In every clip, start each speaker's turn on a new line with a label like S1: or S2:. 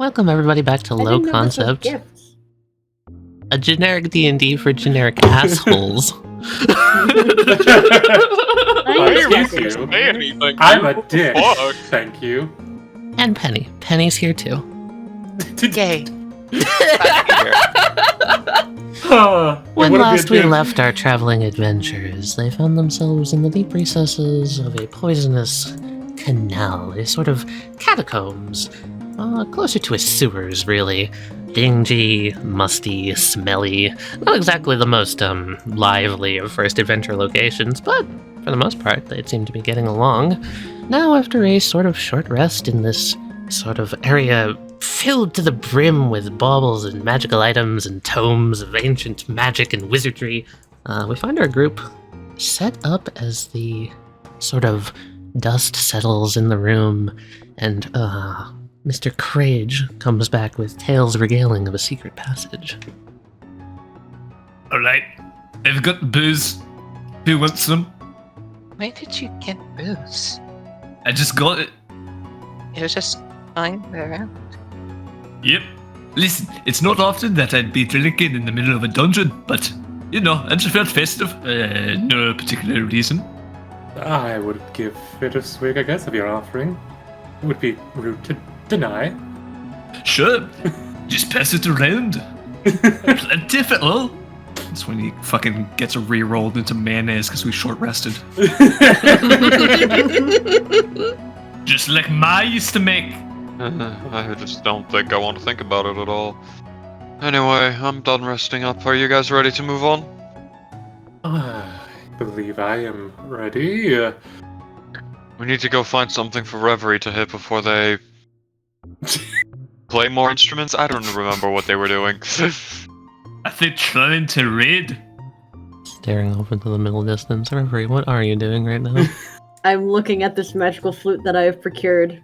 S1: Welcome everybody back to Low Concept, a generic D&D for generic assholes.
S2: I'm a dick. Thank you.
S1: And Penny. Penny's here too.
S3: Yay.
S1: When last we left our traveling adventurers, they found themselves in the deep recesses of a poisonous canal, a sort of catacombs, closer to a sewers, really. Dingy, musty, smelly, not exactly the most lively of first adventure locations, but for the most part, they seem to be getting along. Now, after a sort of short rest in this sort of area filled to the brim with baubles and magical items and tomes of ancient magic and wizardry, we find our group set up as the sort of dust settles in the room, and Mr. Crage comes back with tales regaling of a secret passage.
S4: Alright, I've got booze. Who wants some?
S3: Where did you get booze?
S4: I just got it.
S3: It was just lying around.
S4: Yep. Listen, it's not often that I'd be drinking in the middle of a dungeon, but, you know, I just felt festive. No particular reason.
S2: I would give it a swig, I guess, if you're offering. It would be rude to deny.
S4: Sure. Just pass it around. Plenty of it all. That's when he fucking gets re-rolled into mayonnaise because we short rested. Just like Ma used to make.
S5: I just don't think I want to think about it at all. Anyway, I'm done resting up. Are you guys ready to move on?
S2: I believe I am ready.
S5: We need to go find something for Reverie to hit before they play more instruments. I don't remember what they were doing.
S4: I think trying to raid.
S1: Staring off into the middle distance. Reverie, what are you doing right now?
S6: I'm looking at this magical flute that I have procured.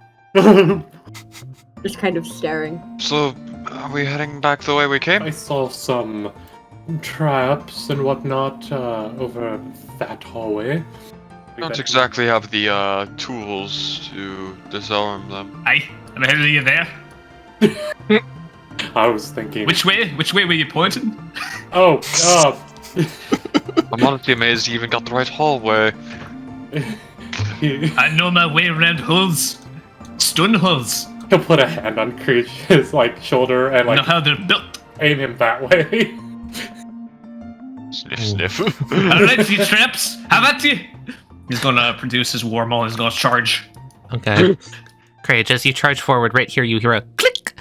S6: Just kind of staring.
S5: So, are we heading back the way we came?
S2: I saw some traps and whatnot over that hallway.
S5: We don't exactly have the tools to disarm them.
S4: Aye, I'm ahead of you there.
S2: I was thinking...
S4: Which way? Which way were you pointing?
S2: Oh,
S5: I'm honestly amazed you even got the right hallway.
S4: I know my way around holes. Stun holes.
S2: He'll put a hand on Creech's shoulder and
S4: know how they're built.
S2: Aim him that way.
S5: Sniff, sniff.
S4: Alright, you traps. How about you? He's gonna produce his warmail and he's gonna charge.
S1: Okay. Crage, as you charge forward, right here you hear a click.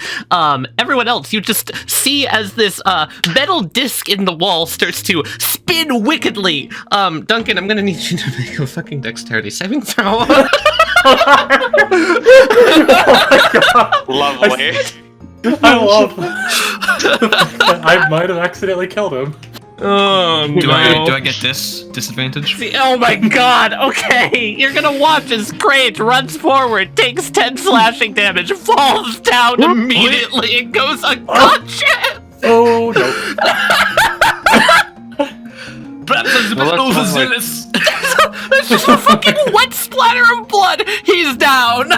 S1: Everyone else, you just see as this metal disc in the wall starts to spin wickedly. Duncan, I'm gonna need you to make a fucking dexterity saving throw.
S2: Oh my god.
S5: Lovely.
S2: I love I might have accidentally killed him.
S1: Oh no.
S4: Do I get this disadvantage?
S1: Oh my god, okay. You're gonna watch as Crage runs forward, takes 10 slashing damage, falls down immediately, and goes unconscious!
S2: Oh no.
S4: Perhaps I was a bit overzealous.
S1: There's just a fucking wet splatter of blood! He's down!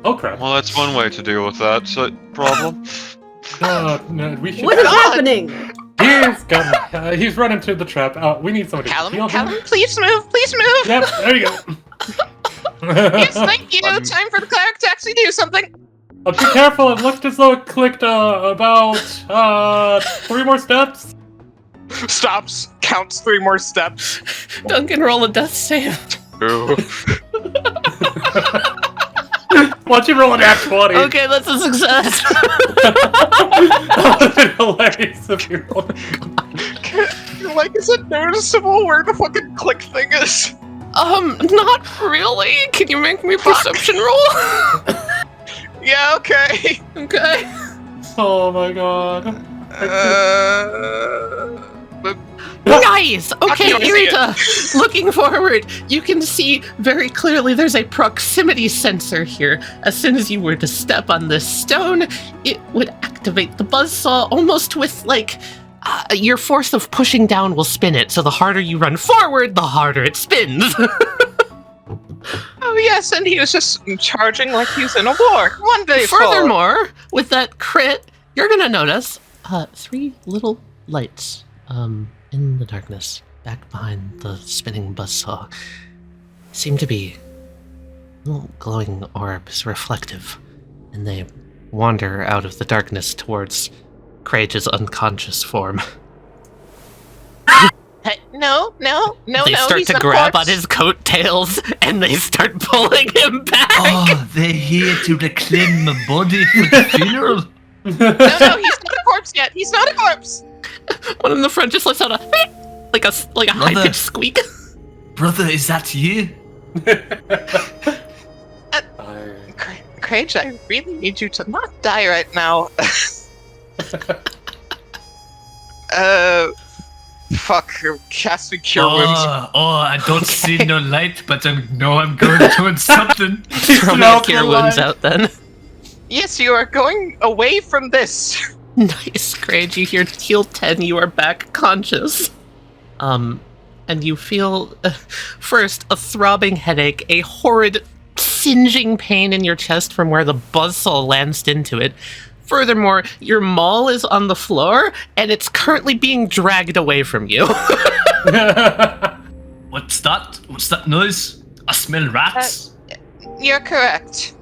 S2: Oh crap.
S5: Well, that's one way to deal with that problem.
S2: No, we should...
S6: What is happening?
S2: He's running to the trap. We need somebody to heal him.
S3: Callum, please move, please move!
S2: Yep, there you go.
S3: Yes, thank you! Time for the cleric to actually do something!
S2: Be careful, it looked as though it clicked about 3 more steps.
S7: Stops, counts 3 more steps.
S1: Duncan, roll a death save.
S2: Why don't you roll an nat 20?
S1: Okay, that's a success.
S2: That would have been hilarious if you rolled
S7: Is it noticeable where the fucking click thing is?
S1: Not really. Can you make me a perception roll?
S7: Yeah, okay.
S1: Okay.
S2: Oh my god.
S1: Nice! Okay, Irita, looking forward, you can see very clearly there's a proximity sensor here. As soon as you were to step on this stone, it would activate the buzzsaw almost with, your force of pushing down will spin it, so the harder you run forward, the harder it spins.
S3: Oh Oh, yes, and he was just charging like he's in a war. Wonderful.
S1: Furthermore, with that crit, you're gonna notice 3 little lights in the darkness back behind the spinning buzzsaw seem to be little glowing orbs, reflective, and they wander out of the darkness towards Crage's unconscious form.
S3: Hey, no.
S1: They start
S3: he's
S1: to
S3: not
S1: grab
S3: corpse.
S1: on his coattails, and they start pulling him back.
S4: Oh, they're here to reclaim my body for the funeral.
S3: No, he's not a corpse yet. He's not a corpse.
S1: One in the front just lets out a like a high-pitched squeak.
S4: Brother, is that you?
S3: Crage, I really need you to not die right now. Fuck, casting Cure Wounds.
S4: I don't see no light, but I know I'm going towards something.
S1: Throw my cure wounds out then.
S3: Yes, you are going away from this.
S1: Nice, Crage. You hear heal 10, you are back conscious. And you feel, first, a throbbing headache, a horrid singeing pain in your chest from where the buzzsaw lanced into it. Furthermore, your maul is on the floor, and it's currently being dragged away from you.
S4: What's that? What's that noise? I smell rats.
S3: You're correct.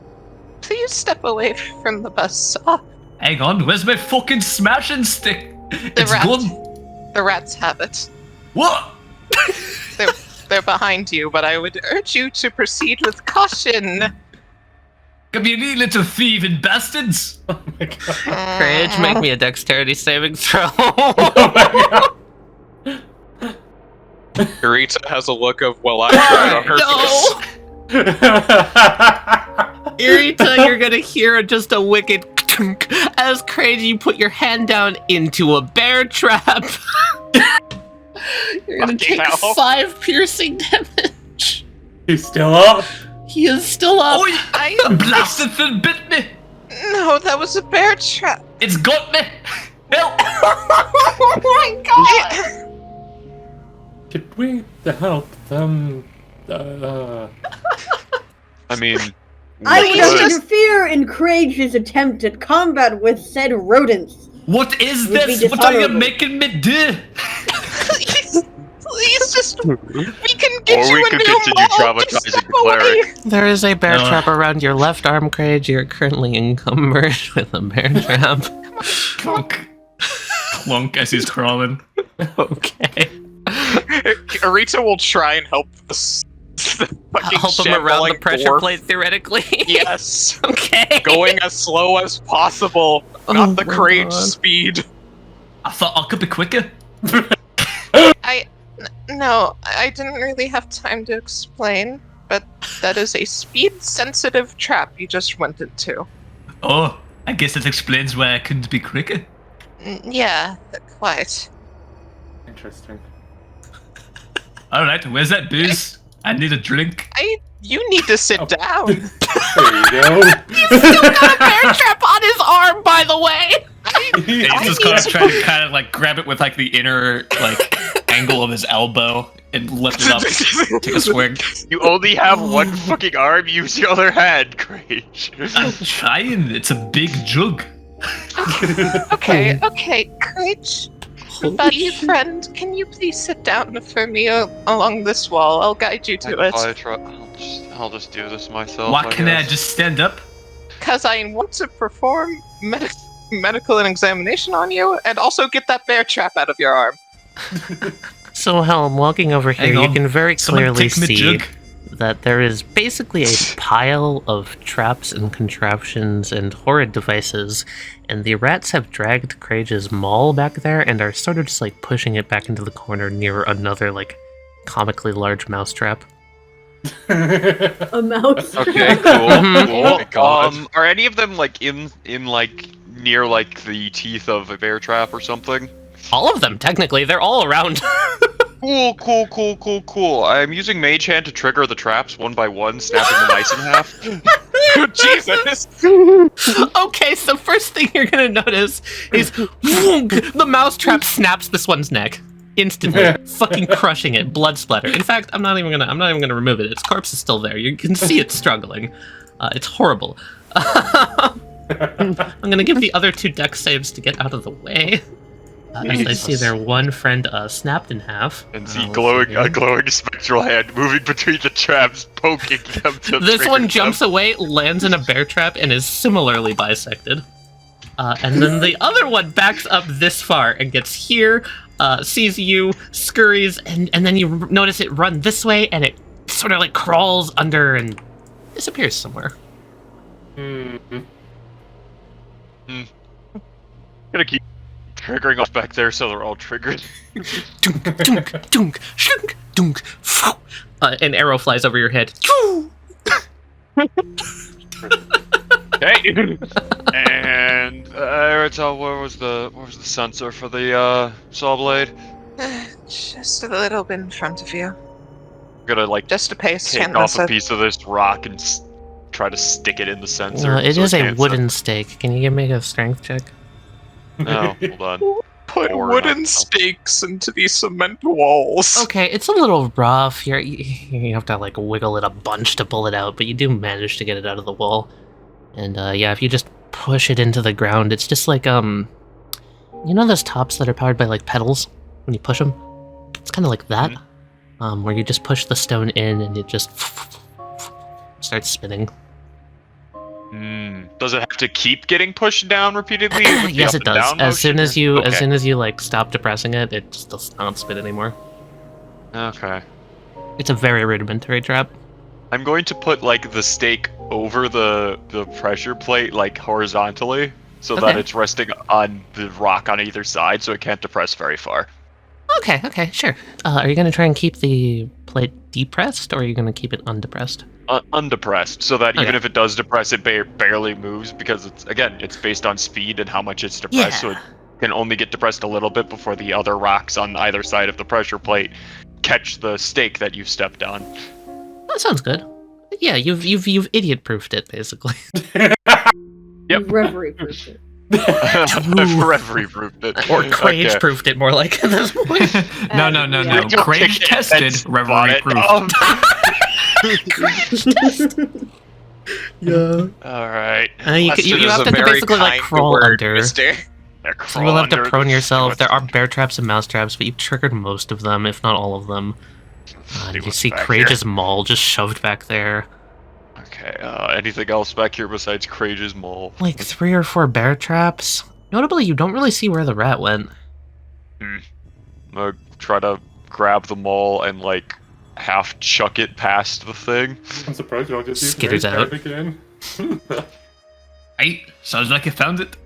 S3: Please step away from the buzzsaw.
S4: Hang on, where's my fucking smashing stick? It's gone.
S3: The rats have it.
S4: What?
S3: They're behind you, but I would urge you to proceed with caution.
S4: Come here, you little thieving bastards!
S2: Oh my god.
S1: Crage, make me a dexterity saving throw.
S2: Oh my god.
S7: Rita has a look of, well, I tried on her face.
S1: No! Irita, you're gonna hear just a wicked as Crage, you put your hand down into a bear trap. You're gonna take 5 piercing damage.
S2: He's still up.
S1: He is still up.
S4: Oh, the blasted thing bit me!
S3: No, that was a bear trap.
S4: It's got me! Help!
S3: Oh my god!
S2: Did we help them?
S5: I mean,
S6: I
S5: we
S6: would not
S5: could.
S6: interfere in Crage's attempt at combat with said rodents.
S4: What is
S6: Would be
S4: this? What are you
S6: dishonorable.
S4: making me do?
S3: Please, just we can get
S5: Or
S3: you
S5: we
S3: a
S5: could
S3: new
S5: continue
S3: maul. Just
S5: traumatizing
S3: step
S5: the cleric.
S3: away.
S1: There is a bear
S4: No.
S1: trap around your left arm, Crage. You're currently encumbered with a bear trap.
S4: Clunk. Clunk as he's crawling.
S1: Okay.
S7: Rita will try and help the fucking
S1: Help him around the
S7: shambling
S1: pressure
S7: dwarf.
S1: plate, theoretically.
S7: Yes.
S1: Okay.
S7: Going as slow as possible. Not the
S1: my
S7: Crage
S1: God.
S7: speed.
S4: I thought I could be quicker.
S3: No, I didn't really have time to explain, but that is a speed-sensitive trap you just went into.
S4: Oh, I guess that explains why I couldn't be quicker.
S3: Yeah, quite.
S2: Interesting.
S4: Alright, where's that booze? I need a drink.
S3: You need to sit down.
S2: There you go.
S1: Bear trap on his arm, by the way.
S4: He's just trying to kind of like grab it with like the inner like angle of his elbow and lift it up, take a swig.
S5: You only have one fucking arm, use your other hand, Crage.
S4: I'm trying, it's a big jug.
S3: Okay, Crage. Buddy, friend, can you please sit down for me along this wall? I'll guide you to it.
S5: I'll just do this myself.
S4: Why can't I just stand up?
S3: Because I want to perform medical examination on you, and also get that bear trap out of your arm.
S1: So, Helm, walking over here,
S4: Hang
S1: you
S4: on.
S1: can very
S4: Someone
S1: clearly
S4: take me
S1: see
S4: jug.
S1: that there is basically a pile of traps and contraptions and horrid devices, and the rats have dragged Crage's maul back there and are sort of just like pushing it back into the corner near another like comically large mousetrap.
S6: A mouse.
S5: Okay, cool.
S1: Mhm.
S5: Cool.
S7: Oh my God.
S5: Are any of them like in like near like the teeth of a bear trap or something?
S1: All of them, technically, they're all around.
S5: Cool. I'm using Mage Hand to trigger the traps one by one, snapping the mice in half.
S7: Jesus.
S1: Okay, so first thing you're gonna notice is the mousetrap snaps this one's neck. instantly, fucking crushing it, blood splatter. In fact, I'm not even gonna remove it. Its corpse is still there. You can see it struggling. It's horrible. I'm gonna give the other 2 dex saves to get out of the way. As I see their one friend snapped in half.
S5: And see a glowing spectral hand moving between the traps, poking them to
S1: This one jumps away, lands in a bear trap, and is similarly bisected. And then the other one backs up this far and gets here, sees you, scurries, and then you notice it run this way, and it sort of like crawls under and disappears somewhere.
S5: Gonna keep triggering us back there so they're all triggered.
S1: Dunk, dunk, dunk, shunk, dunk, phew. An arrow flies over your head.
S5: Okay. And Rerolls, where was the sensor for the saw blade?
S3: Just a little bit in front of you.
S5: I'm gonna like
S3: Just a pace.
S5: take off a piece of this rock and try to stick it in the sensor.
S1: It
S5: so
S1: is a
S5: can't
S1: wooden stake. Can you give me a strength check?
S5: No, hold on.
S7: Put
S5: Or
S7: wooden
S5: not.
S7: stakes into these cement walls.
S1: Okay, it's a little rough. You have to like wiggle it a bunch to pull it out, but you do manage to get it out of the wall. And yeah, if you just push it into the ground, it's just like you know those tops that are powered by like pedals when you push them? It's kind of like that, where you just push the stone in and it just starts spinning.
S5: Does it have to keep getting pushed down repeatedly?
S1: Yes, it does. As soon as you
S5: Okay.
S1: like stop depressing it, it just does not spin anymore.
S5: Okay.
S1: It's a very rudimentary trap.
S5: I'm going to put like the stake over the pressure plate like horizontally so that
S1: Okay.
S5: it's resting on the rock on either side so it can't depress very far.
S1: Okay, sure. Are you gonna try and keep the plate depressed, or are you gonna keep it undepressed?
S5: Undepressed, so that even
S1: Okay.
S5: if it does depress, it barely moves because it's based on speed and how much it's depressed, so it can only get depressed a little bit before the other rocks on either side of the pressure plate catch the stake that you stepped on.
S1: That sounds good. Yeah, you've idiot-proofed it basically.
S5: Yep.
S6: Reverie proofed it.
S5: Reverie proved it.
S1: Or Crage-proofed it more like at this point.
S4: No.
S6: Yeah.
S4: Craig tested, reverie proof.
S1: Yeah.
S5: All right.
S1: You
S7: Question is
S1: have
S7: a
S1: to
S7: very
S1: basically like
S7: kind
S1: crawl
S7: word,
S1: under.
S7: mister.
S1: You will have to prone yourself. There are bear traps and mouse traps, but you've triggered most of them, if not all of them. You see Crage's maul just shoved back there.
S5: Okay. Anything else back here besides Crage's maul?
S1: Like 3 or 4 bear traps. Notably, you don't really see where the rat went.
S5: I'm gonna try to grab the maul and like half chuck it past the thing.
S2: I'm surprised you don't just use
S1: Skitters
S2: rage
S1: out.
S2: type again.
S4: Right, sounds like I found it.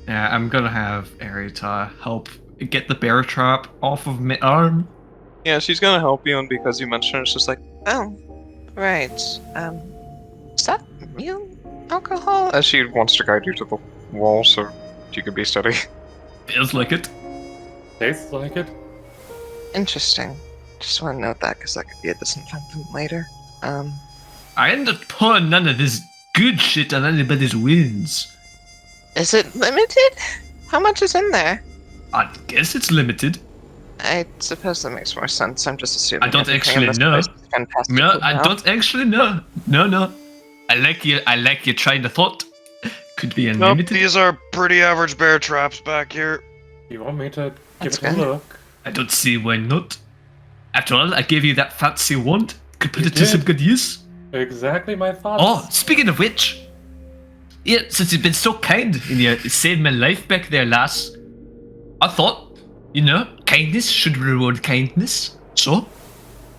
S4: Yeah, I'm gonna have Arita help get the bear trap off of my arm.
S7: Yeah, she's gonna help you, and because you mentioned it, it's just like,
S3: Oh, right. Is that real alcohol?
S7: as she wants to guide you to the wall so you can be steady.
S4: Feels like it.
S2: Tastes like it.
S3: Interesting. Just want to note that because that could be a disinfectant later.
S4: I end up pouring none of this good shit on anybody's wounds.
S3: Is it limited? How much is in there?
S4: I guess it's limited.
S3: I suppose that makes more sense. I'm just assuming.
S4: I don't
S3: everything
S4: actually
S3: in this
S4: know.
S3: place is fantastic
S4: No, I
S3: now.
S4: don't actually know. No. I like your train of thought. Could be
S5: Nope,
S4: unlimited.
S5: these are pretty average bear traps back here.
S2: You want me to
S3: That's
S2: give it a
S3: good.
S2: look?
S4: I don't see why not. After all, I gave you that fancy wand. Could put
S2: You
S4: it to some
S2: did.
S4: good use.
S2: Exactly my thoughts.
S4: Oh, speaking of which, yeah, since you've been so kind and you saved my life back there, lass, I thought, kindness should reward kindness. So,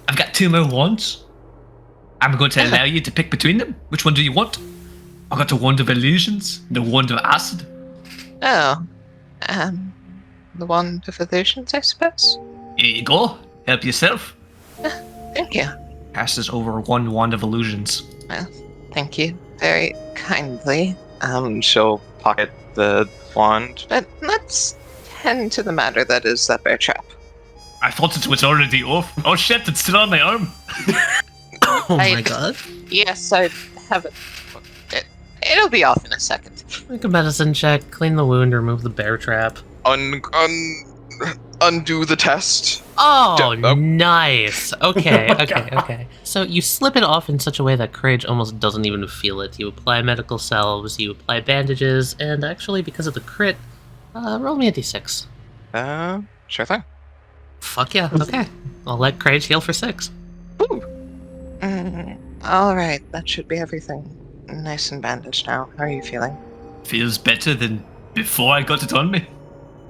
S4: I've got 2 more wands. I'm going to allow you to pick between them. Which one do you want? I got the wand of illusions, the wand of acid.
S3: Oh, the wand of illusions, I suppose.
S4: Here you go. Help yourself.
S3: Thank you.
S4: Passes over 1 wand of illusions.
S3: Thank you very kindly.
S7: She'll pocket the wand.
S3: But let's tend to the matter that is that bear trap.
S4: I thought it was already off. Oh shit, it's still on my arm.
S1: Oh my
S3: I-
S1: god.
S3: Yes, I have it. It'll be off in a second.
S1: Make a medicine check, clean the wound, remove the bear trap.
S7: Undo the test.
S1: Oh,
S7: Oh.
S1: nice. Okay,
S2: Oh my
S1: okay,
S2: God.
S1: okay. So you slip it off in such a way that Courage almost doesn't even feel it. You apply medical salves, you apply bandages, and actually, because of the crit, roll me a d6.
S7: Sure thing.
S1: Fuck yeah, okay. I'll let Courage heal for 6.
S7: Ooh.
S3: All right, that should be everything. Nice and bandaged now. How are you feeling?
S4: Feels better than before I got it on me.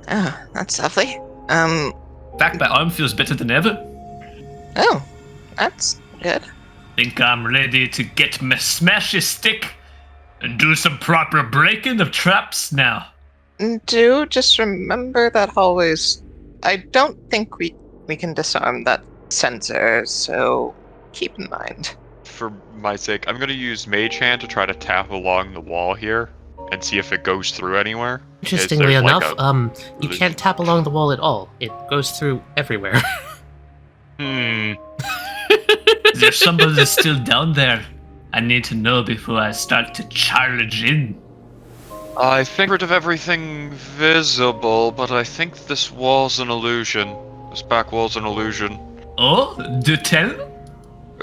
S3: Ah, that's lovely.
S4: In fact, my arm feels better than ever.
S3: Oh, that's good.
S4: Think I'm ready to get my smashy stick and do some proper breaking of traps now.
S3: Do just remember that hallways. I don't think we can disarm that sensor, so keep in mind.
S5: For my sake, I'm gonna use Mage Hand to try to tap along the wall here and see if it goes through anywhere.
S1: Interestingly
S5: Is there, like,
S1: enough, you
S5: really-
S1: can't tap along the wall at all. It goes through everywhere.
S4: There's somebody still down there. I need to know before I start to charge in.
S5: I think rid of everything visible, but I think this wall's an illusion. This back wall's an illusion.
S4: Oh, do tell?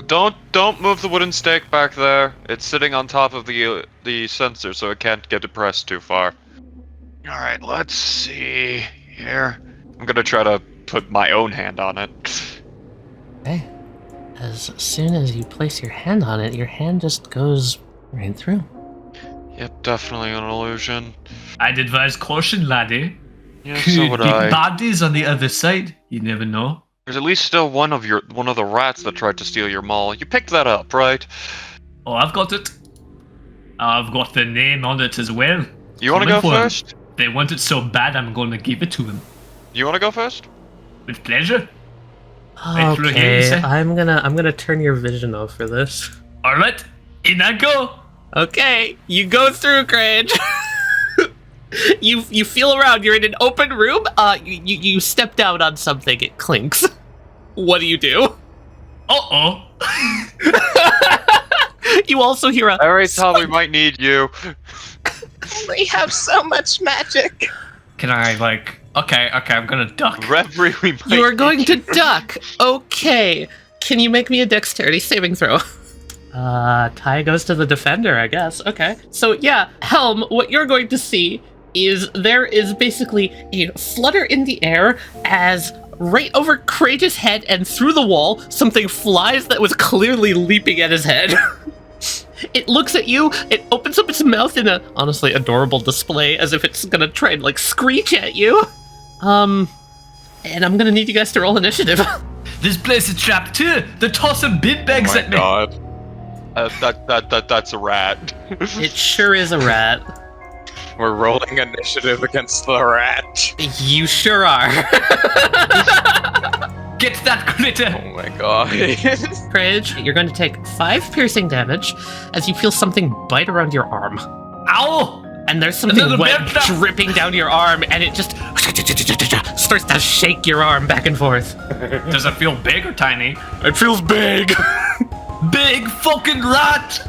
S5: Don't move the wooden stake back there. It's sitting on top of the sensor, so it can't get depressed too far. All right, let's see here. I'm gonna try to put my own hand on it.
S1: Okay. As soon as you place your hand on it, your hand just goes right through.
S5: Yep, definitely an illusion.
S4: I'd advise caution, laddie.
S5: Yeah, so would
S4: Could be
S5: I.
S4: bodies on the other side. You never know.
S5: There's at least still one of the rats that tried to steal your maul. You picked that up, right?
S4: Oh, I've got it. I've got the name on it as well.
S5: You want to
S4: Coming
S5: go
S4: for him.
S5: first?
S4: They want it so bad, I'm going to give it to him.
S5: You want to go first?
S4: With pleasure. Right through here, you
S1: Okay,
S4: say?
S1: I'm gonna turn your vision off for this.
S4: All right, in I go.
S1: Okay, you go through, Courage. you feel around. You're in an open room. You step down on something. It clinks. What do you do?
S4: Uh-oh.
S1: You also hear a.
S5: Alright, Tom, we might need you.
S3: We have so much magic.
S4: Can I, like... Okay, I'm gonna duck.
S5: Reverie, we might
S1: You are going
S5: need
S1: to
S5: you.
S1: duck. Okay. Can you make me a dexterity saving throw? Ty goes to the defender, I guess. Okay. So yeah, Helm, what you're going to see is there is basically a flutter in the air as right over Courage's head and through the wall, something flies that was clearly leaping at his head. It looks at you, it opens up its mouth in a honestly adorable display as if it's gonna try and like screech at you. And I'm gonna need you guys to roll initiative.
S4: This place is trapped too. They're tossing bin bags at me.
S7: God.
S5: That's a rat.
S1: It sure is a rat.
S7: We're rolling initiative against the rat.
S1: You sure are.
S4: Get that critter.
S7: Oh my god.
S1: Courage, you're going to take 5 piercing damage as you feel something bite around your arm.
S4: Ow!
S1: And there's something
S4: Another
S1: wet
S4: bear trap.
S1: dripping down your arm, and it just starts to shake your arm back and forth.
S4: Does it feel big or tiny?
S1: It feels big.
S4: Big fucking rat!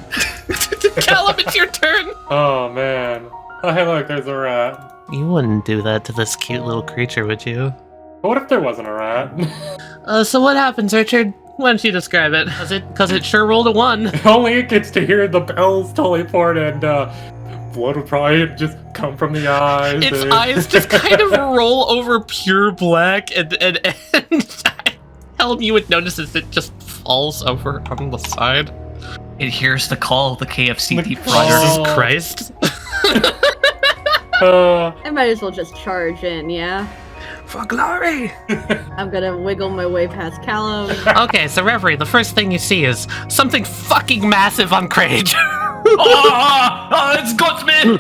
S1: Callum, it's your turn.
S2: Oh man. Oh hey look, there's a rat.
S1: You wouldn't do that to this cute little creature, would you?
S2: But what if there wasn't a rat?
S1: So what happens, Richard? Why don't you describe it? Because it sure rolled a 1.
S2: Only it gets to hear the bells teleport and blood would probably just come from the eyes.
S1: Its
S2: and-
S1: eyes just kind of roll over pure black, and Helm, you would notice as it just falls over on the side.
S4: It hears the call of the KFC
S2: The
S4: deep
S2: call.
S4: fryer.
S1: Jesus Christ.
S6: I might as well just charge in, yeah?
S1: For glory!
S6: I'm gonna wiggle my way past Callum.
S1: Okay, so Reverie, the first thing you see is something fucking massive on Courage.
S4: Oh, it's got me!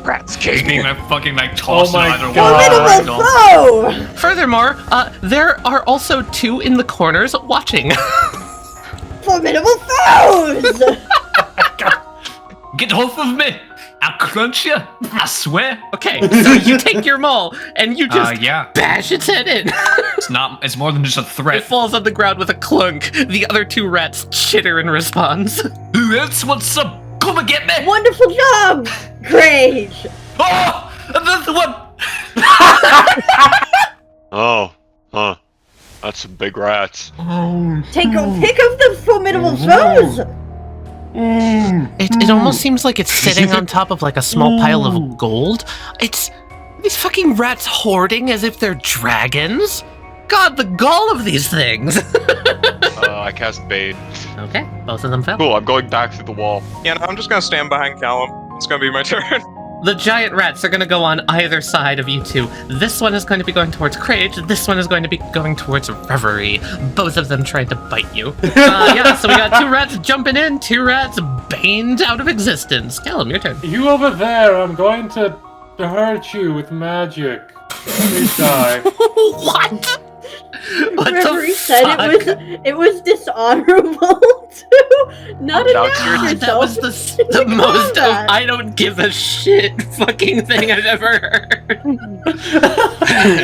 S3: Rat's
S4: Just being
S3: king.
S4: like fucking like tossing
S2: my
S4: either
S2: God.
S4: one.
S6: Formidable foe!
S1: Furthermore, there are also 2 in the corners watching.
S6: Formidable foes!
S4: Get off of me! I'll crunch you! I swear!
S1: Okay, so you take your maul and you just
S4: Yeah.
S1: bash its head in.
S4: It's more than just a
S1: It
S4: threat.
S1: falls on the ground with a clunk. The other 2 rats chitter in response.
S4: Who else wants some? Come and get me!
S6: Wonderful job! Great!
S4: Oh! Another one!
S5: Oh, huh. That's some big rats.
S6: Pick up the formidable foes!
S1: It almost seems like it's sitting on top of like a small pile of gold. It's these fucking rats hoarding as if they're dragons. God, the gall of these things.
S5: I cast Bane.
S1: Okay, both of them fell.
S5: Cool, I'm going back through the wall.
S7: Yeah, no, I'm just gonna stand behind Callum. It's gonna be my turn.
S1: The giant rats are going to go on either side of you two. This one is going to be going towards Crage. This one is going to be going towards Reverie. Both of them trying to bite you. Yeah, so we got 2 rats jumping in, 2 rats baned out of existence. Callum, your turn.
S2: You over there, I'm going to hurt you with magic. Please die.
S1: What? What
S6: Reverie
S1: the
S6: said
S1: fuck?
S6: it was dishonorable to not announce
S1: God, that was
S6: yourself.
S1: the most
S6: combat.
S1: I don't give a shit fucking thing I've ever heard.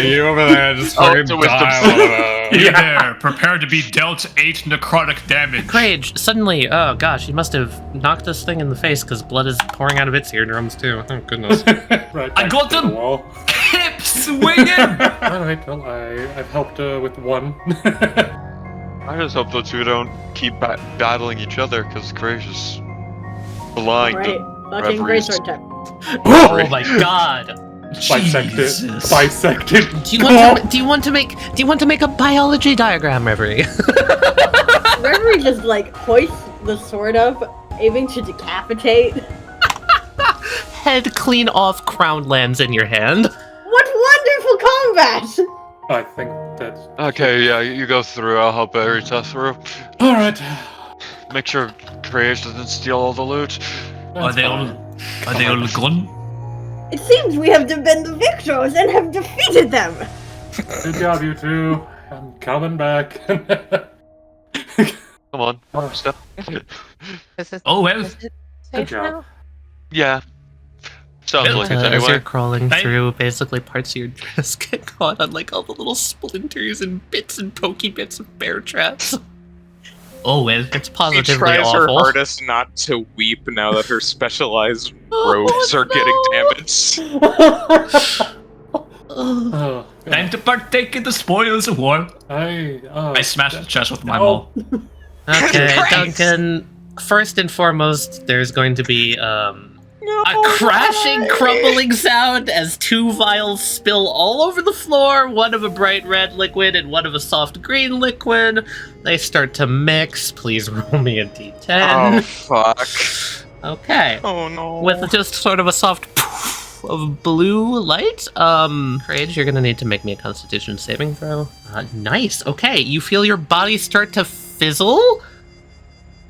S8: You over there just fucking
S5: it's a wisdom
S8: die.
S4: You there, prepare to be dealt 8 necrotic damage.
S1: Crage, suddenly, oh gosh, you must have knocked this thing in the face because blood is pouring out of its eardrums too. Oh goodness.
S2: Right
S4: I
S2: back
S4: got
S2: to the
S4: them!
S2: wall.
S4: Hip swinging!
S2: Alright, well, I've helped with 1.
S5: I just hope those 2 don't keep battling each other, because Courage is blind.
S6: Right, fucking
S5: Reverie's-
S6: greatsword check.
S1: Oh my god.
S2: Bisected.
S4: Jesus.
S2: Bisected.
S1: Do you want to make a biology diagram, Reverie?
S6: Reverie just like hoists the sword up, aiming to decapitate.
S1: Head clean off, crown lands in your hand.
S6: What wonderful combat!
S2: I think that's...
S5: Okay, yeah, you go through. I'll help Erita through.
S2: Alright.
S5: Make sure Courage doesn't steal all the loot.
S4: Are they all gone?
S6: It seems we have been the victors and have defeated them!
S2: Good job, you 2. I'm coming back.
S5: Come on, step.
S3: Is it,
S4: Oh well.
S3: is it
S2: Good
S3: safe
S2: job.
S3: now?
S5: Yeah. Sounds like it
S1: As
S5: anyway.
S1: you're crawling
S4: Hey.
S1: through, basically parts of your dress get caught on like all the little splinters and bits and pokey bits of bear traps.
S4: Oh well.
S1: It's
S7: She
S1: positively
S7: tries her
S1: awful.
S7: hardest not to weep now that her specialized
S1: Oh,
S7: robes are getting
S1: no.
S7: damaged.
S2: Oh,
S4: Time to partake in the spoils of war.
S2: I
S4: smashed the chest with my
S2: Oh.
S4: maul.
S1: Okay,
S3: Christ.
S1: Duncan. First and foremost, there's going to be a crashing, crumbling sound as 2 vials spill all over the floor. One of a bright red liquid and one of a soft green liquid. They start to mix. Please roll me a d10.
S7: Oh, fuck.
S1: Okay.
S7: Oh, no.
S1: With just sort of a soft poof of blue light. Crage, you're gonna need to make me a Constitution saving throw. Nice. Okay, you feel your body start to fizzle,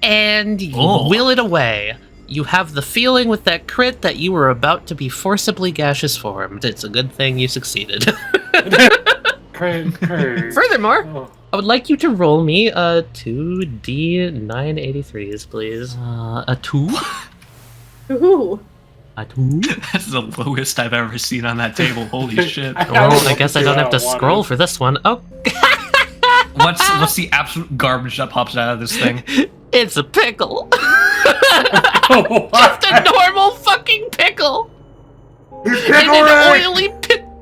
S1: and you will it away. You have the feeling with that crit that you were about to be forcibly gaseous formed. It's a good thing you succeeded.
S2: Craig.
S1: Furthermore,
S2: Oh.
S1: I would like you to roll me 2d983s, please. A 2?
S6: Ooh.
S1: A 2?
S4: That's the lowest I've ever seen on that table. Holy shit.
S1: Well, I guess I don't have to scroll for this one. Oh,
S4: What's the absolute garbage that pops out of this thing?
S1: it's a pickle. Just a normal fucking pickle. In an oily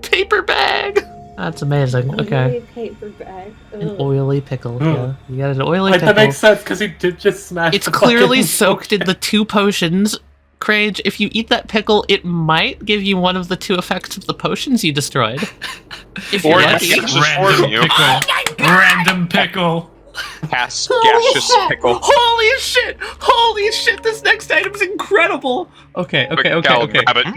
S1: paper bag. That's amazing. Okay.
S6: Paper bag.
S1: An
S6: Ugh.
S1: oily pickle.
S2: Ugh.
S1: Yeah, you got an oily
S2: Like,
S1: pickle.
S2: that makes sense because he did just smash.
S1: It's
S2: the
S1: clearly
S2: fucking
S1: soaked in the 2 potions. Crage, if you eat that pickle, it might give you one of the 2 effects of the potions you destroyed. If you're
S7: Or
S1: lucky.
S7: it's just
S4: Random
S7: for you.
S4: pickle. Random pickle.
S7: Pass gaseous pickle.
S1: Holy shit! Holy shit! This next item's incredible. Okay.
S5: Callum, grab it.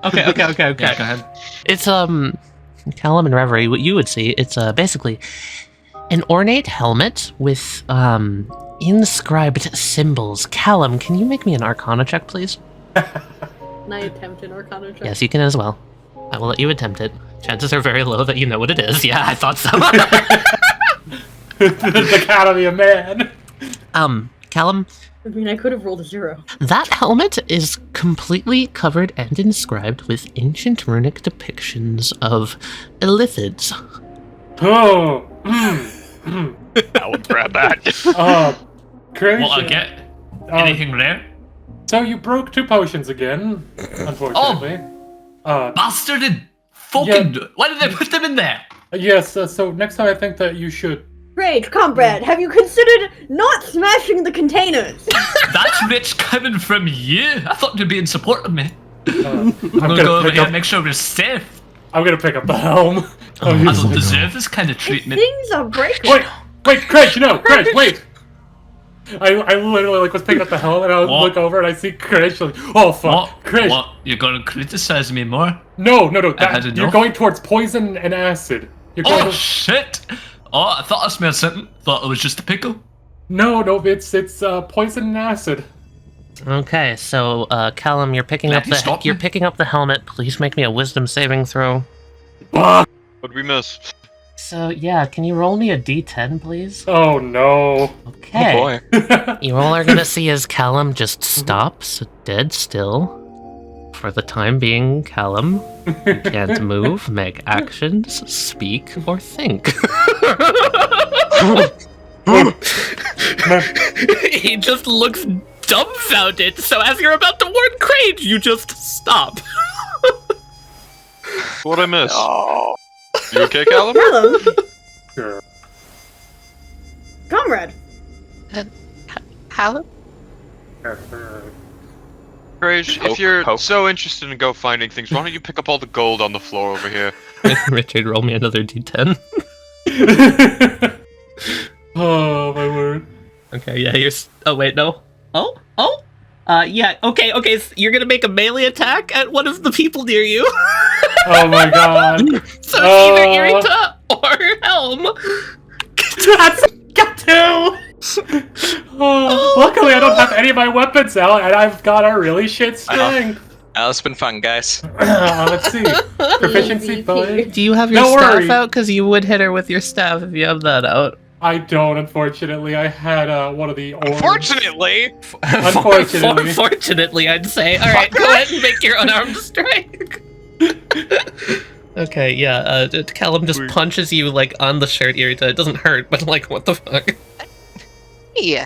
S1: Okay.
S4: Yeah, go ahead.
S1: It's Callum and Reverie. What you would see, it's basically an ornate helmet with inscribed symbols. Callum, can you make me an Arcana check, please?
S6: Can I attempt an Arcana check?
S1: Yes, you can as well. I will let you attempt it. Chances are very low that you know what it is. Yeah, I thought so.
S2: the Academy of Man.
S1: Callum,
S6: I mean, I could have rolled a 0.
S1: that helmet is completely covered and inscribed with ancient runic depictions of illithids.
S2: Oh.
S5: I would grab that.
S2: Crazy.
S4: Well, I get anything rare?
S2: So you broke 2 potions again, unfortunately.
S4: Bastarded! Fucking! Why did they put them in there?
S2: Yes, so next time I think that you should...
S6: Rage, comrade, have you considered not smashing the containers?
S4: That's rich coming from you. I thought you'd be in support of me.
S2: I'm
S4: I'm gonna go over here and make sure we're safe.
S2: I'm gonna pick up the helm.
S4: I don't deserve this kind of treatment.
S6: Things are breaking.
S2: Wait, Craig, Craig, wait! I literally like was picking up the helm and I would look over and I see Craig, like, oh fuck, Craig.
S4: What? You're gonna criticize me more?
S2: No, you're going towards poison and acid. You're going
S4: shit! Oh, I thought I smelled something. Thought it was just a pickle.
S2: No, it's poison and acid.
S1: Okay, so Callum, you're picking up the helmet. Please make me a wisdom saving throw.
S5: What'd we miss?
S1: So yeah, can you roll me a d10, please?
S2: Oh no.
S1: Okay.
S8: Oh boy.
S1: You all are gonna see as Callum just stops dead still. For the time being, Callum, you can't move, make actions, speak, or think. He just looks dumbfounded, so as you're about to warn Crage, you just stop.
S5: What'd I miss? You okay, Callum?
S6: Callum,
S2: Sure.
S6: comrade.
S3: Callum?
S5: Rage, if you're so interested in finding things, why don't you pick up all the gold on the floor over here?
S1: Richard, roll me another d10.
S2: Oh my word.
S1: Okay, yeah, oh wait, no. Yeah, okay, so you're gonna make a melee attack at one of the people near you.
S2: Oh my god.
S1: So it's either Irita or Helm.
S2: That's got two! Luckily I don't have any of my weapons out and I've got a really shit strength.
S8: It's been fun, guys.
S2: Let's see. Proficiency, buddy.
S1: Do you have your staff out? Because you would hit her with your staff if you have that out.
S2: I don't, unfortunately. I had one of the orange.
S7: Unfortunately!
S1: Unfortunately, I'd say. Alright, go ahead and make your unarmed strike. Okay, yeah, Callum just punches you, like, on the shirt, Irita. It doesn't hurt, but, like, what the fuck?
S3: Yeah.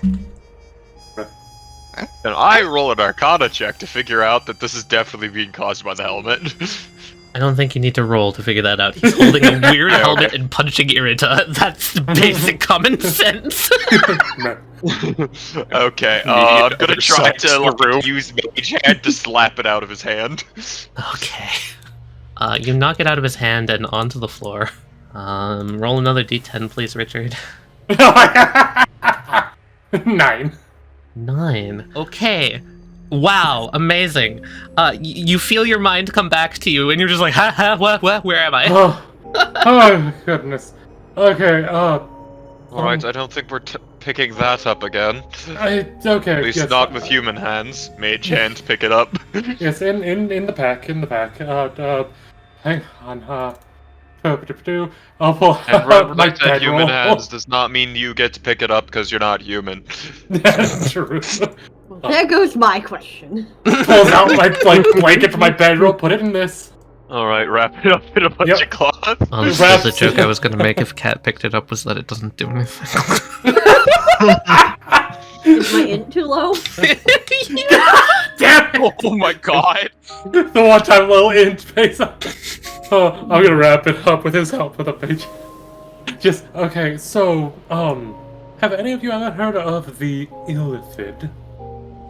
S5: And I roll an Arcana check to figure out that this is definitely being caused by the helmet.
S1: I don't think you need to roll to figure that out. He's holding a weird helmet and punching Irita. That's basic common sense.
S5: Okay, I'm gonna try to use Mage Hand to slap it out of his hand.
S1: Okay. You knock it out of his hand and onto the floor. Roll another d10, please, Richard.
S2: 9.
S1: 9. Okay. Wow, amazing. You feel your mind come back to you, and you're just like, what, where am I?
S2: Oh, goodness. Okay,
S5: Alright, I don't think we're picking that up again.
S2: Okay,
S5: At least not with human hands. Mage Hand, pick it up.
S2: Yes, in the pack, hang on, I'll pull
S5: And remember
S2: my
S5: that human
S2: bedroll.
S5: hands does not mean you get to pick it up because you're not human.
S2: That's true.
S6: There goes my question.
S2: Pulls out my blanket from my bedroll, put it in this.
S5: Alright, wrap it up in a bunch of cloth.
S1: Honestly, the joke I was gonna make if Cat picked it up was that it doesn't do anything.
S6: Is my int too low?
S2: Damn!
S7: Oh my god!
S2: The one time little int face up. I'm gonna wrap it up with his help with a page. Just, okay, so, have any of you ever heard of the Illithid?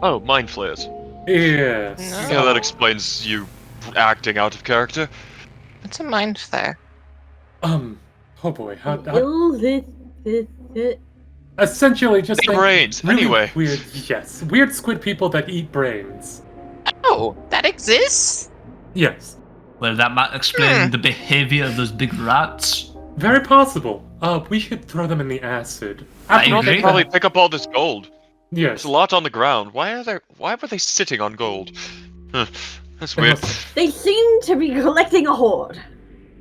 S5: Oh, mind flares.
S2: Yes.
S5: Yeah, that explains you acting out of character.
S3: It's a mind flare.
S2: Oh boy, how
S6: Illithid.
S2: essentially just
S5: Big brains,
S2: really
S5: anyway.
S2: Weird squid people that eat brains.
S3: Oh, that exists?
S2: Yes.
S4: Well, that might explain the behavior of those big rats.
S2: Very possible. We should throw them in the acid.
S4: I
S5: After all, they
S4: agree.
S5: probably pick up all this gold.
S2: Yes.
S5: There's a lot on the ground. Why were they sitting on gold? Huh, that's weird.
S6: They seem to be collecting a hoard.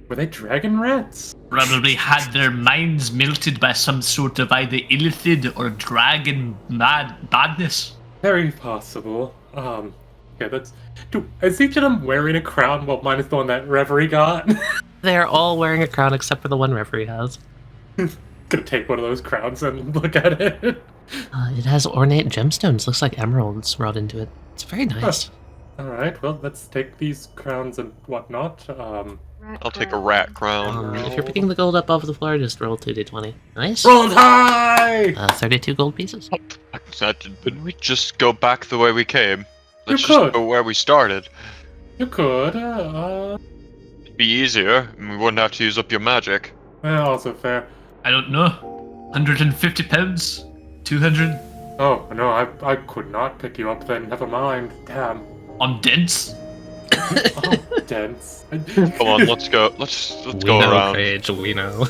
S2: Were they dragon rats?
S4: Probably had their minds melted by some sort of either illithid or dragon badness.
S2: Very possible. Yeah, that's... is each of them wearing a crown? Well, mine is the one that Reverie got.
S1: They're all wearing a crown except for the one Reverie has.
S2: Gonna take one of those crowns and look at it.
S1: It has ornate gemstones. Looks like emeralds wrought into it. It's very nice.
S2: Alright, well, let's take these crowns and whatnot.
S5: I'll take a rat crown.
S1: If you're picking the gold up off the floor, just roll 2d20. Nice.
S2: Rolled high!
S1: 32 gold pieces.
S5: Didn't we just go back the way we came? Let's
S2: You
S5: just
S2: could.
S5: go where we started.
S2: You could,
S5: It'd be easier, and we wouldn't have to use up your magic.
S2: also fair.
S4: I don't know. 150 pounds? 200?
S2: Oh, no, I could not pick you up then, never mind. Damn.
S4: On dents?
S2: Oh, dense.
S5: Come on, let's go. Let's
S1: We
S5: go
S1: know,
S5: around.
S1: Craig, we know.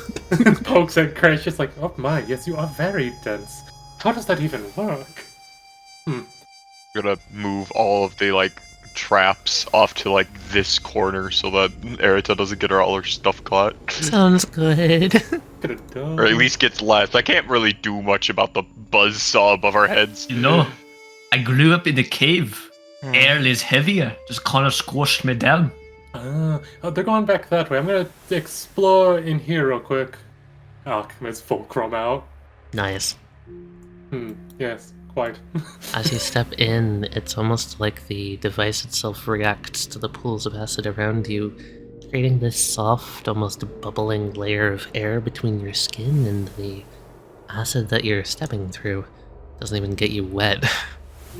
S2: Pokes at Crash, just like, oh my, yes, you are very dense. How does that even work?
S5: I'm gonna move all of the like traps off to like this corner so that Erita doesn't get all her stuff caught,
S1: Sounds good.
S2: Could have done.
S5: or at least gets less. I can't really do much about the buzzsaw above our heads.
S4: You know, I grew up in a cave. Air is heavier. Just kind of squashed me down.
S2: Oh, they're going back that way. I'm gonna explore in here real quick. Alchemist fulcrum out.
S1: Nice.
S2: Yes, quite.
S1: As you step in, it's almost like the device itself reacts to the pools of acid around you, creating this soft, almost bubbling layer of air between your skin and the acid that you're stepping through. Doesn't even get you wet.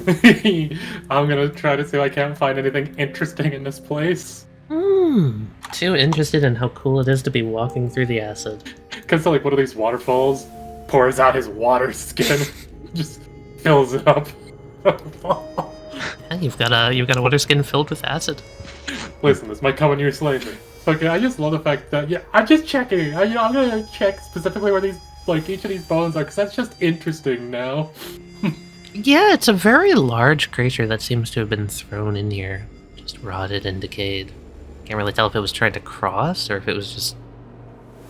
S2: I'm gonna try to see if I can't find anything interesting in this place.
S1: Too interested in how cool it is to be walking through the acid.
S2: Cause like one of these waterfalls pours out his water skin, just fills it up.
S1: Yeah, you've got a water skin filled with acid.
S2: Listen, this might come in use later. Okay, I just love the fact that I'm just checking. I'm gonna check specifically where these each of these bones are, cause that's just interesting now.
S1: Yeah, it's a very large creature that seems to have been thrown in here, just rotted and decayed. Can't really tell if it was trying to cross or if it was just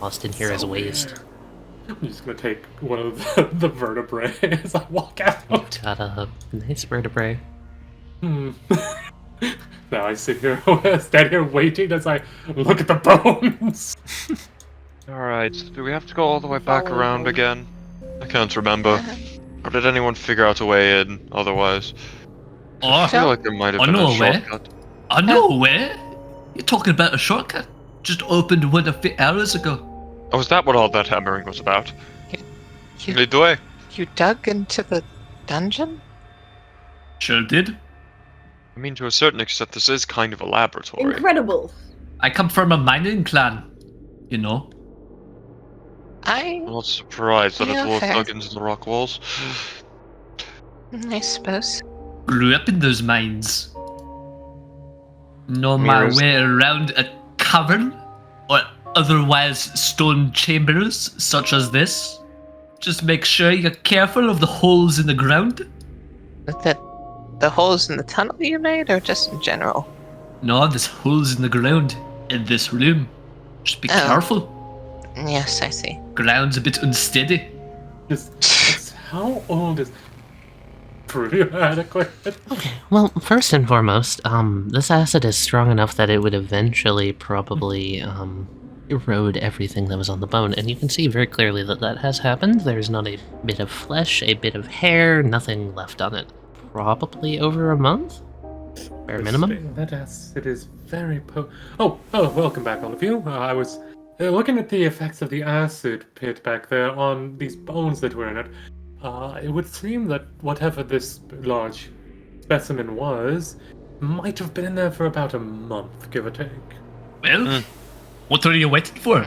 S1: lost in here as waste.
S2: I'm just gonna take one of the vertebrae as I walk out.
S1: Got a nice vertebrae.
S2: Now I sit here, stand here waiting as I look at the bones.
S5: Alright, do we have to go all the way back around again? I can't remember. Or did anyone figure out a way in otherwise? I feel like there might have been a shortcut.
S4: I know a way. You're talking about a shortcut. Just opened one a few hours ago.
S5: Oh, is that what all that hammering was about?
S3: You,
S5: Lead the way.
S3: you dug into the dungeon?
S4: Sure did.
S5: I mean, to a certain extent, this is kind of a laboratory.
S6: Incredible.
S4: I come from a mining clan. You know.
S5: I'm not surprised that
S3: Yeah,
S5: it's worth
S3: fair.
S5: dug into the rock walls.
S3: I suppose.
S4: Grew up in those mines. Know my
S5: Mirrors.
S4: way around a cavern or otherwise stone chambers such as this. Just make sure you're careful of the holes in the ground.
S3: The holes in the tunnel you made, or just in general?
S4: No, there's holes in the ground in this room. Just be
S3: Oh.
S4: careful.
S3: Yes, I see.
S4: Ground's a bit unsteady.
S2: Just how old is? Pretty adequate.
S1: Okay, well, first and foremost, this acid is strong enough that it would eventually probably, erode everything that was on the bone, and you can see very clearly that that has happened. There's not a bit of flesh, a bit of hair, nothing left on it. Probably over a month? Bare minimum?
S2: That acid is very Oh, welcome back, all of you. I was looking at the effects of the acid pit back there on these bones that were in it. It would seem that whatever this large specimen was might have been in there for about a month, give or take.
S4: Well, what are you waiting for?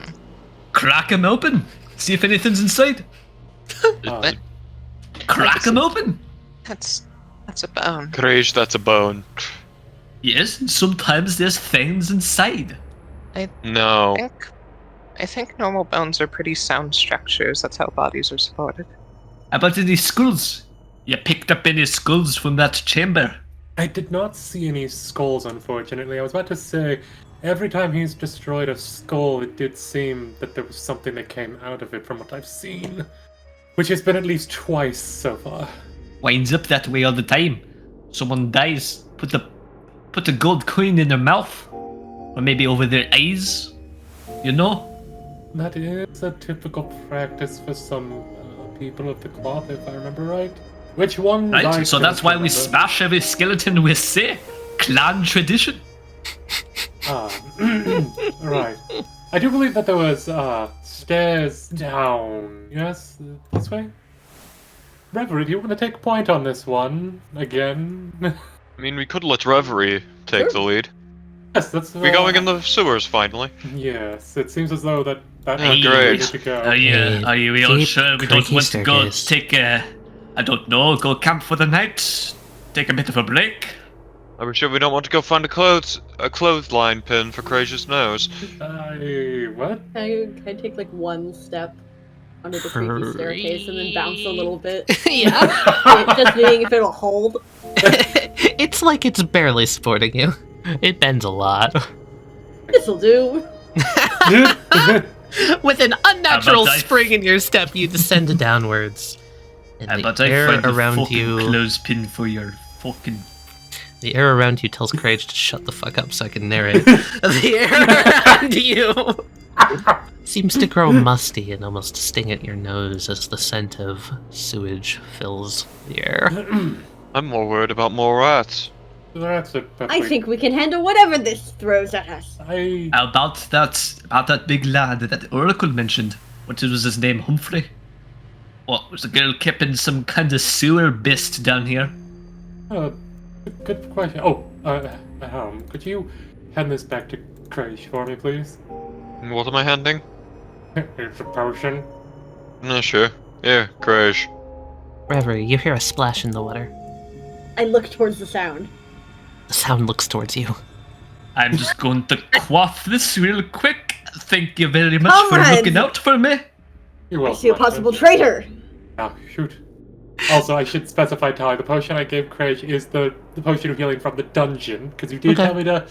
S4: Crack 'em open. See if anything's inside.
S3: But
S4: Crack 'em open.
S3: that's a bone.
S5: Courage, that's a bone.
S4: Yes, and sometimes there's things inside.
S5: No.
S3: I think normal bones are pretty sound structures. That's how bodies are supported.
S4: How about any skulls? You picked up any skulls from that chamber?
S2: I did not see any skulls, unfortunately. I was about to say, every time he's destroyed a skull, it did seem that there was something that came out of it from what I've seen. Which has been at least twice so far.
S4: Winds up that way all the time. Someone dies, put a gold coin in their mouth. Or maybe over their eyes. You know?
S2: That is a typical practice for some people of the cloth, if I remember right. Which one?
S4: Right? So that's why we smash every skeleton we see. clan tradition.
S2: Right. I do believe that there was stairs down. Yes, this way. Reverie, do you want to take point on this one again?
S5: I mean, we could let Reverie take the lead.
S2: Yes, that's.
S5: We going in the sewers finally?
S2: Yes, it seems as though that's
S5: great.
S2: ready to go.
S4: Are you all
S1: Keep
S4: sure we don't
S1: creaky
S4: want to go
S1: staircase.
S4: take I don't know, go camp for the night? Take a bit of a break?
S5: Are we sure we don't want to go find a clothesline pin for Crazious Nose?
S2: What?
S6: Can I take like one step under the creepy staircase and then bounce a little bit?
S1: Yeah.
S6: Just seeing if it'll hold.
S1: It's like it's barely supporting you. It bends a lot.
S6: This'll do.
S1: With an unnatural
S4: How about I-
S1: spring in your step, you descend downwards. And
S4: But
S1: the
S4: I
S1: air
S4: find a
S1: around
S4: fucking
S1: you,
S4: clothespin for your fucking...
S1: the air around you tells Courage to shut the fuck up so I can narrate. The air around you seems to grow musty and almost sting at your nose as the scent of sewage fills the air.
S5: I'm more worried about more rats.
S2: That's a
S6: I think we can handle whatever this throws at us.
S4: About that big lad that Oracle mentioned. What was his name? Humphrey? What, was the girl kept in some kind of sewer beast down here?
S2: Good question. Could you hand this back to Craig for me, please?
S5: What am I handing?
S2: It's a potion.
S5: No, sure. Yeah, Crash.
S1: Reverie, you hear a splash in the water.
S6: I look towards the sound.
S1: The sound looks towards you.
S4: I'm just going to quaff this real quick. Thank you very much for
S6: Comrades!
S4: looking out for me.
S2: You're
S6: I
S2: welcome.
S6: see a possible traitor.
S2: Oh, shoot. Also, I should specify, Tali, the potion I gave Craig is the potion of healing from the dungeon, because you did
S1: Okay.
S2: tell me to...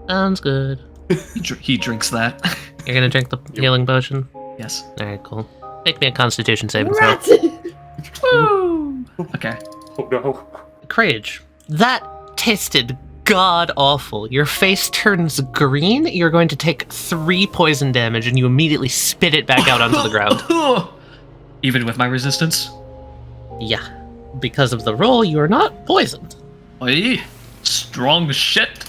S1: Sounds good.
S4: He drinks that.
S1: You're gonna drink the healing potion?
S4: Yes.
S1: Alright, cool. Make me a constitution saving throw.
S6: Rat!
S4: Woo! Okay.
S2: Oh no.
S1: Courage, that tasted god-awful. Your face turns green, you're going to take 3 poison damage, and you immediately spit it back out onto the ground.
S4: Even with my resistance?
S1: Yeah. Because of the roll, you are not poisoned.
S4: Oi, strong shit.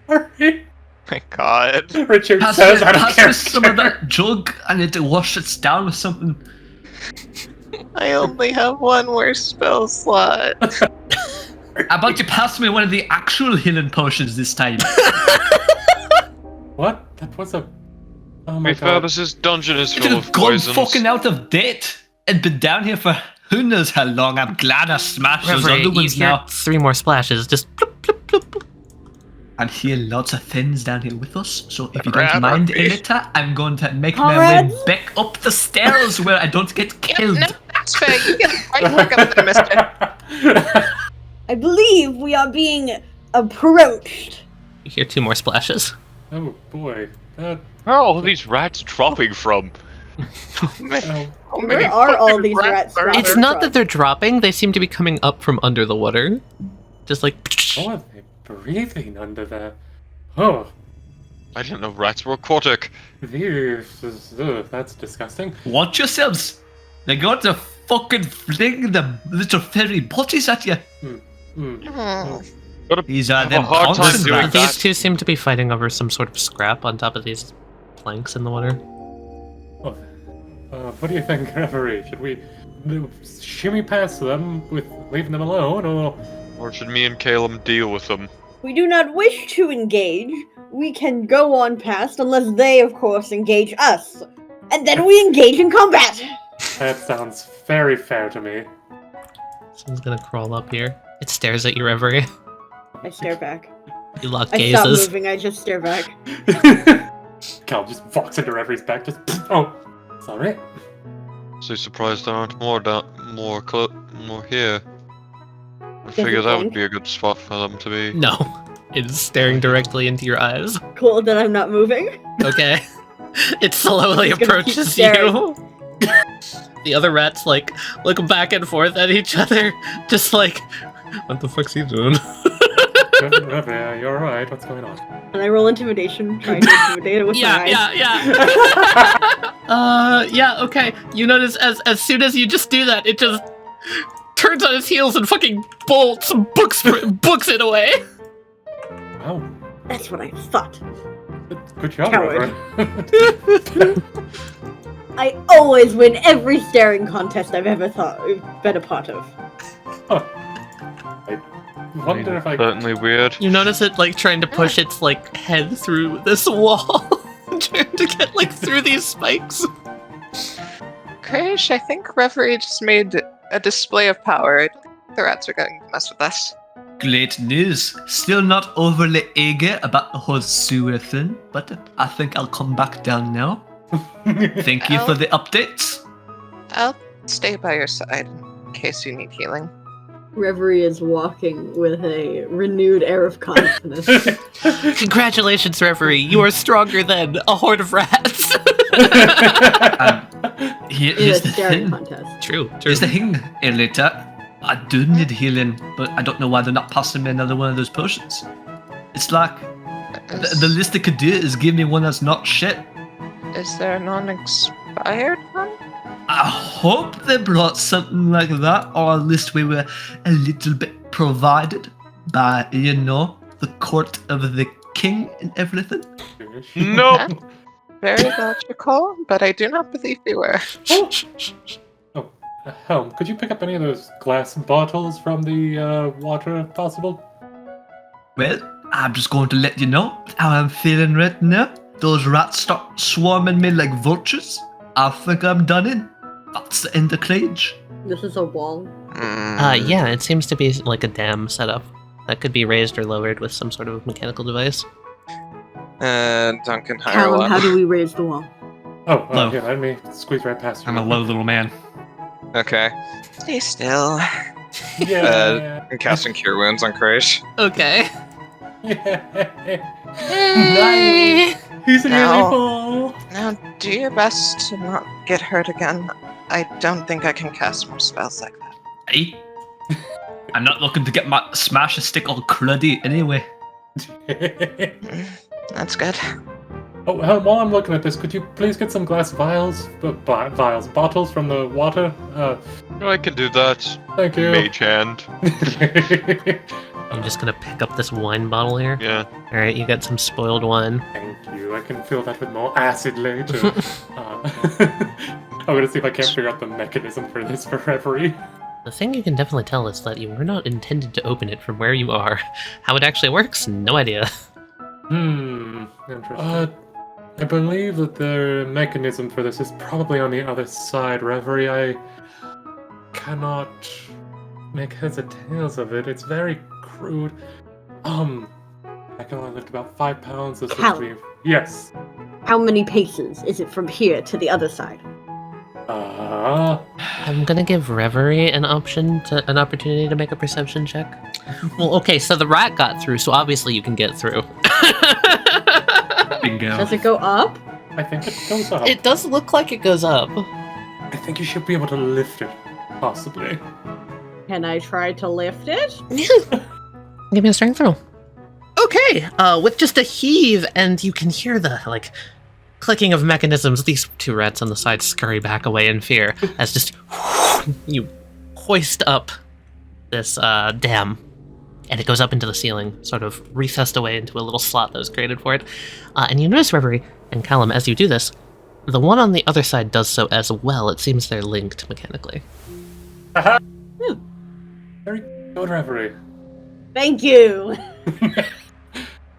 S7: My god.
S2: Richard
S4: Pass
S2: says I don't
S4: me
S2: care.
S4: some of that jug. I need to wash it down with something.
S3: I only have one more spell slot.
S4: How about you pass me one of the actual healing potions this time?
S2: What? That was a... Oh my
S5: Wait,
S2: god.
S5: this dungeon is
S4: It
S5: full
S4: has
S5: of
S4: gone
S5: poisons.
S4: fucking out of date and been down here for who knows how long. I'm glad I smashed those
S1: Reverie,
S4: other
S1: you
S4: ones
S1: hear
S4: now.
S1: 3 more splashes, just bloop, bloop, bloop.
S4: And here lots of things down here with us, so if you
S7: Rather
S4: don't mind,
S7: be.
S4: Elita, I'm going to make my way
S6: Comrades?
S4: back up the stairs where I don't get
S3: Yeah,
S4: killed.
S3: no, that's fair. You get right back up there, mister.
S6: I believe we are being approached.
S1: You hear 2 more splashes.
S2: Oh boy.
S5: Where are all these rats dropping from?
S2: Oh.
S3: How many
S6: Where are all
S3: fucking
S6: these rats
S3: are
S6: from?
S3: there?
S1: It's not that they're dropping, they seem to be coming up from under the water. Just like...
S2: Oh, are they breathing under there? Oh.
S5: I didn't know rats were aquatic.
S2: That's disgusting.
S4: Watch yourselves. They're going to fucking fling the little fairy bodies at you. These are
S5: have a
S4: them
S5: hard time
S4: constant
S5: doing
S4: rats.
S5: that.
S1: These 2 seem to be fighting over some sort of scrap on top of these planks in the water.
S2: What do you think, Reverie? Should we shimmy past them with leaving them alone,
S5: Or should me and Caleb deal with them?
S6: We do not wish to engage. We can go on past unless they, of course, engage us. And then we engage in combat.
S2: That sounds very fair to me.
S1: Someone's gonna crawl up here. It stares at you, Reverie.
S6: I stare back.
S1: You lock
S6: I stop
S1: gazes.
S6: moving, I just stare back.
S2: Cal just walks into Reverie's back, just oh, sorry.
S5: So surprised there aren't more here. I figured
S6: you
S5: that would
S6: think?
S5: be a good spot for them to be.
S1: No. It's staring directly into your eyes.
S6: Cool that I'm not moving.
S1: Okay. It slowly
S6: It's gonna keep
S1: approaches
S6: staring.
S1: you. The other rats, like, look back and forth at each other, just like, what the fuck's he doing?
S2: Reverie, you're alright, what's going on?
S6: And I roll intimidation, trying to intimidate it with my eyes.
S1: Yeah, okay. You notice as soon as you just do that, it just turns on his heels and fucking bolts, books it away.
S2: Wow.
S6: That's what I thought.
S2: Good job,
S6: Coward.
S2: Reverend.
S6: I always win every staring contest I've ever been a part of.
S2: I wonder if I...
S5: Certainly weird.
S1: You notice it like trying to push its like head through this wall, trying to get like through these spikes.
S3: Krish, I think Reverie just made a display of power. The rats are going to mess with us.
S4: Great news. Still not overly eager about the whole sewer thing, but I think I'll come back down now. Thank you for the updates.
S3: I'll stay by your side in case you need healing.
S6: Reverie is walking with a renewed air of confidence.
S1: Congratulations, Reverie. You are stronger than a horde of rats.
S4: Here's the
S6: staring
S4: thing.
S6: contest.
S1: True.
S4: Here's the thing, Elita. I do need healing, but I don't know why they're not passing me another one of those potions. It's like, the least they could do is give me one that's not shit.
S3: Is there a non-expired one?
S4: I hope they brought something like that, or at least we were a little bit provided by, the court of the king and everything.
S5: No.
S3: Very logical, but I do not believe you were.
S2: Helm, could you pick up any of those glass bottles from the water if possible?
S4: Well, I'm just going to let you know how I'm feeling right now. Those rats start swarming me like vultures. I think I'm done in. That's the end of Cage.
S6: This is a wall.
S1: Yeah, it seems to be like a dam setup that could be raised or lowered with some sort of mechanical device.
S8: Duncan, higher
S6: Callum,
S8: one.
S6: how do we raise the wall?
S2: Oh, yeah, let me squeeze right past you.
S4: I'm a low little man.
S8: Okay.
S3: Stay still.
S2: Yeah.
S8: I'm casting Cure Wounds on Krish.
S1: Okay.
S2: Nice. He's an
S3: Now-
S2: evil.
S3: Now, do your best to not get hurt again. I don't think I can cast more spells like that.
S4: Hey, I'm not looking to get my smash stick all cruddy anyway.
S3: That's good.
S2: Oh, Helm, while I'm looking at this, could you please get some glass bottles from the water?
S5: I can do that.
S2: Thank you.
S5: Mage hand.
S1: I'm just gonna pick up this wine bottle here.
S5: Yeah.
S1: Alright, you got some spoiled wine.
S2: Thank you. I can fill that with more acid later. I'm gonna see if I can't figure out the mechanism for this for Reverie.
S1: The thing you can definitely tell is that you were not intended to open it from where you are. How it actually works, no idea.
S2: Interesting. I believe that the mechanism for this is probably on the other side, Reverie. I cannot make heads or tails of it. It's very crude. I can only lift about 5 pounds. This
S6: How?
S2: would be... Yes.
S6: How many paces is it from here to the other side?
S1: I'm gonna give Reverie an opportunity to make a perception check. Well, okay, so the rat got through, so obviously you can get through.
S4: Bingo.
S6: Does it go up?
S2: I think it goes up.
S1: It does look like it goes up.
S2: I think you should be able to lift it, possibly.
S6: Can I try to lift it?
S1: Give me a strength roll. Okay, with just a heave, and you can hear the, clicking of mechanisms, these two rats on the side scurry back away in fear as just you hoist up this dam, and it goes up into the ceiling, sort of recessed away into a little slot that was created for it. And you notice, Reverie and Callum, as you do this, the one on the other side does so as well. It seems they're linked mechanically.
S2: Very good, Reverie.
S6: Thank you.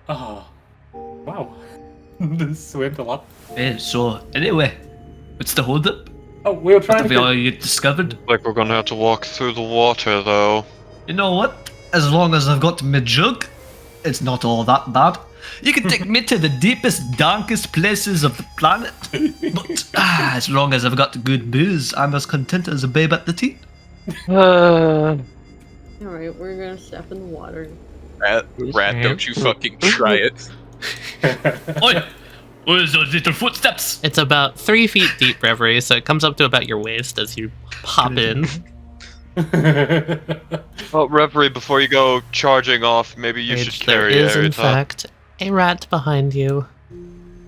S2: Oh, wow. This went a lot.
S4: So, anyway, what's the holdup?
S2: Oh, we were trying
S4: What
S2: to
S4: have
S2: get...
S4: you discovered?
S5: Like we're gonna have to walk through the water, though.
S4: You know what? As long as I've got my jug, it's not all that bad. You can take me to the deepest, darkest places of the planet. But as long as I've got good booze, I'm as content as a babe at the teat.
S6: Alright, we're gonna step in the water.
S8: Rat, don't you fucking try it.
S4: Oi! What is those little footsteps?
S1: It's about 3 feet deep, Reverie, so it comes up to about your waist as you pop in.
S5: Oh, Reverie, before you go charging off, maybe you should
S1: There
S5: carry
S1: is, in
S5: Aerita.
S1: fact, a rat behind you.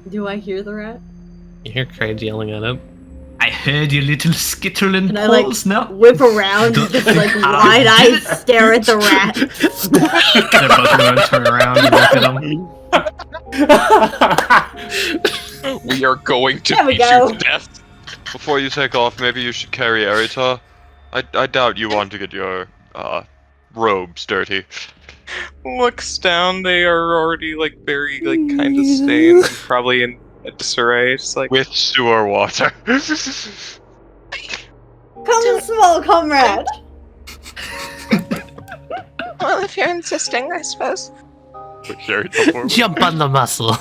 S6: Do I hear the rat?
S1: You hear Craig yelling at him.
S4: I heard your little skittering
S6: And I, like,
S4: calls now.
S6: whip around and just like wide-eyed stare at the rat.
S4: They're both gonna turn around and look at him.
S8: We are going to
S6: There we
S8: beat
S6: go.
S8: you to death.
S5: Before you take off, maybe you should carry Erita. I doubt you want to get your robes dirty.
S8: Looks down, they are already like very like kind of stained, and probably in a disarray. Just like
S5: With sewer water.
S6: Come, small comrade.
S3: Well, if you're insisting, I suppose.
S5: Put Erita forward.
S1: Jump on the muscle.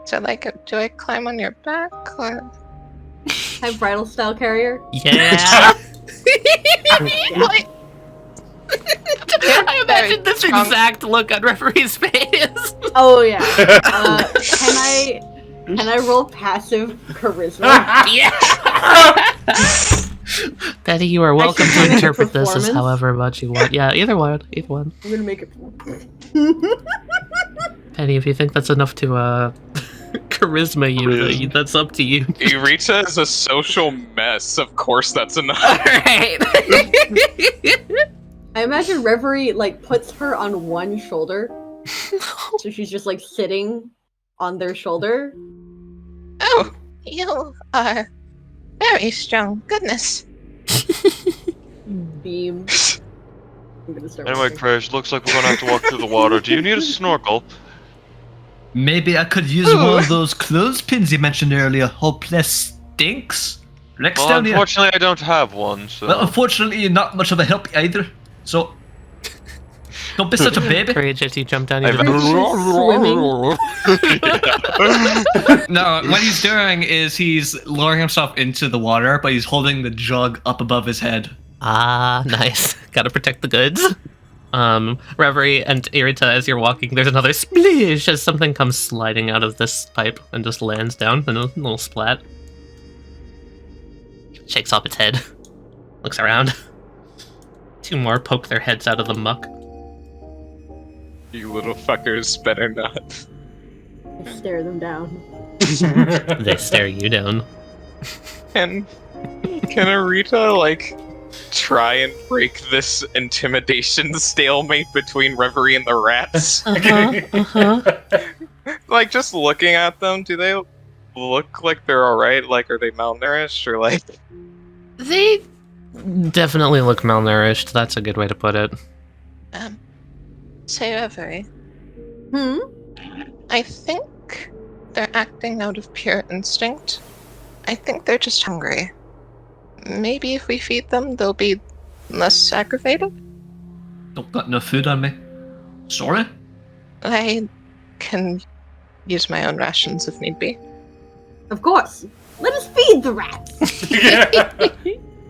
S3: So, like, do I climb on your back, or...?
S6: Hi, bridal style carrier.
S1: Yeah.
S3: Like,
S1: I imagine this
S3: strong.
S1: exact look on referee's face.
S6: Oh yeah. Can I roll passive charisma?
S1: Yeah. Betty, you are welcome
S6: should
S1: to
S6: make it
S1: interpret this as
S6: performance.
S1: however much you want. Yeah, either one. Either one.
S6: I'm gonna make it.
S1: Penny, if you think that's enough to charisma you, that's up to you.
S8: Erita is a social mess. Of course, that's enough.
S1: Alright.
S6: I imagine Reverie like puts her on one shoulder, so she's just like sitting on their shoulder.
S3: Oh, you are very strong. Goodness.
S6: Beam. I'm gonna start.
S5: Anyway,
S6: working.
S5: Crash, looks like we're gonna have to walk through the water. Do you need a snorkel?
S4: Maybe I could use one of those clothespins you mentioned earlier. Hopeless stinks. Rex
S5: Well,
S4: down here.
S5: unfortunately, I don't have one, so...
S4: Well, unfortunately, you're not much of a help either. So, don't be such a baby.
S1: Courage as you jump down
S5: I've-
S1: into
S6: Swimming.
S4: No, what he's doing is he's lowering himself into the water, but he's holding the jug up above his head.
S1: Ah, nice. Gotta protect the goods. Reverie and Erita, as you're walking, there's another splish as something comes sliding out of this pipe and just lands down in a little splat. Shakes off its head. Looks around. Two more poke their heads out of the muck.
S8: You little fuckers better not.
S6: I stare them down.
S1: They stare you down.
S8: Can Erita like try and break this intimidation stalemate between Reverie and the rats? Like just looking at them, do they look like they're alright? Like are they malnourished or like
S1: They definitely look malnourished. That's a good way to put it.
S3: Say Reverie. I think they're acting out of pure instinct. I think they're just hungry. Maybe if we feed them, they'll be less aggravated?
S4: Don't got no food on me. Sorry?
S3: I can use my own rations if need be.
S6: Of course. Let us feed the rats.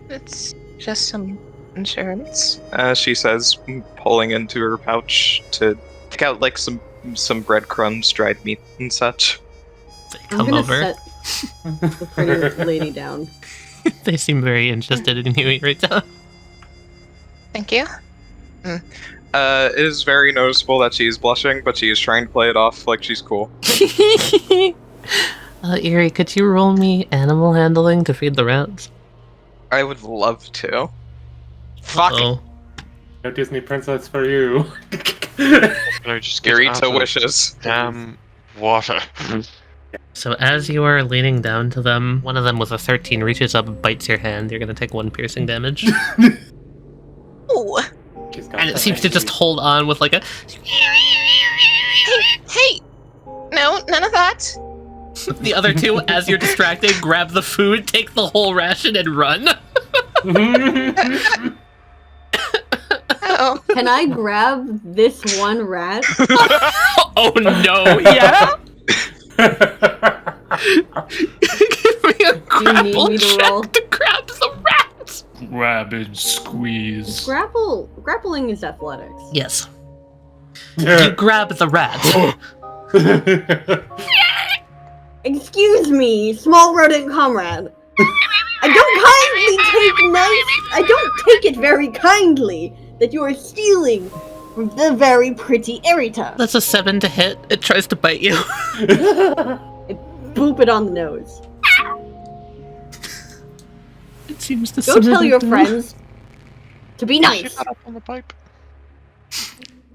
S3: It's just some insurance.
S8: she says, pulling into her pouch to pick out like some breadcrumbs, dried meat and such.
S1: They
S6: I'm
S1: come
S6: gonna
S1: over.
S6: set the pretty lady down.
S1: They seem very interested in you, Erita.
S3: Thank you.
S8: It is very noticeable that she is blushing, but she is trying to play it off like she's cool.
S1: Eerie, could you roll me animal handling to feed the rats?
S8: I would love to. Fuck it.
S1: Uh-oh.
S2: No Disney princess for you.
S5: Can I just get out
S8: Erita
S5: of
S8: wishes.
S5: damn water?
S1: So as you are leaning down to them, one of them with a 13 reaches up, bites your hand. You're gonna take 1 piercing damage.
S3: Ooh.
S2: She's got
S1: And it
S2: that
S1: seems to just
S2: angry-
S1: hold on with like a...
S3: Hey! No, none of that.
S1: The other two, as you're distracted, grab the food, take the whole ration, and run.
S3: Oh,
S6: Can I grab this one rat?
S1: Oh no, yeah? Give me a
S6: you need
S1: grapple
S6: me to
S1: check
S6: roll?
S1: to grab the rats.
S4: Grab and squeeze.
S6: Grappling is athletics.
S1: Yes. You grab the rat.
S6: Excuse me, small rodent comrade. I don't take it very kindly that you are stealing from the very pretty Erita.
S1: That's a 7 to hit. It tries to bite you.
S6: Boop it on the nose.
S1: It seems to
S6: Go tell your friends to be nice.
S5: Shut up on the pipe.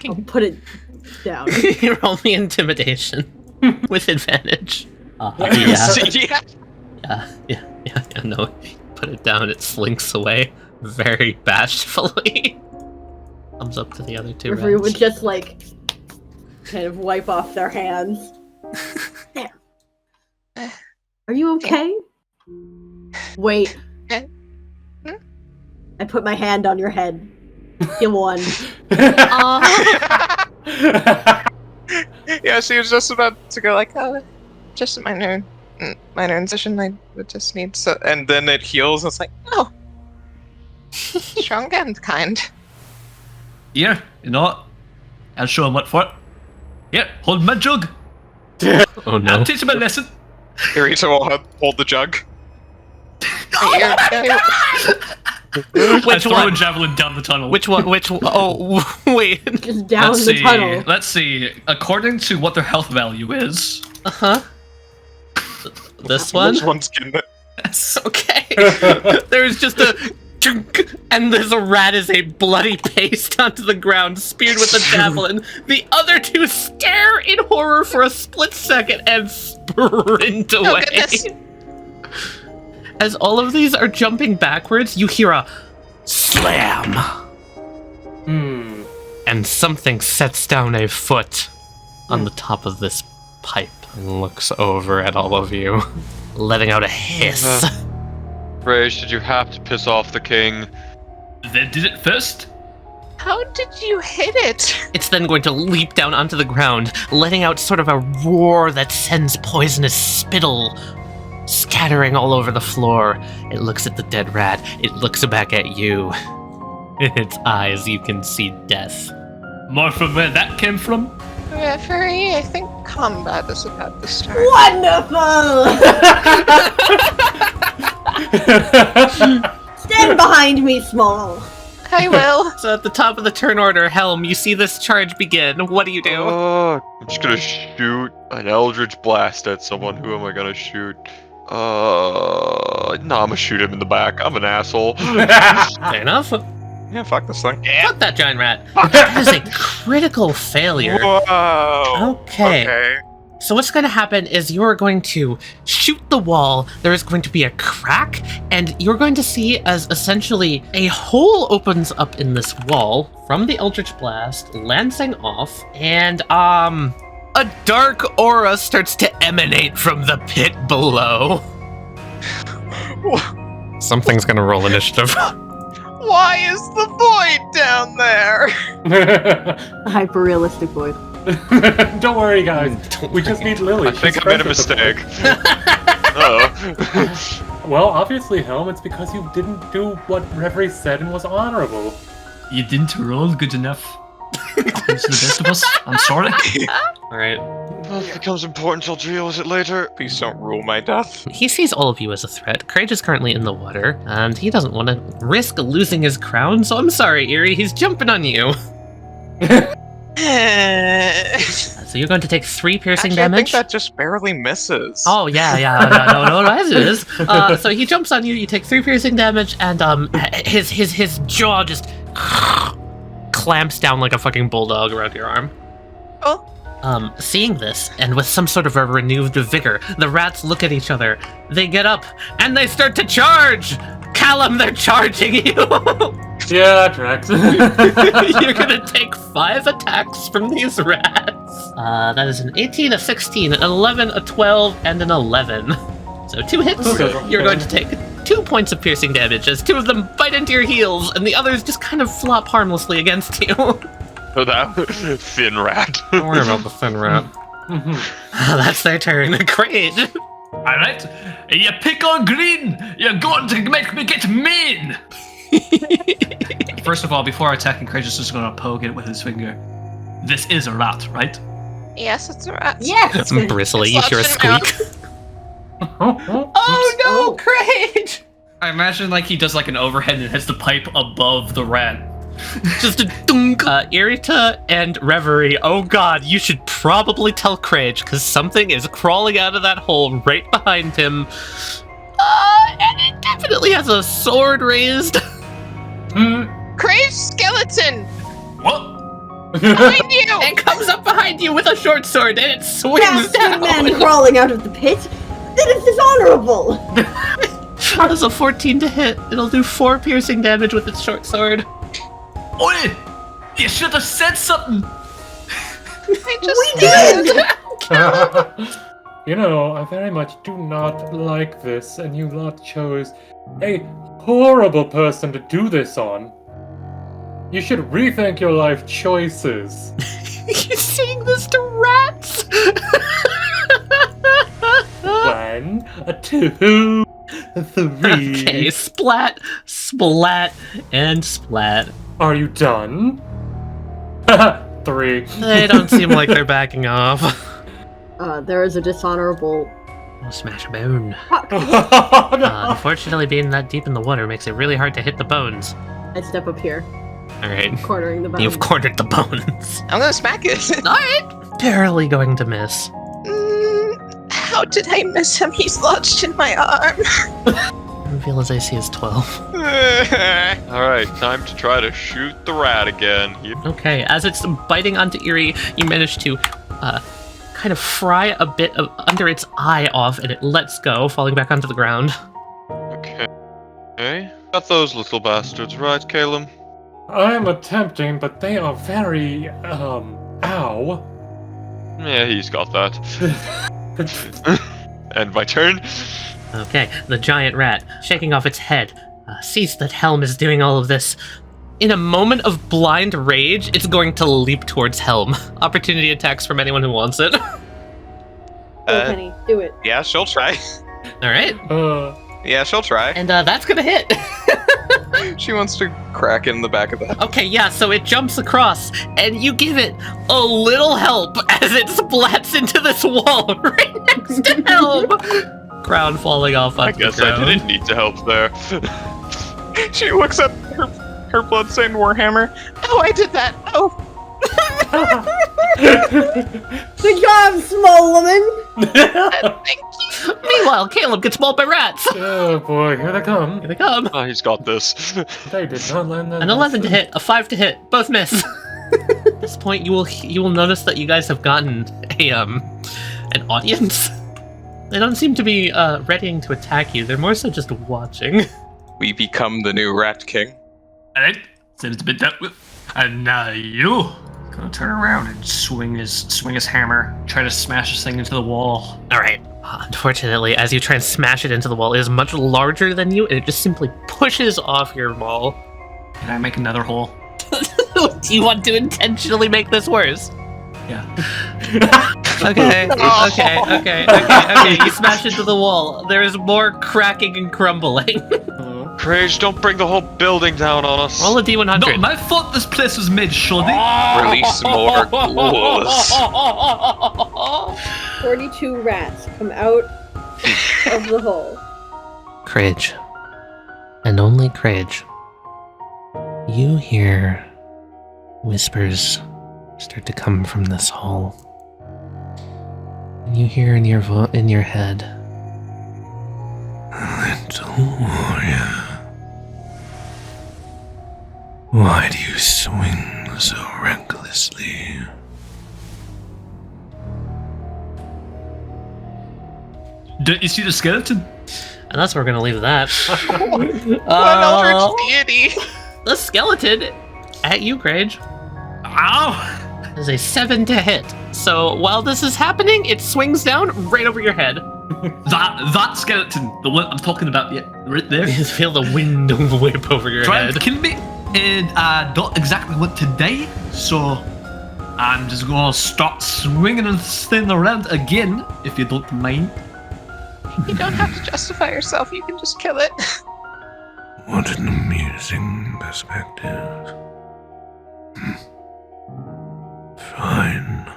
S6: I'll put it down.
S1: You roll me intimidation with advantage. Yeah. Yeah, no. Put it down, it slinks away very bashfully. Thumbs up to the other two
S6: Referee
S1: rats.
S6: would just, like, kind of wipe off their hands. There. Are you okay? Wait. I put my hand on your head. You won.
S8: Yeah, she was just about to go like, oh, just a minor incision. I would just need so, and then it heals. And it's like,
S3: Oh. Strong and kind.
S4: Here, you know what? I'll show him what for. Here, hold my jug.
S1: Oh no.
S4: I'll teach him a lesson.
S8: Irita will hold the jug.
S1: Which
S4: I throw a
S1: one?
S4: javelin down the tunnel.
S1: Which one? Oh, wait.
S6: Just down
S4: Let's
S6: the
S4: see.
S6: tunnel.
S4: Let's see. According to what their health value is.
S1: Uh-huh. This one?
S8: Which one's getting it?
S1: Yes, okay. There's just a chunk, and there's a rat as a bloody paste onto the ground, speared with a javelin. The other two stare in horror for a split second and sprint
S3: Oh,
S1: away.
S3: goodness.
S1: As all of these are jumping backwards, you hear a slam, and something sets down a foot on the top of this pipe and looks over at all of you, letting out a hiss.
S5: Rage, did you have to piss off the king?
S4: They did it first.
S3: How did you hit it?
S1: It's then going to leap down onto the ground, letting out sort of a roar that sends poisonous spittle scattering all over the floor. It looks at the dead rat. It looks back at you. In its eyes, you can see death.
S4: More from where that came from.
S3: Referee, I think combat is about to start.
S6: Wonderful! Stand behind me, Small.
S3: I will.
S1: So at the top of the turn order, Helm, you see this charge begin. What do you do?
S5: I'm just gonna shoot an Eldritch Blast at someone. Who am I gonna shoot? No, I'm gonna shoot him in the back. I'm an asshole.
S1: Fair enough.
S8: Yeah, fuck this thing.
S1: Fuck that giant rat. That is a critical failure.
S8: Whoa.
S1: Okay. So what's going to happen is you're going to shoot the wall, there is going to be a crack, and you're going to see as essentially a hole opens up in this wall from the Eldritch Blast, lancing off, and a dark aura starts to emanate from the pit below. Something's going to roll initiative.
S7: Why is the void down there?
S6: A hyper-realistic void.
S2: Don't worry, guys. We just need Lily.
S5: I think
S2: She's
S5: I made a
S2: friends with the
S5: mistake. Oh.
S2: Well, obviously, Helm, it's because you didn't do what Reverie said and was honorable.
S4: You didn't roll good enough. Happens to the best of us. I'm sorry.
S1: Alright.
S5: Well, if it becomes important, I'll deal with it later.
S8: Please don't rule my death.
S1: He sees all of you as a threat. Courage is currently in the water, and he doesn't want to risk losing his crown, so I'm sorry, Eerie, he's jumping on you. So you're going to take 3 piercing
S8: Actually, I think
S1: damage.
S8: that just barely misses.
S1: Oh, yeah, no, as it is. So he jumps on you, you take 3 piercing damage, and his jaw just clamps down like a fucking bulldog around your arm.
S3: Oh.
S1: Seeing this, and with some sort of a renewed vigor, the rats look at each other, they get up, and they start to charge! Callum, they're charging you!
S2: Yeah, Drax.
S1: You're gonna take 5 attacks from these rats. That is an 18, a 16, an 11, a 12, and an 11. So 2 hits.
S2: Okay.
S1: You're going to take 2 points of piercing damage as 2 of them bite into your heels, and the others just kind of flop harmlessly against you.
S5: Oh, that thin rat.
S1: Don't worry about the thin rat. That's their turn. Great.
S4: Alright. You pick on green. You're going to make me get mean. First of all, before attacking, Courage is just going to poke it with his finger. This is a rat, right?
S3: Yes, it's a rat.
S6: Yes!
S1: Bristly, you hear a squeak.
S2: Oh
S1: no, Courage!
S4: I imagine like he does like an overhead and hits the pipe above the rat.
S1: Just a dunk. Irita and Reverie, oh god, you should probably tell Courage, because something is crawling out of that hole right behind him. And it definitely has a sword raised.
S3: Crave skeleton!
S4: What?
S3: Behind you!
S1: It comes up behind you with a short sword and it swings
S6: Bastard
S1: down.
S6: man crawling out of the pit. That is dishonorable.
S1: That's a 14 to hit. It'll do 4 piercing damage with its short sword.
S4: Oi! You should have said something!
S3: I just
S6: We did.
S2: You know, I very much do not like this, and you lot chose a horrible person to do this on. You should rethink your life choices.
S1: You're saying this to rats?
S2: 1, 2, 3.
S1: Okay, splat, splat, and splat.
S2: Are you done? 3.
S1: They don't seem like they're backing off.
S6: There is a dishonorable.
S1: Oh, smash a bone.
S6: Fuck.
S1: Unfortunately, being that deep in the water makes it really hard to hit the bones.
S6: I step up here,
S1: Alright,
S6: cornering the bone.
S1: you've cornered the bones.
S3: I'm gonna smack it.
S1: Alright, barely going to miss.
S3: How did I miss him? He's lodged in my arm.
S1: Reveal AC is 12.
S5: Alright, time to try to shoot the rat again.
S1: Okay, as it's biting onto Eerie, you manage to kind of fry a bit of under its eye off, and it lets go, falling back onto the ground.
S5: Okay. Got those little bastards, right, Caleb?
S2: I am attempting, but they are very, ow.
S5: Yeah, he's got that. And my turn.
S1: Okay, the giant rat, shaking off its head, sees that Helm is doing all of this. In a moment of blind rage, it's going to leap towards Helm. Opportunity attacks from anyone who wants it.
S6: Go, Penny, do it.
S8: Yeah, she'll try.
S1: Alright,
S8: Yeah, she'll try.
S1: and that's gonna hit.
S8: She wants to crack it in the back of the head.
S1: Okay, yeah, so it jumps across, and you give it a little help as it splats into this wall right next to Helm. Crown falling off
S5: I
S1: onto the
S5: guess I
S1: ground.
S5: didn't need to help there.
S8: She looks at her bloodstained warhammer.
S3: Oh, I did that. Oh,
S6: Good job, small woman.
S3: thank you.
S1: Meanwhile, Caleb gets mauled by rats.
S2: Oh boy, here they come.
S1: Here they come.
S5: Oh, he's got this.
S2: They did not learn that.
S1: An 11 to hit, a 5 to hit, both miss. At this point, you will notice that you guys have gotten an audience. They don't seem to be readying to attack you. They're more so just watching.
S8: We become the new Rat King.
S4: Alright, seems to be dealt with. And now you gonna turn around and swing his hammer, try to smash this thing into the wall.
S1: All right. Unfortunately, as you try and smash it into the wall, it is much larger than you, and it just simply pushes off your maul.
S4: Can I make another hole?
S1: Do you want to intentionally make this worse?
S4: Yeah.
S1: Okay. You smash into the wall. There is more cracking and crumbling.
S5: Crage, don't bring the whole building down on us.
S1: Roll a d100.
S4: No, I thought this place was made shoddy.
S8: Release more ghouls.
S6: 42 rats come out of the hole.
S1: Crage, and only Crage, you hear whispers start to come from this hall. And you hear in your head, "Little warrior, why do you swing so recklessly?"
S4: Don't you see the skeleton?
S1: And that's where we're gonna leave that.
S3: What eldritch deity?
S1: The skeleton at you, Crage,
S4: Ow!
S1: is a 7 to hit. So while this is happening, it swings down right over your head.
S4: That skeleton, the one I'm talking about, yeah, right there.
S1: You feel the wind whip over your
S4: Trying
S1: head.
S4: to kill me, and I don't exactly want to die, so I'm just gonna start swinging this thing around again, if you don't mind.
S3: You don't have to justify yourself. You can just kill it.
S1: What an amusing perspective. Fine.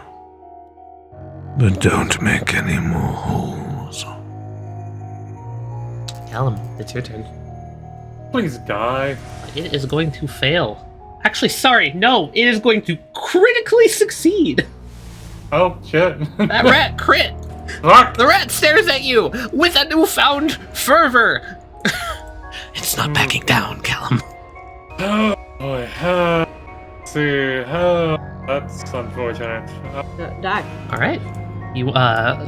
S1: But don't make any more holes. Callum, it's your turn.
S2: Please die.
S1: It is going to fail. Actually, sorry, no, it is going to critically succeed.
S2: Oh shit.
S1: That rat crit.
S2: Fuck!
S1: The rat stares at you with a newfound fervor. It's not backing down, Callum.
S2: Oh boy. See. That's unfortunate.
S6: Die.
S1: All right. You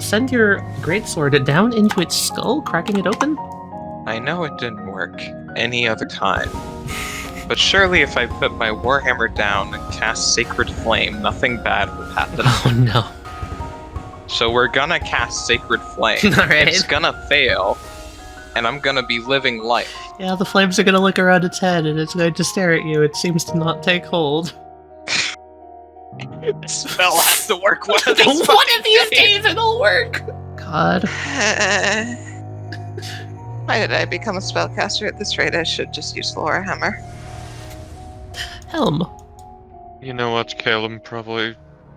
S1: send your greatsword down into its skull, cracking it open.
S8: I know it didn't work any other time. But surely if I put my warhammer down and cast Sacred Flame, nothing bad will happen.
S1: Oh no.
S8: So we're gonna cast Sacred Flame.
S1: Alright.
S8: It's gonna fail, and I'm gonna be living life.
S1: Yeah, the flames are gonna look around its head and it's going to stare at you. It seems to not take hold.
S8: The spell has to work one of these
S1: One of these days it'll work! God.
S3: Why did I become a spellcaster at this rate? I should just use the Warhammer.
S1: Helm.
S5: You know what, Caleb probably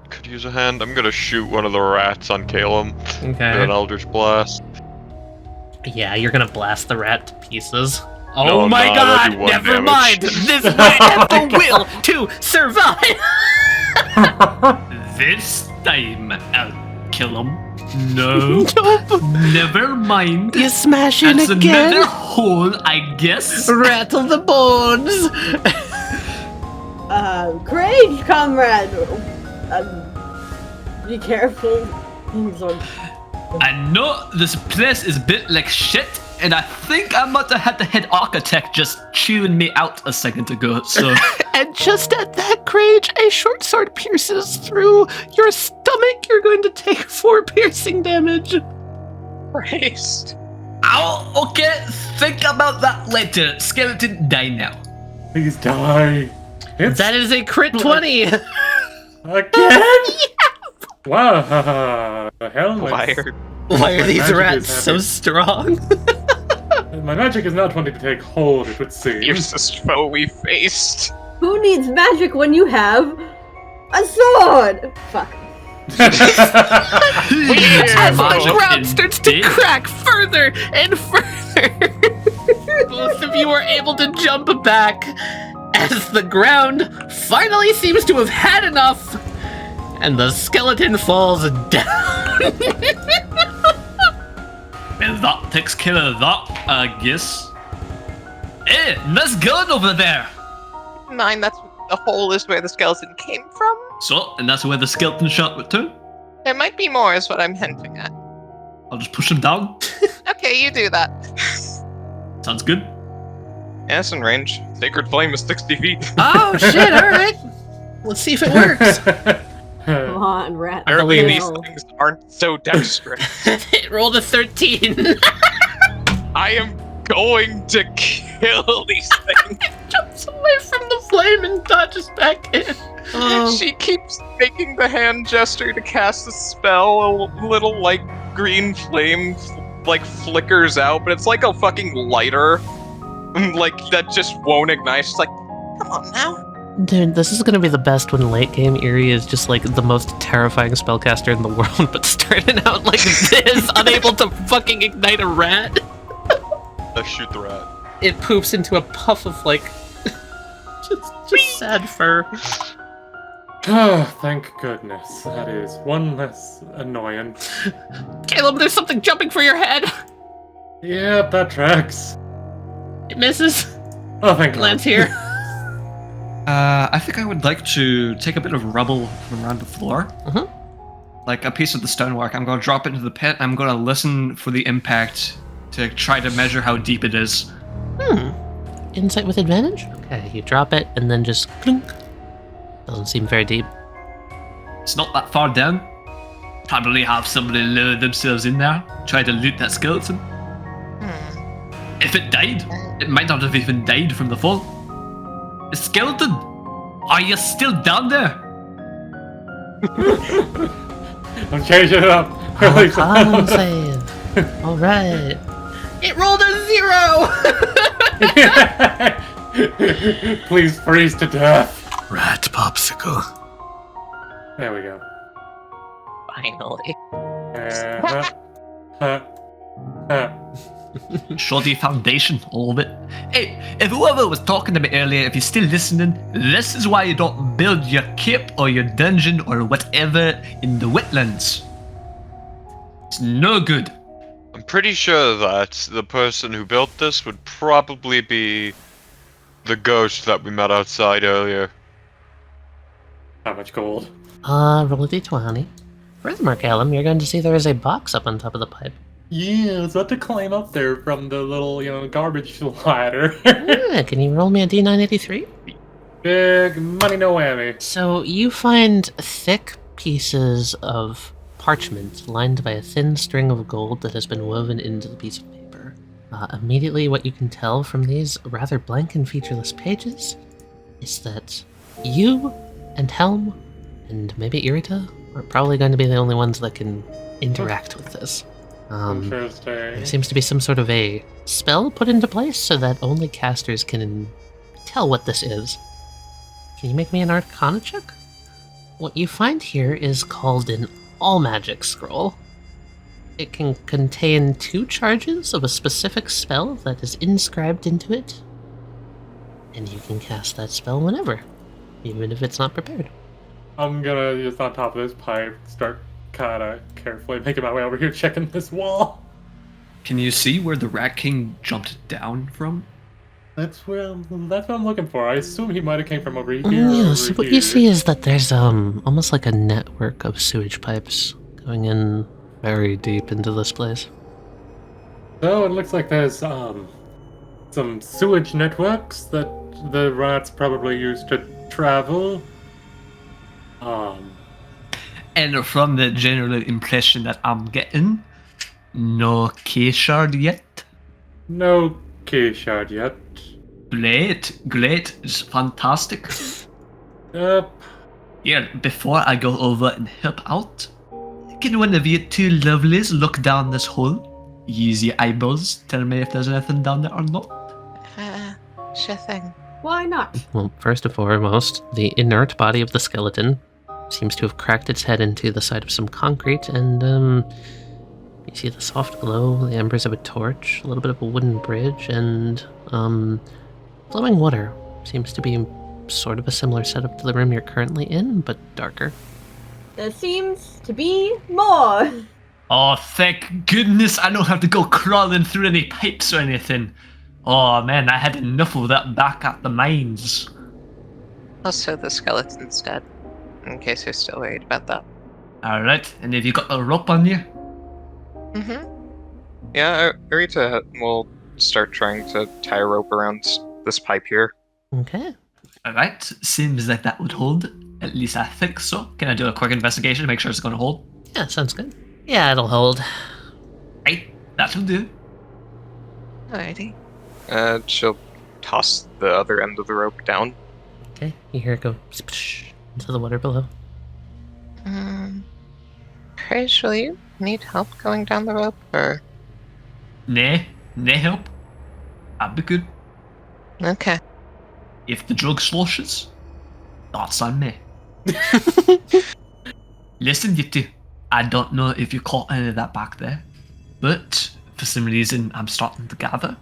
S5: could use a hand. I'm gonna shoot one of the rats on Caleb with an
S1: Okay.
S5: Eldritch Blast.
S1: Yeah, you're gonna blast the rat to pieces.
S5: No,
S1: Oh
S5: I'm
S1: my
S5: not. I
S1: god!
S5: do one
S1: Never
S5: damage.
S1: mind! This might have the will to survive!
S4: This time I'll kill him. No,
S1: Nope.
S4: never mind.
S1: You smash in
S4: That's
S1: again.
S4: another hole, I guess.
S1: Rattle the bones.
S6: Courage, comrade. Be careful. He's on.
S4: I know this place is built like shit, and I think I might have had the head architect just chewing me out a second ago, so...
S1: And just at that, Crage, a short sword pierces through your stomach. You're going to take 4 piercing damage.
S8: Christ.
S4: Ow, okay, think about that later. Skeleton, die now.
S2: Please die. It's
S1: That is a crit 20.
S2: again. Wow. The hell?
S8: Why are
S1: Why are these
S2: Magic
S1: rats
S2: is
S1: so
S2: heavy.
S1: strong?
S2: My magic is not wanting to take hold, it would seem.
S8: fiercest foe we faced?
S6: Who needs magic when you have a sword? Fuck.
S1: As the
S4: Magic
S1: ground
S4: in
S1: starts to
S4: dick.
S1: crack further and further, both of you are able to jump back as the ground finally seems to have had enough, and the skeleton falls down.
S4: Well, that takes care of that, I guess. Hey, nice gun over there!
S3: 9, that's the hole is where the skeleton came from.
S4: So, and that's where the skeleton shot went to.
S3: There might be more, is what I'm hinting at.
S4: I'll just push him down.
S3: Okay, you do that.
S4: Sounds good.
S8: Yeah, it's in range. Sacred Flame is 60 feet.
S1: Oh shit! All right, let's see if it works.
S6: Come on, rat.
S8: Apparently
S1: believe-
S8: these things aren't so dexterous.
S1: It rolled a 13.
S8: I am going to kill these things.
S1: Jumps away from the flame and dodges back in. Oh.
S8: She keeps making the hand gesture to cast a spell. A little, like, green flame, like, flickers out, but it's like a fucking lighter. Like, that just won't ignite. She's like,
S3: Come on now.
S1: Dude, this is gonna be the best when late game Eerie is just like the most terrifying spellcaster in the world, but starting out like this, unable to fucking ignite a rat.
S5: Let's shoot the rat.
S1: It poops into a puff of like just sad fur.
S2: Oh, thank goodness. That is one less annoyance.
S1: Caleb, there's something jumping for your head.
S2: Yep, that tracks.
S1: It misses.
S2: Oh, thank God.
S1: Lands here.
S4: I think I would like to take a bit of rubble from around the floor.
S1: Mhm.
S4: Like a piece of the stonework. I'm going to drop it into the pit. I'm going to listen for the impact to try to measure how deep it is.
S1: Insight with advantage? Okay, you drop it and then just clink. Doesn't seem very deep.
S4: It's not that far down. Probably have somebody lower themselves in there, try to loot that skeleton. If it died, it might not have even died from the fall. Skeleton, are you still down there?
S2: I'm changing it up.
S1: Oh, con save. Alright. It rolled a 0!
S2: Please freeze to death.
S1: Rat popsicle.
S2: There we go.
S3: Finally.
S4: Shoddy foundation, all of it. Hey, if whoever was talking to me earlier, if you're still listening, this is why you don't build your cape or your dungeon or whatever in the wetlands. It's no good.
S5: I'm pretty sure that the person who built this would probably be the ghost that we met outside earlier.
S2: How much gold?
S1: Roll a d20. Furthermore, Callum, you're going to see there is a box up on top of the pipe.
S2: Yeah, it's about to climb up there from the little, garbage ladder.
S1: Can you roll me a d983?
S2: Big money, no whammy.
S1: So you find thick pieces of parchment lined by a thin string of gold that has been woven into the piece of paper. Immediately, what you can tell from these rather blank and featureless pages is that you and Helm and maybe Irita are probably going to be the only ones that can interact with this.
S2: Interesting.
S1: There seems to be some sort of a spell put into place so that only casters can tell what this is. Can you make me an Arcana check? What you find here is called an all-magic scroll. It can contain 2 charges of a specific spell that is inscribed into it, and you can cast that spell whenever, even if it's not prepared.
S2: I'm gonna just on top of this pipe start kinda carefully making my way over here checking this wall.
S4: Can you see where the Rat King jumped down from?
S2: That's what I'm looking for. I assume he might have came from over here.
S1: Yeah, so what you see is that there's almost like a network of sewage pipes going in very deep into this place.
S2: So it looks like there's some sewage networks that the rats probably use to travel.
S4: And from the general impression that I'm getting, no key shard yet.
S2: No key shard yet.
S4: Great, it's fantastic.
S2: Yep.
S4: Yeah, before I go over and help out, can one of you 2 lovelies look down this hole? Use your eyeballs, tell me if there's anything down there or not.
S3: Sure thing.
S6: Why not?
S1: Well, first and foremost, the inert body of the skeleton seems to have cracked its head into the side of some concrete, and you see the soft glow, the embers of a torch, a little bit of a wooden bridge, and flowing water. Seems to be sort of a similar setup to the room you're currently in, but darker.
S6: There seems to be more.
S4: Oh, thank goodness I don't have to go crawling through any pipes or anything. Oh man, I had enough of that back at the mines.
S3: Also, the skeleton's dead, in case you're still worried about that.
S4: Alright, and have you got the rope on you?
S3: Mm-hmm.
S8: Yeah, Arita will start trying to tie a rope around this pipe here.
S1: Okay.
S4: Alright, seems like that would hold. At least I think so. Can I do a quick investigation to make sure it's going to hold?
S1: Yeah, sounds good. Yeah, it'll hold.
S4: Right, that'll do.
S3: Alrighty.
S8: She'll toss the other end of the rope down.
S1: Okay, you hear it go splish into the water below.
S3: Praise, will you need help going down the rope, or?
S4: Nah help. I'll be good.
S3: Okay.
S4: If the drug sloshes, that's on me. Listen, you 2. I don't know if you caught any of that back there, but for some reason I'm starting to gather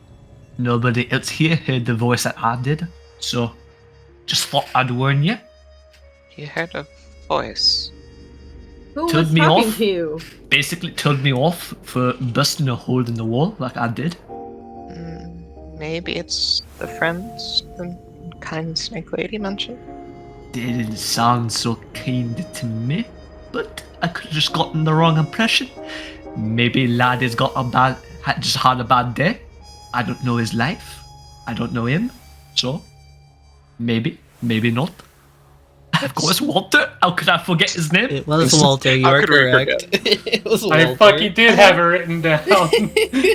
S4: nobody else here heard the voice that I did, so just thought I'd warn you.
S3: You heard a voice.
S6: Who
S4: Told
S6: was
S4: me
S6: talking
S4: off.
S6: to you?
S4: Basically told me off for busting a hole in the wall like I did.
S3: Maybe it's the friends the kind snake lady mentioned.
S4: Didn't sound so kind to me, but I could have just gotten the wrong impression. Maybe lad has just had a bad day. I don't know his life. I don't know him. So, maybe not. Of course, Walter. How could I forget his name?
S1: It was Walter, you
S8: How
S1: are
S8: could we
S1: correct. It was Walter.
S2: I fucking did have it written down.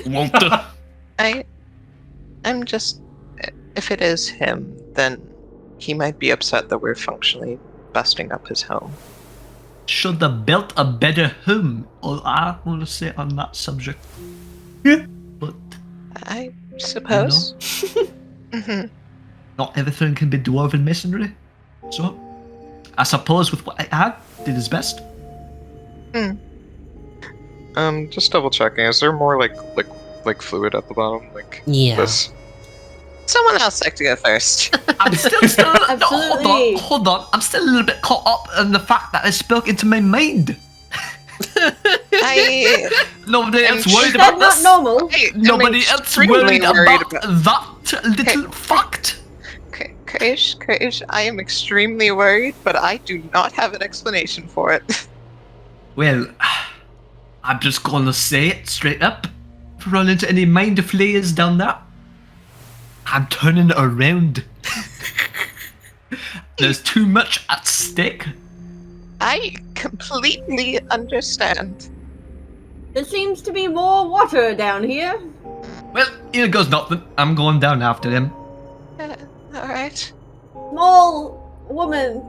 S4: Walter.
S3: I'm just... If it is him, then he might be upset that we're functionally busting up his home.
S4: Should have built a better home, all I want to say on that subject. But
S3: I suppose.
S4: not everything can be dwarven masonry. So, I suppose with what I had, did his best.
S8: Just double checking. Is there more like fluid at the bottom? Like
S1: Yeah.
S8: this?
S3: Someone else like to go first.
S4: I'm still
S6: Absolutely.
S4: no, hold on. I'm still a little bit caught up in the fact that it spoke into my mind. Nobody else
S3: Is
S4: worried
S6: That's
S4: about
S6: not
S4: this.
S6: normal.
S4: Nobody else worried about that little fact.
S3: Krish, I am extremely worried, but I do not have an explanation for it.
S4: Well, I'm just gonna say it straight up. If we run into any mind flayers down there, I'm turning around. There's too much at stake.
S3: I completely understand.
S6: There seems to be more water down here.
S4: Well, here goes nothing. I'm going down after them.
S3: Alright.
S6: Small woman,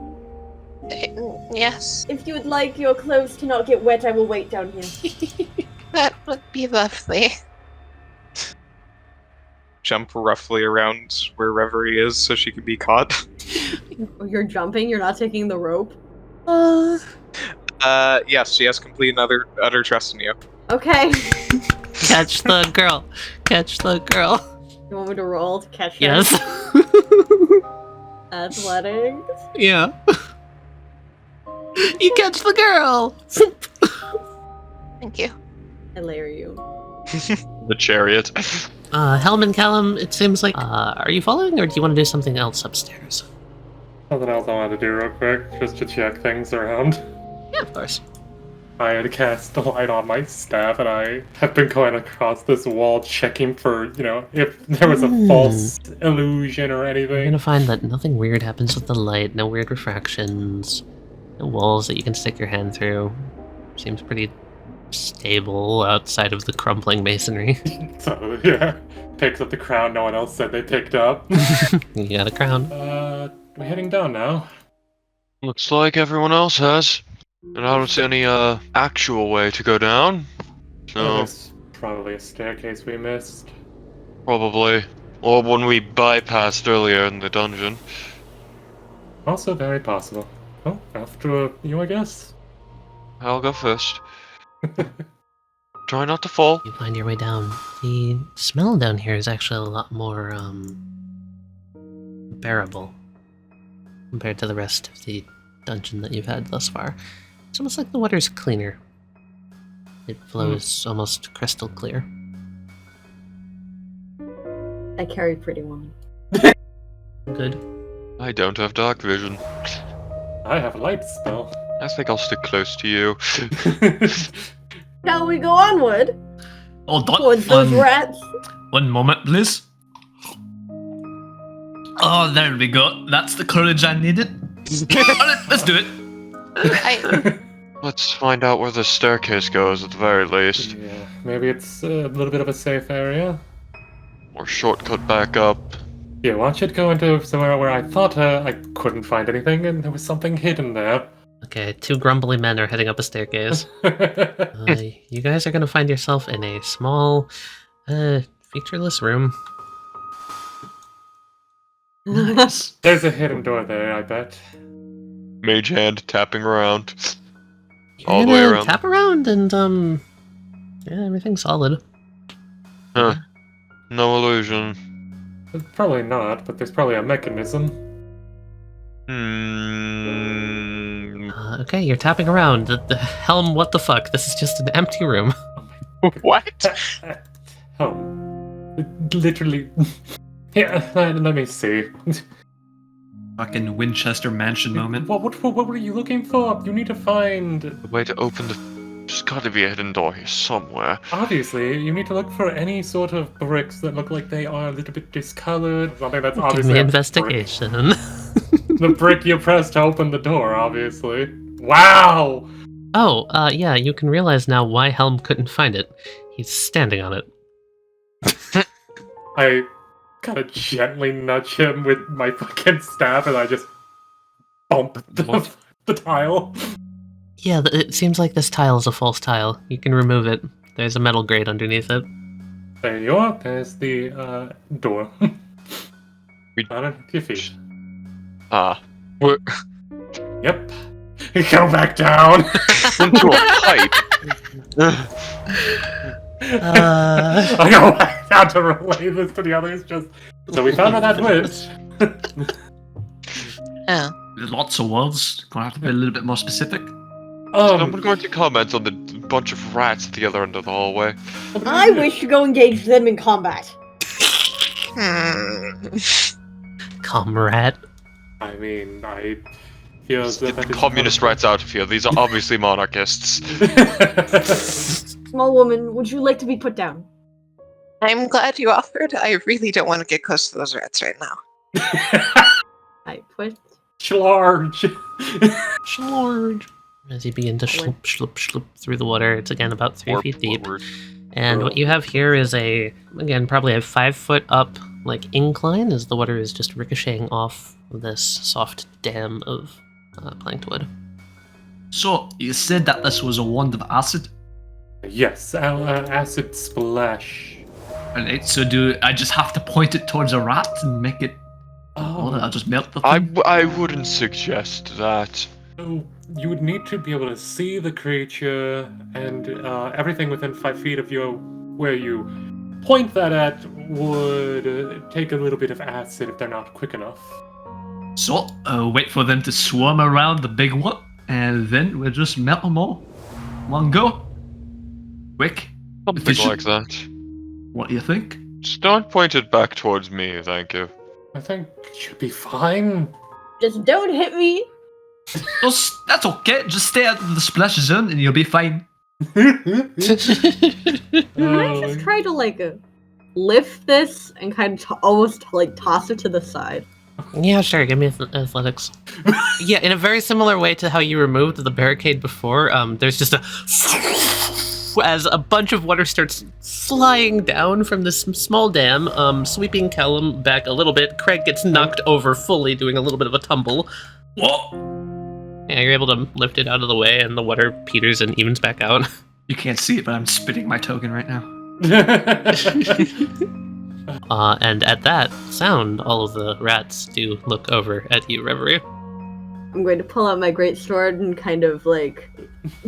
S3: Yes,
S6: if you would like your clothes to not get wet, I will wait down here.
S3: that would be lovely.
S8: Jump roughly around where Reverie is so she can be caught.
S6: You're jumping, you're not taking the rope.
S8: Yes, she has complete and utter trust in you.
S6: Okay.
S1: Catch the girl. Catch the girl.
S6: You want me to roll to catch her?
S1: Yes.
S6: Athletics.
S1: Yeah. You catch the girl.
S3: Thank you.
S6: I layer you.
S5: The chariot.
S1: Helm and Callum, it seems like, are you following, or do you want to do something else upstairs?
S2: Something else I wanted to do real quick, just to check things around.
S1: Yeah, of course.
S2: I had cast the light on my staff, and I have been going across this wall checking for, if there was a false illusion or
S1: You're
S2: anything.
S1: gonna find that nothing weird happens with the light, no weird refractions, no walls that you can stick your hand through. Seems pretty stable outside of the crumbling masonry.
S2: So, yeah, picks up the crown no one else said they picked up.
S1: You got a crown.
S2: We're heading down now.
S5: Looks like everyone else has. And I don't see any actual way to go down. So
S2: There's probably a staircase we missed.
S5: probably. Or one we bypassed earlier in the dungeon.
S2: Also very possible. Oh, after you, I guess.
S5: I'll go first. Try not to fall.
S1: You find your way down. The smell down here is actually a lot more, bearable compared to the rest of the dungeon that you've had thus far. It's almost like the water's cleaner. It flows almost crystal clear.
S6: I carry pretty one.
S1: Good.
S5: I don't have dark vision.
S2: I have a light spell.
S5: I think I'll stick close to you.
S6: Shall we go onward
S4: Hold on.
S6: towards those rats?
S4: One moment, please. Oh, there we go. That's the courage I needed. Alright, let's do it.
S5: Let's find out where the staircase goes at the very least.
S2: Yeah, maybe it's a little bit of a safe area.
S5: Or shortcut back up.
S2: Yeah, watch it go into somewhere where I thought I couldn't find anything, and there was something hidden there.
S1: Okay, two grumbly men are heading up a staircase. You guys are gonna find yourself in a small, featureless room.
S4: Nice.
S2: There's a hidden door there, I bet.
S5: Mage hand tapping around.
S1: You're
S5: All the way
S1: gonna
S5: around.
S1: tap around and, yeah, everything's solid.
S5: Huh. No illusion.
S2: Probably not, but there's probably a mechanism.
S1: Okay, you're tapping around. The helm, what the fuck? This is just an empty room.
S8: What?
S2: Literally. Yeah, let me see.
S4: Fucking Winchester Mansion moment.
S2: What were you looking for? You need to find...
S5: The way to open the... There's gotta be a hidden door here somewhere.
S2: Obviously, you need to look for any sort of bricks that look like they are a little bit discolored. Something that's
S1: Give
S2: obviously
S1: me
S2: a
S1: investigation.
S2: brick. The brick you pressed to open the door, obviously. Wow!
S1: Oh, yeah, you can realize now why Helm couldn't find it. He's standing on it.
S2: I kind of gently nudge him with my fucking staff, and I just bump the tile.
S1: Yeah, it seems like this tile is a false tile. You can remove it. There's a metal grate underneath it.
S2: There you are. There's the door. On it, your feet.
S5: What?
S2: Yep. Go back down.
S5: Into a pipe.
S2: I go back down to relay this to the others. So we found where that went.
S3: Oh.
S4: Lots of words. Gonna have to be a little bit more specific.
S5: Someone going to comment on the bunch of rats at the other end of the hallway.
S6: I wish to go engage them in combat.
S1: Comrade.
S2: I mean, I feel as
S5: Get
S2: if
S5: the communist rats out of here. These are obviously monarchists.
S6: Small woman, would you like to be put down?
S3: I'm glad you offered. I really don't want to get close to those rats right now.
S6: I put.
S2: Large.
S1: Large. As you begin to shloop, shloop, shloop through the water, it's again about 3 feet deep.
S5: Forward.
S1: And what you have here is again, probably a 5 foot up, incline as the water is just ricocheting off this soft dam of planked wood.
S4: So, you said that this was a wand of acid?
S2: Yes, acid splash.
S4: Alright, so do I just have to point it towards a rat and make it... Oh, I'll just melt the thing?
S5: I wouldn't suggest that.
S2: So you would need to be able to see the creature and everything within 5 feet of you where you point that at would take a little bit of acid if they're not quick enough.
S4: So, wait for them to swarm around the big one, and then we'll just melt them all. One go. Quick.
S5: Something like that.
S4: What do you think?
S5: Just don't point it back towards me, thank you.
S2: I think it should be fine.
S6: Just don't hit me.
S4: That's okay. Just stay out of the splash zone and you'll be fine.
S6: Can I just try to lift this and kind of almost toss it to the side?
S1: Yeah, sure. Give me athletics. Yeah, in a very similar way to how you removed the barricade before, there's just as a bunch of water starts flying down from this small dam, sweeping Callum back a little bit. Craig gets knocked over fully, doing a little bit of a tumble.
S4: Whoa!
S1: Yeah, you're able to lift it out of the way, and the water peters and evens back out.
S4: You can't see it, but I'm spitting my token right now.
S1: And at that sound, all of the rats do look over at you, Reverie.
S6: I'm going to pull out my great sword and kind of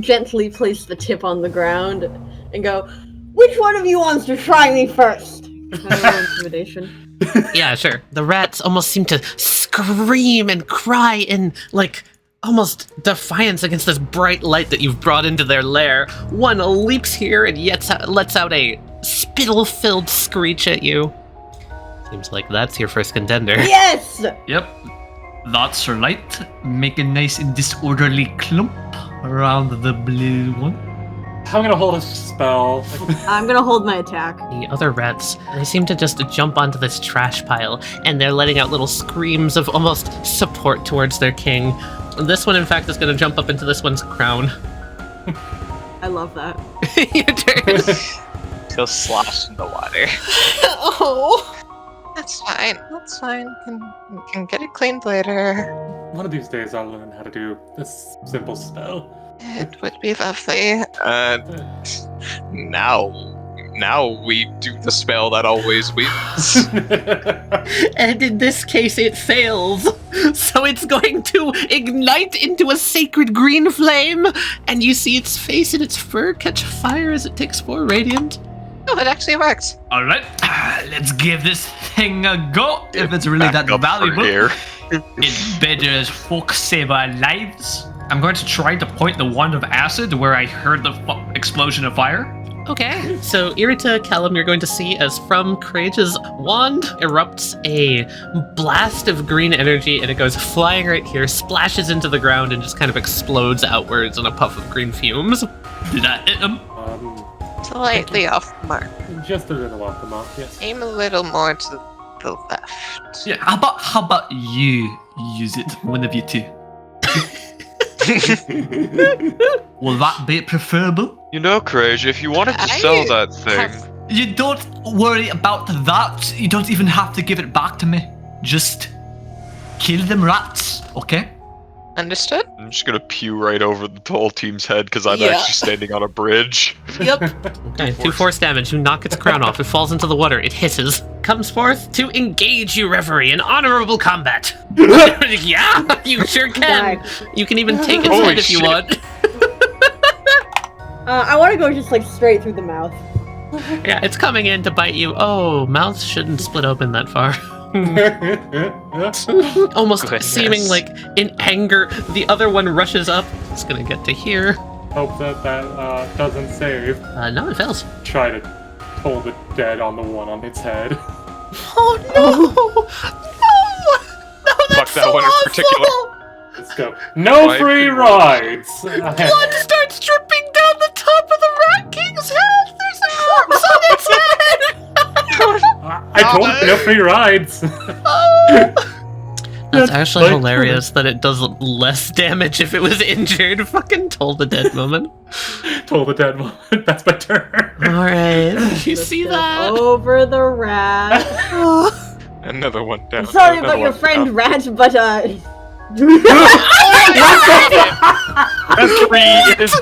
S6: gently place the tip on the ground and go, which one of you wants to try me first? Intimidation.
S1: Yeah, sure. The rats almost seem to scream and cry in almost defiance against this bright light that you've brought into their lair. One leaps here and lets out a spittle-filled screech at you. Seems like that's your first contender.
S6: Yes!
S4: Yep. That's right. Make a nice and disorderly clump around the blue one.
S2: I'm gonna hold a spell.
S6: I'm gonna hold my attack.
S1: The other rats, they seem to just jump onto this trash pile, and they're letting out little screams of almost support towards their king. This one, in fact, is going to jump up into this one's crown.
S6: I love that.
S1: Your turn.
S7: He'll slosh in the water.
S6: Oh!
S3: That's fine. That's fine. You can get it cleaned later.
S2: One of these days I'll learn how to do this simple spell.
S3: It would be lovely.
S8: Now we do the spell that always wins.
S1: And in this case, it fails. So it's going to ignite into a sacred green flame, and you see its face and its fur catch fire as it takes 4 radiant.
S3: Oh, it actually works.
S4: Alright, let's give this thing a go. If it's really that valuable, it better as fuck save our lives. I'm going to try to point the wand of acid where I heard the explosion of fire.
S1: Okay, so Irita, Callum, you're going to see as from Courage's wand erupts a blast of green energy, and it goes flying right here, splashes into the ground, and just kind of explodes outwards in a puff of green fumes.
S4: Did I hit him?
S3: Slightly off the mark.
S2: Just a little off the mark, yes.
S3: Aim a little more to the left.
S4: Yeah, how about you use it, one of you two? Will that be preferable?
S5: You know, Courage, if you wanted to sell that thing...
S4: You don't worry about that. You don't even have to give it back to me. Just kill them rats, okay?
S3: Understood?
S5: I'm just gonna pew right over the whole team's head because I'm actually standing on a bridge.
S1: Yep. Okay, 2 force damage. You knock its crown off. It falls into the water. It hisses. Comes forth to engage you, Reverie, in honorable combat. Yeah, you sure can. You can even take its head if you want.
S6: I want to go just straight through the mouth.
S1: Yeah, it's coming in to bite you. Oh, mouths shouldn't split open that far. Almost
S5: Goodness.
S1: seeming like in anger, the other one rushes up. It's gonna get to here.
S2: Hope that doesn't save.
S1: No, it fails.
S2: Try to pull the dead on the one on its head.
S1: Oh no! No! No, that's
S8: Fuck that
S1: so
S8: one in
S1: awful!
S8: particular.
S2: Let's go. No
S8: Why?
S2: free rides!
S1: Blood starts dripping down the top of the Rat King's head! There's a corpse on its head!
S2: I told you, no free rides!
S1: That's actually
S2: like-
S1: hilarious that it does less damage if it was injured. Fucking toll the dead moment.
S2: Told the dead one. That's my turn.
S1: Alright, you
S6: Let's
S1: see
S6: step
S1: that?
S6: Over the rat.
S8: Another one down.
S6: Sorry
S8: another
S6: about your
S8: one
S6: friend
S8: down.
S6: Rat, but
S5: Referee is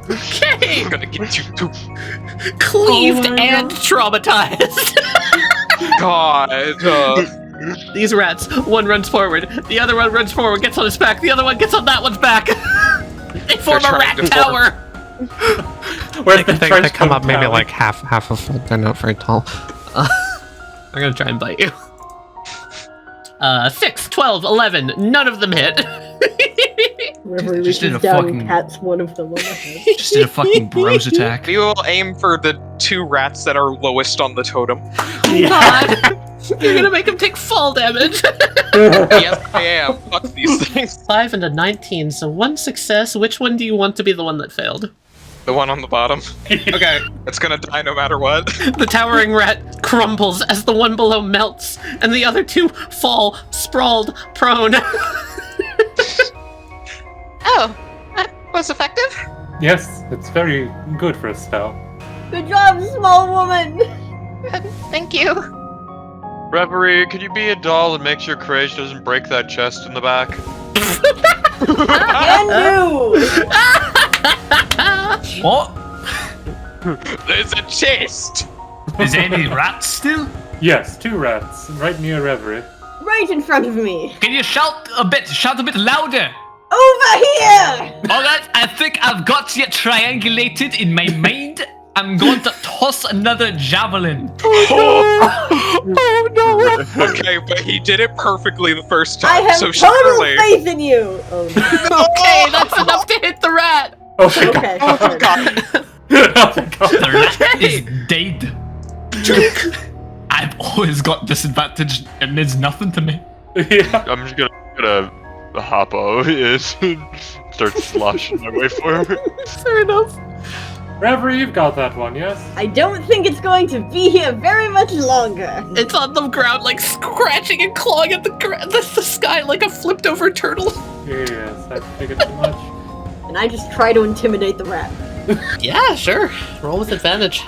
S1: Okay!
S8: I'm gonna get you too.
S1: Cleaved
S2: Oh my
S1: and traumatized.
S8: God.
S1: These rats, one runs forward, the other one runs forward, gets on his back, the other one gets on that one's back. They form a
S8: trying
S1: rat
S8: to
S1: tower.
S2: Where's the
S1: They
S2: trench
S1: come
S2: coat
S1: up maybe
S2: Tali?
S1: like half a foot. They're not very tall. I'm gonna try and bite you. 6, 12, 11. None of them hit.
S6: wherever he
S4: Just did
S6: reaches
S4: a
S6: down,
S4: fucking-
S6: pats one of them on the head.
S4: Just did a fucking bros attack.
S8: We will aim for the 2 rats that are lowest on the totem.
S1: Oh God! You're gonna make him take fall damage.
S8: Yes, I am. Fuck these things.
S1: 5 and a 19, so 1 success. Which one do you want to be the one that failed?
S8: The one on the bottom. Okay, it's gonna die no matter what.
S1: The towering rat crumbles as the one below melts, and the other 2 fall, sprawled, prone.
S3: Oh, that was effective.
S2: Yes, it's very good for a spell.
S6: Good job, small woman!
S3: Thank you.
S5: Referee, could you be a doll and make sure Courage doesn't break that chest in the back?
S6: And you!
S4: What?
S8: There's a chest!
S4: Is there any rats still?
S2: Yes, 2 rats, right near Reverie.
S6: Right in front of me!
S4: Can you shout a bit louder?
S6: Over here!
S4: Alright, I think I've got you triangulated in my mind. I'm going to toss another javelin.
S1: Oh no!
S8: Okay, but he did it perfectly the first time,
S6: I have
S8: so
S6: total
S8: surely...
S6: faith in you! Oh, no.
S1: Okay, that's enough to hit the rat.
S2: Oh, thank
S6: Okay.
S2: God.
S8: Oh god.
S2: Oh, thank God.
S4: The rat is dead. I've always got disadvantage. It means nothing to me.
S2: Yeah.
S5: I'm just gonna hop over and start sloshing my way forward.
S1: Fair enough.
S2: Reverie, you've got that one, yes?
S6: I don't think it's going to be here very much longer.
S1: It's on the ground, like scratching and clawing at the sky like a flipped over turtle.
S2: Yes, I figured too much.
S6: And I just try to intimidate the rat.
S1: Yeah, sure. Roll with advantage.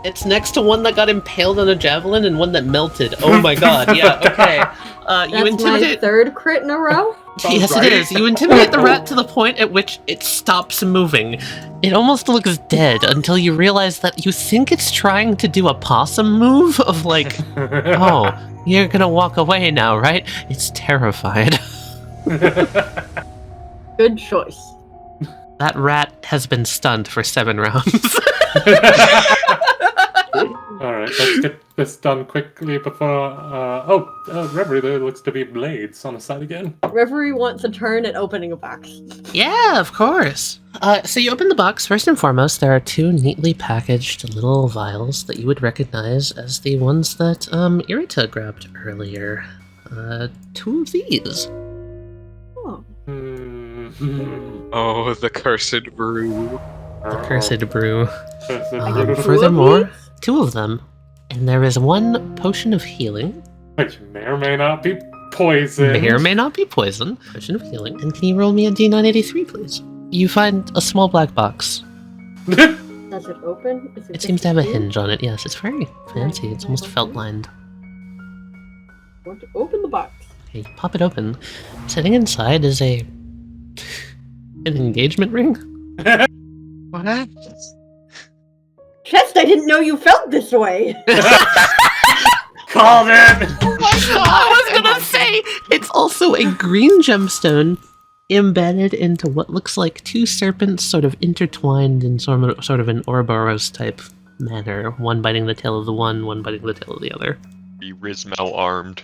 S1: It's next to one that got impaled on a javelin and one that melted. Oh my God! Yeah. Okay. You
S6: That's my
S1: intimidate.
S6: 3rd crit in a row?
S1: Yes, it is. You intimidate the rat to the point at which it stops moving. It almost looks dead until you realize that you think it's trying to do a possum move of like, oh, you're gonna walk away now, right? It's terrified.
S6: Good choice.
S1: That rat has been stunned for 7 rounds.
S2: Alright, let's get this done quickly before. Reverie, there looks to be blades on the side again.
S6: Reverie wants a turn at opening a box.
S1: Yeah, of course. So you open the box. First and foremost, there are 2 neatly packaged little vials that you would recognize as the ones that Irita grabbed earlier. 2 of these.
S6: Oh.
S8: Oh, the cursed brew.
S1: The cursed brew.
S2: Cursed
S1: Furthermore, 2 of them. And there is 1 potion of healing.
S2: Which may or may not be poison.
S1: May or may not be poison. Potion of healing. And can you roll me a D983, please? You find a small black box.
S6: Does it open? Is
S1: It seems to have a
S6: 15?
S1: hinge on it. Yes, it's very fancy. It's almost felt lined.
S6: Want to open the box.
S1: Okay, you pop it open. Sitting inside is an engagement ring.
S8: What happened?
S6: Chest, I didn't know you felt this way!
S2: Called it!
S1: I was gonna say it's also a green gemstone embedded into what looks like 2 serpents, sort of intertwined in sort of an Ouroboros type manner. One biting the tail of the one biting the tail of the other.
S5: Be Rizmel armed.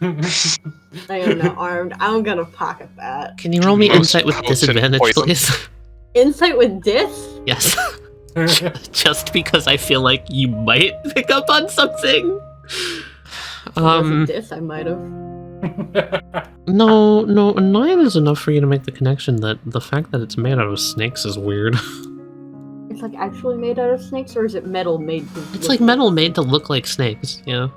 S6: I am not armed. I'm gonna pocket that.
S1: Can you roll me
S8: Most
S1: insight with
S8: potent
S1: disadvantage,
S8: poison.
S1: please?
S6: Insight with dis?
S1: Yes. Just because I feel like you might pick up on something.
S6: With dis, I might have.
S1: No, 9 is enough for you to make the connection that the fact that it's made out of snakes is weird.
S6: It's like actually made out of snakes, or is it metal made to
S1: It's like metal made to look like snakes, yeah.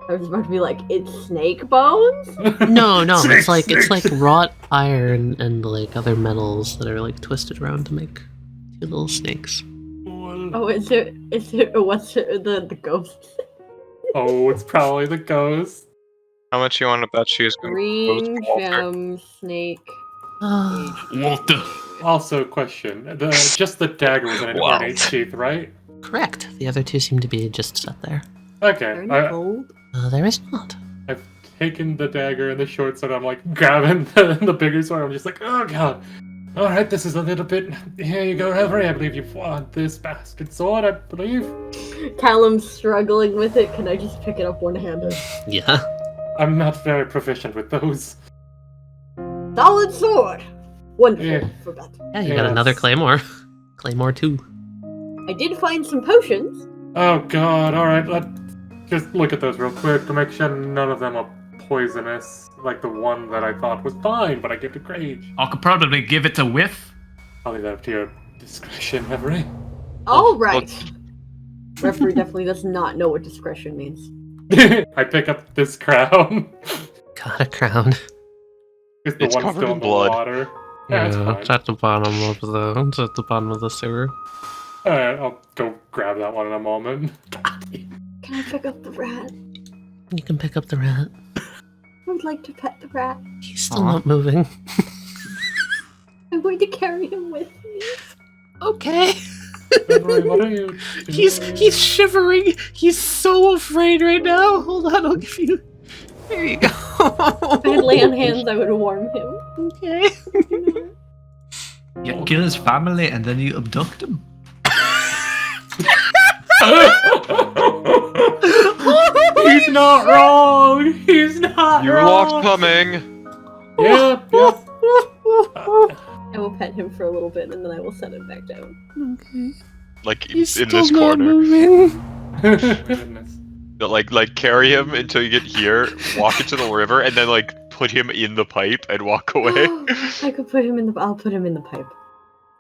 S6: I was about to be like, it's snake bones?
S1: No, it's like
S2: Snakes.
S1: wrought iron and like other metals that are like twisted around to make 2 little snakes.
S6: Oh, is it, what's it, the ghost?
S2: Oh, it's probably the ghost.
S8: How much you want to bet she's going
S6: Green
S8: to Walter?
S6: gem snake.
S4: Walter.
S2: Also, question: just the dagger was in an
S8: Wow.
S2: ornate sheath, right?
S1: Correct. The other 2 seem to be just set there.
S2: Okay,
S6: Very gold.
S1: There is not.
S2: I've taken the dagger and the short sword. I'm like grabbing the bigger sword. I'm just like, oh god. All right, this is a little bit. Here you go, Reverie. I believe you want this bastard sword. I believe.
S6: Callum's struggling with it. Can I just pick it up one-handed?
S1: Yeah.
S2: I'm not very proficient with those.
S6: Solid sword! Wonderful
S2: Yeah.
S6: for that.
S1: Yeah, you got another
S2: Yes.
S1: claymore. Claymore 2.
S6: I did find some potions.
S2: Oh god. All right, let's just look at those real quick to make sure none of them are poisonous. Like the one that I thought was fine, but I gave to Grage.
S4: I could probably give it a whiff.
S2: I'll leave that up to your discretion, Reverie.
S6: All right. Referee definitely does not know what discretion means.
S2: I pick up this crown.
S1: Got a crown.
S2: It's the
S5: It's
S2: one
S5: covered
S2: still
S5: in
S2: in the
S5: blood.
S2: water. Yeah, it's fine.
S1: it's at the bottom of the sewer.
S2: Alright, I'll go grab that one in a moment.
S6: Can I pick up the rat?
S1: You can pick up the rat.
S6: I would like to pet the rat.
S1: He's still not moving.
S6: I'm going to carry him with me.
S1: Okay.
S2: Reverie, what are you doing?
S1: He's shivering. He's so afraid right now. Hold on, I'll give you. There you go.
S6: If I had lay on hands, I would warm him.
S1: Okay.
S4: You kill his family and then you abduct him.
S2: He's not wrong! He's not
S5: You
S2: wrong!
S5: locked coming.
S2: Yep.
S6: I will pet him for a little bit and then I will set him back down.
S1: Okay.
S5: Like
S1: He's
S5: in
S1: still
S5: this
S1: not
S5: corner.
S1: moving.
S2: Goodness.
S5: Like carry him until you get here, walk into the river, and then like put him in the pipe and walk away.
S6: I could put him in the. I'll put him in the pipe.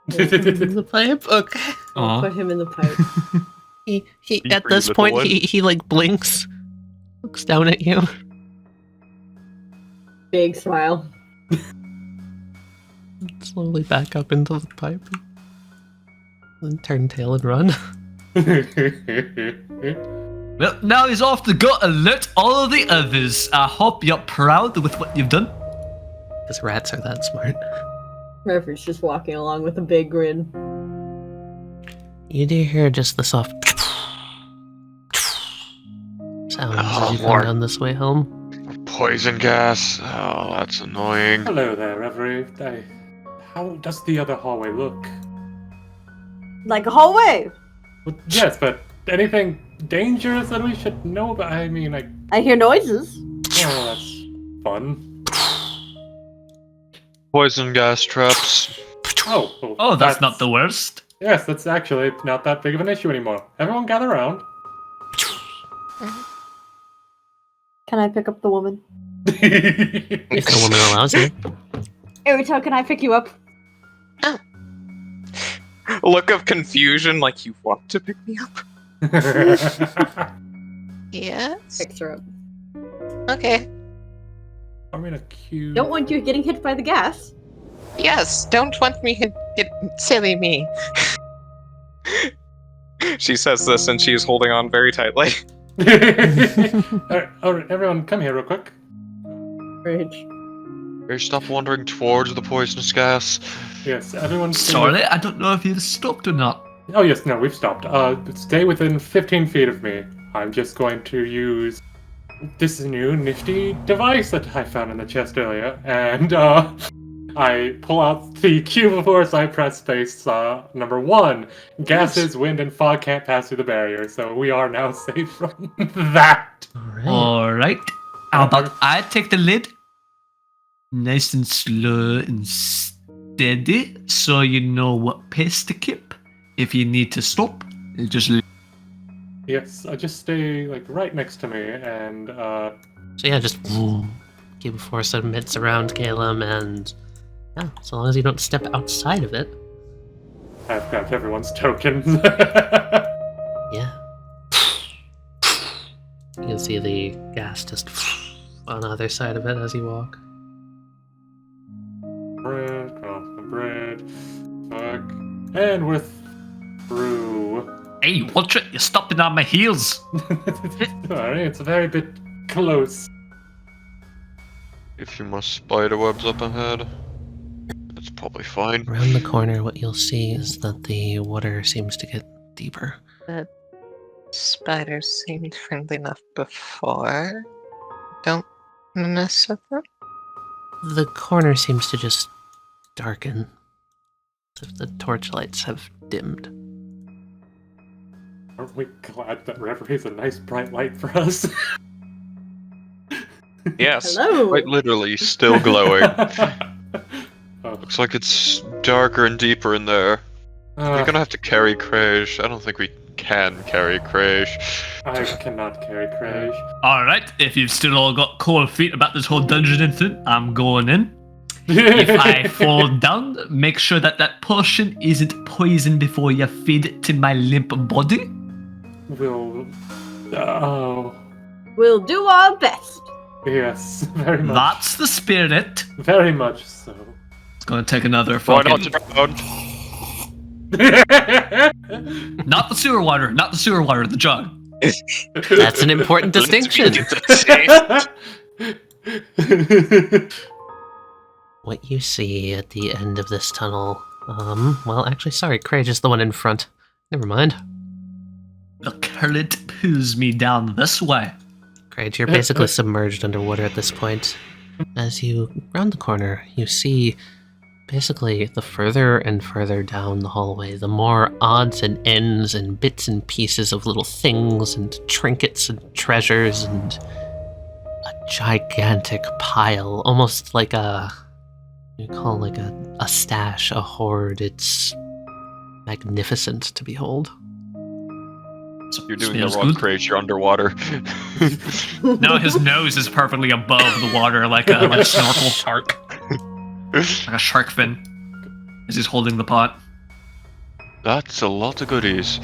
S1: The pipe. Okay.
S6: I'll put him in the pipe.
S1: He
S5: You
S1: at
S5: pretty
S1: this
S5: little
S1: point
S5: one.
S1: he like blinks, looks down at you.
S6: Big smile.
S1: Slowly back up into the pipe. Then turn tail and run.
S4: Well, now he's off to go alert all of the others. I hope you're proud with what you've done.
S1: Because rats are that smart.
S6: Referee's just walking along with a big grin.
S1: You do hear just the soft sounds as you come
S5: Lord.
S1: down this way home.
S5: Poison gas. Oh, that's annoying.
S2: Hello there, Reverie. How does the other hallway look?
S6: Like a hallway!
S2: Well, yes, but anything dangerous that we should know about? I mean,
S6: I hear noises.
S2: oh, that's fun.
S5: Poison gas traps.
S2: Oh, well,
S4: Oh, that's not the worst.
S2: Yes, that's actually not that big of an issue anymore. Everyone gather around.
S6: Can I pick up the woman?
S1: If the woman allows you.
S6: Erito, can I pick you up?
S8: A look of confusion, like you want to pick me up.
S3: Yes.
S6: Picks her up.
S3: Okay.
S2: I'm in a queue.
S6: Don't want you getting hit by the gas.
S3: Yes. Don't want me to get silly me.
S8: She says this and she's holding on very tightly.
S2: Alright, everyone, come here real quick.
S6: Rage.
S5: Hey, stop wandering towards the poisonous gas.
S2: Yes, everyone.
S4: Sorry, I don't know if you've stopped or not.
S2: Oh yes, no, we've stopped. Stay within 15 feet of me. I'm just going to use this new nifty device that I found in the chest earlier, and I pull out the cube of force, I press space. Number 1, gases, wind, and fog can't pass through the barrier, so we are now safe from that.
S4: Alright. How about I take the lid? Nice and slow and steady, so you know what pace to keep. If you need to stop, just...
S2: Yes, just stay like right next to me, and
S1: So yeah, just cube of force emits around Calum, and yeah, as long as you don't step outside of it.
S2: I've got everyone's tokens.
S1: Yeah. You can see the gas just on the other side of it as you walk.
S2: Bread, cross the bread. Fuck. And we're through.
S4: Hey, watch it! You're stopping on my heels!
S2: Sorry, it's a very bit close.
S5: A few more spider webs up ahead. That's probably fine.
S1: Around the corner, what you'll see is that the water seems to get deeper.
S3: The spiders seemed friendly enough before. Don't mess with them.
S1: The corner seems to just darken, as if the torchlights have dimmed.
S2: Aren't we glad that Reverie's a nice bright light for us?
S5: Yes.
S6: Hello.
S5: Quite literally, still glowing. Looks like it's darker and deeper in there. We're gonna have to carry Kraj. I don't think we can carry Kraj.
S2: I cannot carry Kraj.
S4: Alright, if you've still all got cold feet about this whole dungeon thing, I'm going in. If I fall down, make sure that that potion isn't poisoned before you feed it to my limp body.
S2: We'll. Oh.
S6: We'll do our best.
S2: Yes, very much.
S4: That's the spirit.
S2: Very much so.
S4: It's gonna take another
S5: Why not
S4: fucking...
S5: drown?
S4: Not the sewer water, not the sewer water, the jug.
S1: That's an important distinction. What you see at the end of this tunnel, well, actually, sorry, Kraj is the one in front. Never mind.
S4: The current pulls me down this way.
S1: Kraj, you're basically submerged underwater at this point. As you round the corner, you see basically the further and further down the hallway, the more odds and ends and bits and pieces of little things and trinkets and treasures and a gigantic pile, almost like you call like a stash, a hoard. It's magnificent to behold.
S5: You're doing
S4: Smells
S5: the wrong
S4: good.
S5: Kraj, you're underwater.
S4: No, his nose is perfectly above the water like a snorkel shark. Like a shark fin. As he's holding the pot.
S5: That's a lot of goodies.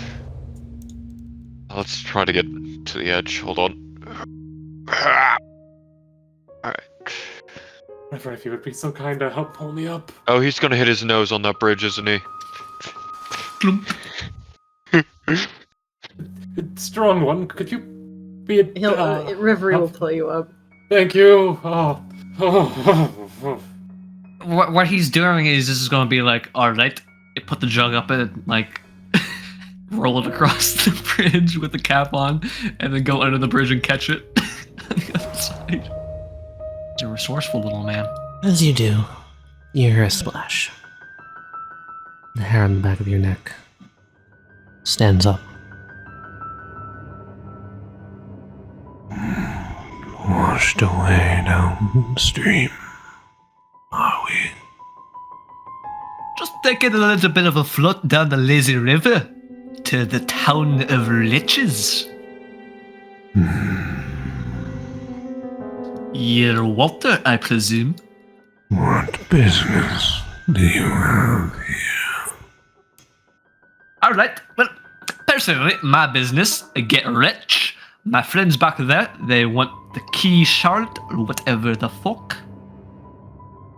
S5: Let's try to get to the edge. Hold on. Alright.
S2: Reverie, if you would be so kind to help pull me up.
S5: Oh, he's gonna hit his nose on that bridge, isn't he?
S4: Plump.
S2: Strong one, could you be a...
S6: Reverie will pull you up.
S2: Thank you. Oh.
S4: What he's doing is this is going to be like, alright, put the jug up and like roll it across the bridge with the cap on and then go under the bridge and catch it on the other side. He's a resourceful little man.
S1: As you do, you hear a splash. The hair on the back of your neck stands up.
S9: Washed away downstream, are we?
S4: Just taking a little bit of a float down the lazy river to the town of riches. You're Walter, I presume.
S9: What business do you have here?
S4: Alright, well, personally, my business, get rich. My friends back there, they want the key shard or whatever the fuck.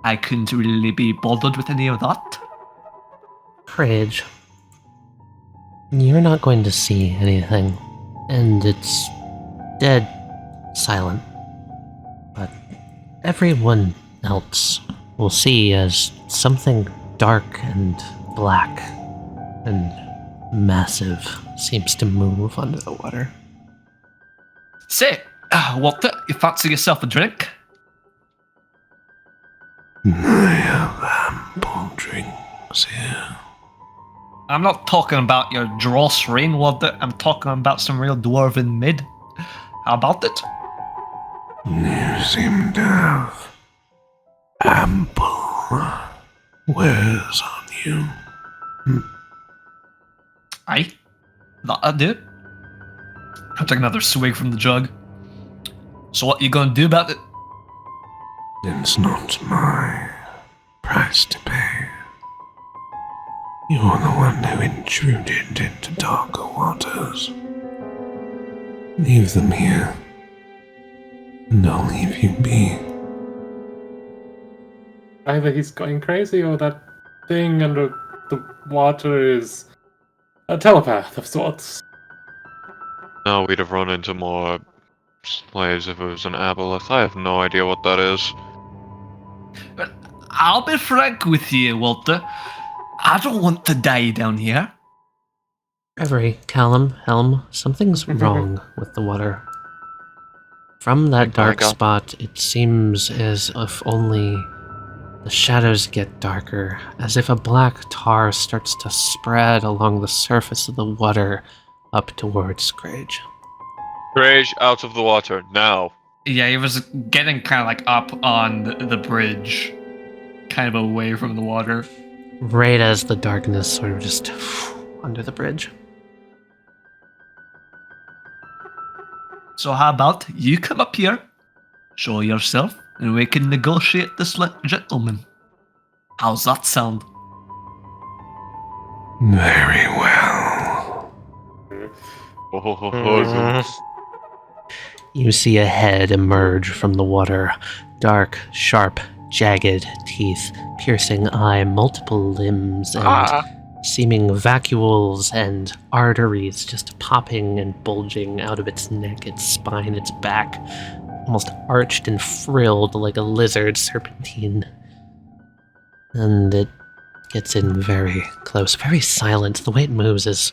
S4: I couldn't really be bothered with any of that.
S1: Kraj, you're not going to see anything, and it's dead silent. But everyone else will see as something dark and black and massive seems to move under the water.
S4: Say, Walter, you fancy yourself a drink?
S9: I have was here.
S4: I'm not talking about your dross rainwater. I'm talking about some real dwarven mid. How about it?
S9: You seem to have ample wares on you.
S4: Aye, that I do. I'll take another swig from the jug. So what you gonna do about it?
S9: It's not my price to pay. You're the one who intruded into darker waters. Leave them here, and I'll leave you be.
S2: Either he's going crazy or that thing under the water is a telepath of sorts.
S5: No, we'd have run into more slaves if it was an aboleth. I have no idea what that is.
S4: But I'll be frank with you, Walter. I don't want to die down here.
S1: Reverie, Callum, Helm, something's wrong with the water. From that dark spot, it seems as if only the shadows get darker, as if a black tar starts to spread along the surface of the water up towards Grage.
S5: Grage, out of the water, now.
S4: Yeah, he was getting kind of like up on the bridge, kind of away from the water.
S1: Right as the darkness sort of just under the bridge.
S4: So how about you come up here, show yourself, and we can negotiate this like gentlemen. How's that sound?
S9: Very well.
S1: You see a head emerge from the water. Dark, sharp, jagged teeth, piercing eye, multiple limbs, and seeming vacuoles and arteries just popping and bulging out of its neck, its spine, its back, almost arched and frilled like a lizard serpentine. And it gets in very close, very silent. The way it moves is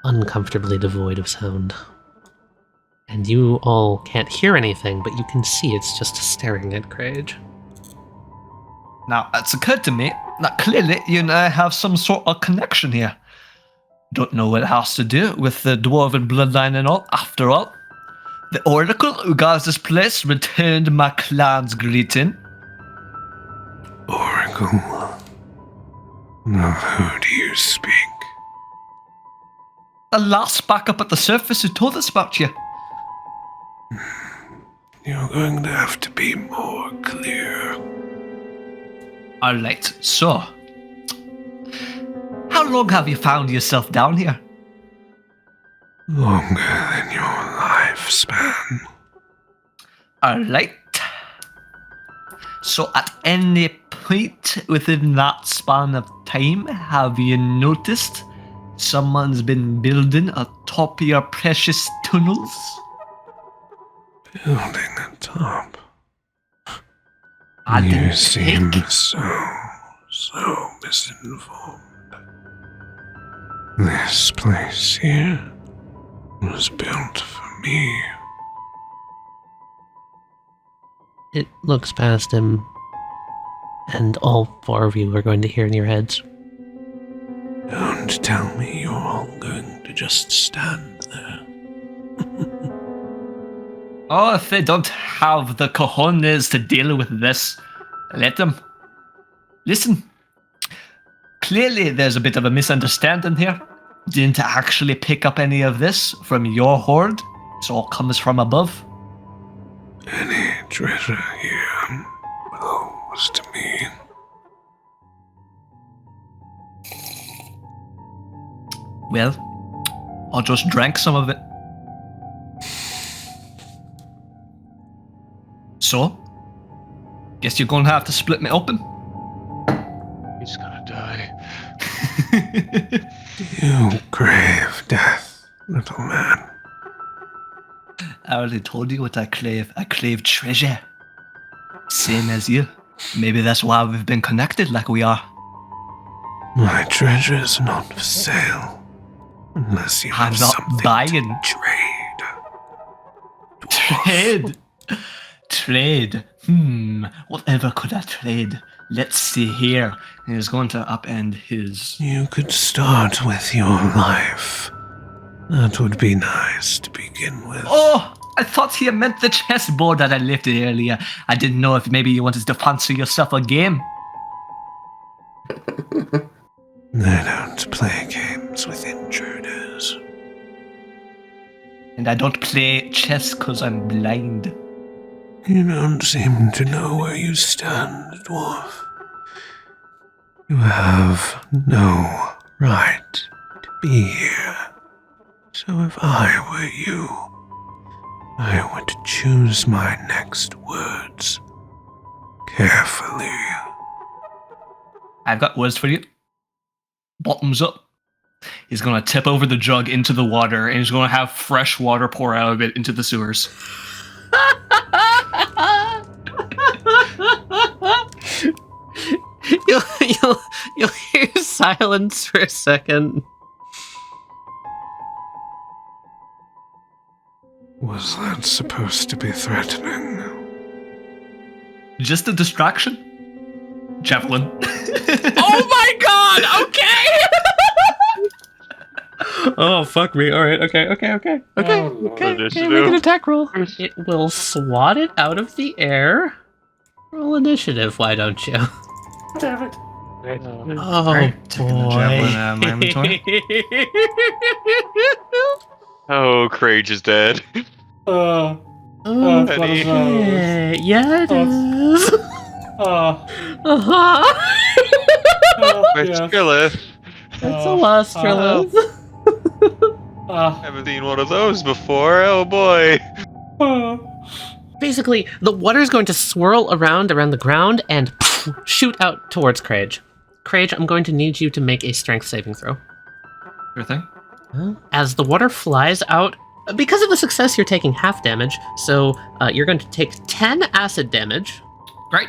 S1: uncomfortably devoid of sound. And you all can't hear anything, but you can see it's just staring at Grage.
S4: Now, it's occurred to me that clearly you and I have some sort of connection here. Don't know what it has to do with the dwarven bloodline and all. After all, the oracle who guards this place returned my clan's greeting.
S9: Oracle? Of who do you speak?
S4: The last back up at the surface who told us about you.
S9: You're going to have to be more clear.
S4: Alright, so. How long have you found yourself down here?
S9: Longer than your lifespan.
S4: Alright. So at any point within that span of time, have you noticed someone's been building atop your precious tunnels?
S9: Building atop.
S4: I
S9: You
S4: didn't
S9: seem
S4: think.
S9: so misinformed. This place here was built for me.
S1: It looks past him, and all four of you are going to hear in your heads.
S9: Don't tell me you're all going to just stand there.
S4: Oh, if they don't have the cojones to deal with this, let them. Listen, clearly there's a bit of a misunderstanding here. Didn't actually pick up any of this from your horde. It all comes from above.
S9: Any treasure here belongs to me.
S4: Well, I just drank some of it. So, guess you're gonna have to split me open.
S5: He's gonna die.
S9: You crave death, little man.
S4: I already told you what I crave. I crave treasure. Same as you. Maybe that's why we've been connected like we are.
S9: My treasure's not for sale. Unless you have
S4: I'm not
S9: something
S4: buying.
S9: to trade.
S4: Trade? Trade. Whatever could I trade? Let's see here. And he's going to upend his...
S9: You could start with your life. That would be nice to begin with.
S4: Oh, I thought he meant the chessboard that I lifted earlier. I didn't know if maybe you wanted to sponsor yourself a game.
S9: I don't play games with intruders.
S4: And I don't play chess because I'm blind.
S9: You don't seem to know where you stand, dwarf. You have no right to be here. So if I were you, I would choose my next words carefully.
S4: I've got words for you. Bottoms up. He's going to tip over the jug into the water, and he's going to have fresh water pour out of it into the sewers.
S1: You'll hear silence for a second.
S9: Was that supposed to be threatening?
S4: Just a distraction. Javelin.
S1: Oh my god! Okay! Oh, fuck me. Alright, okay. Okay, make an attack roll. It will swat it out of the air. Roll initiative, why don't you?
S2: Damn it.
S1: Oh,
S4: Taking the javelin out of my inventory.
S5: Oh, Crage is dead.
S1: Okay, yeah, it
S2: Oh.
S1: is. Uh-huh.
S5: Vestrilla.
S1: That's a Lostrelith.
S5: Haven't seen one of those before. Oh boy.
S1: Basically, the water is going to swirl around the ground and shoot out towards Crage. Crage, I'm going to need you to make a strength saving throw.
S4: Sure thing.
S1: As the water flies out, because of the success, you're taking half damage, so you're going to take 10 acid damage.
S4: Great.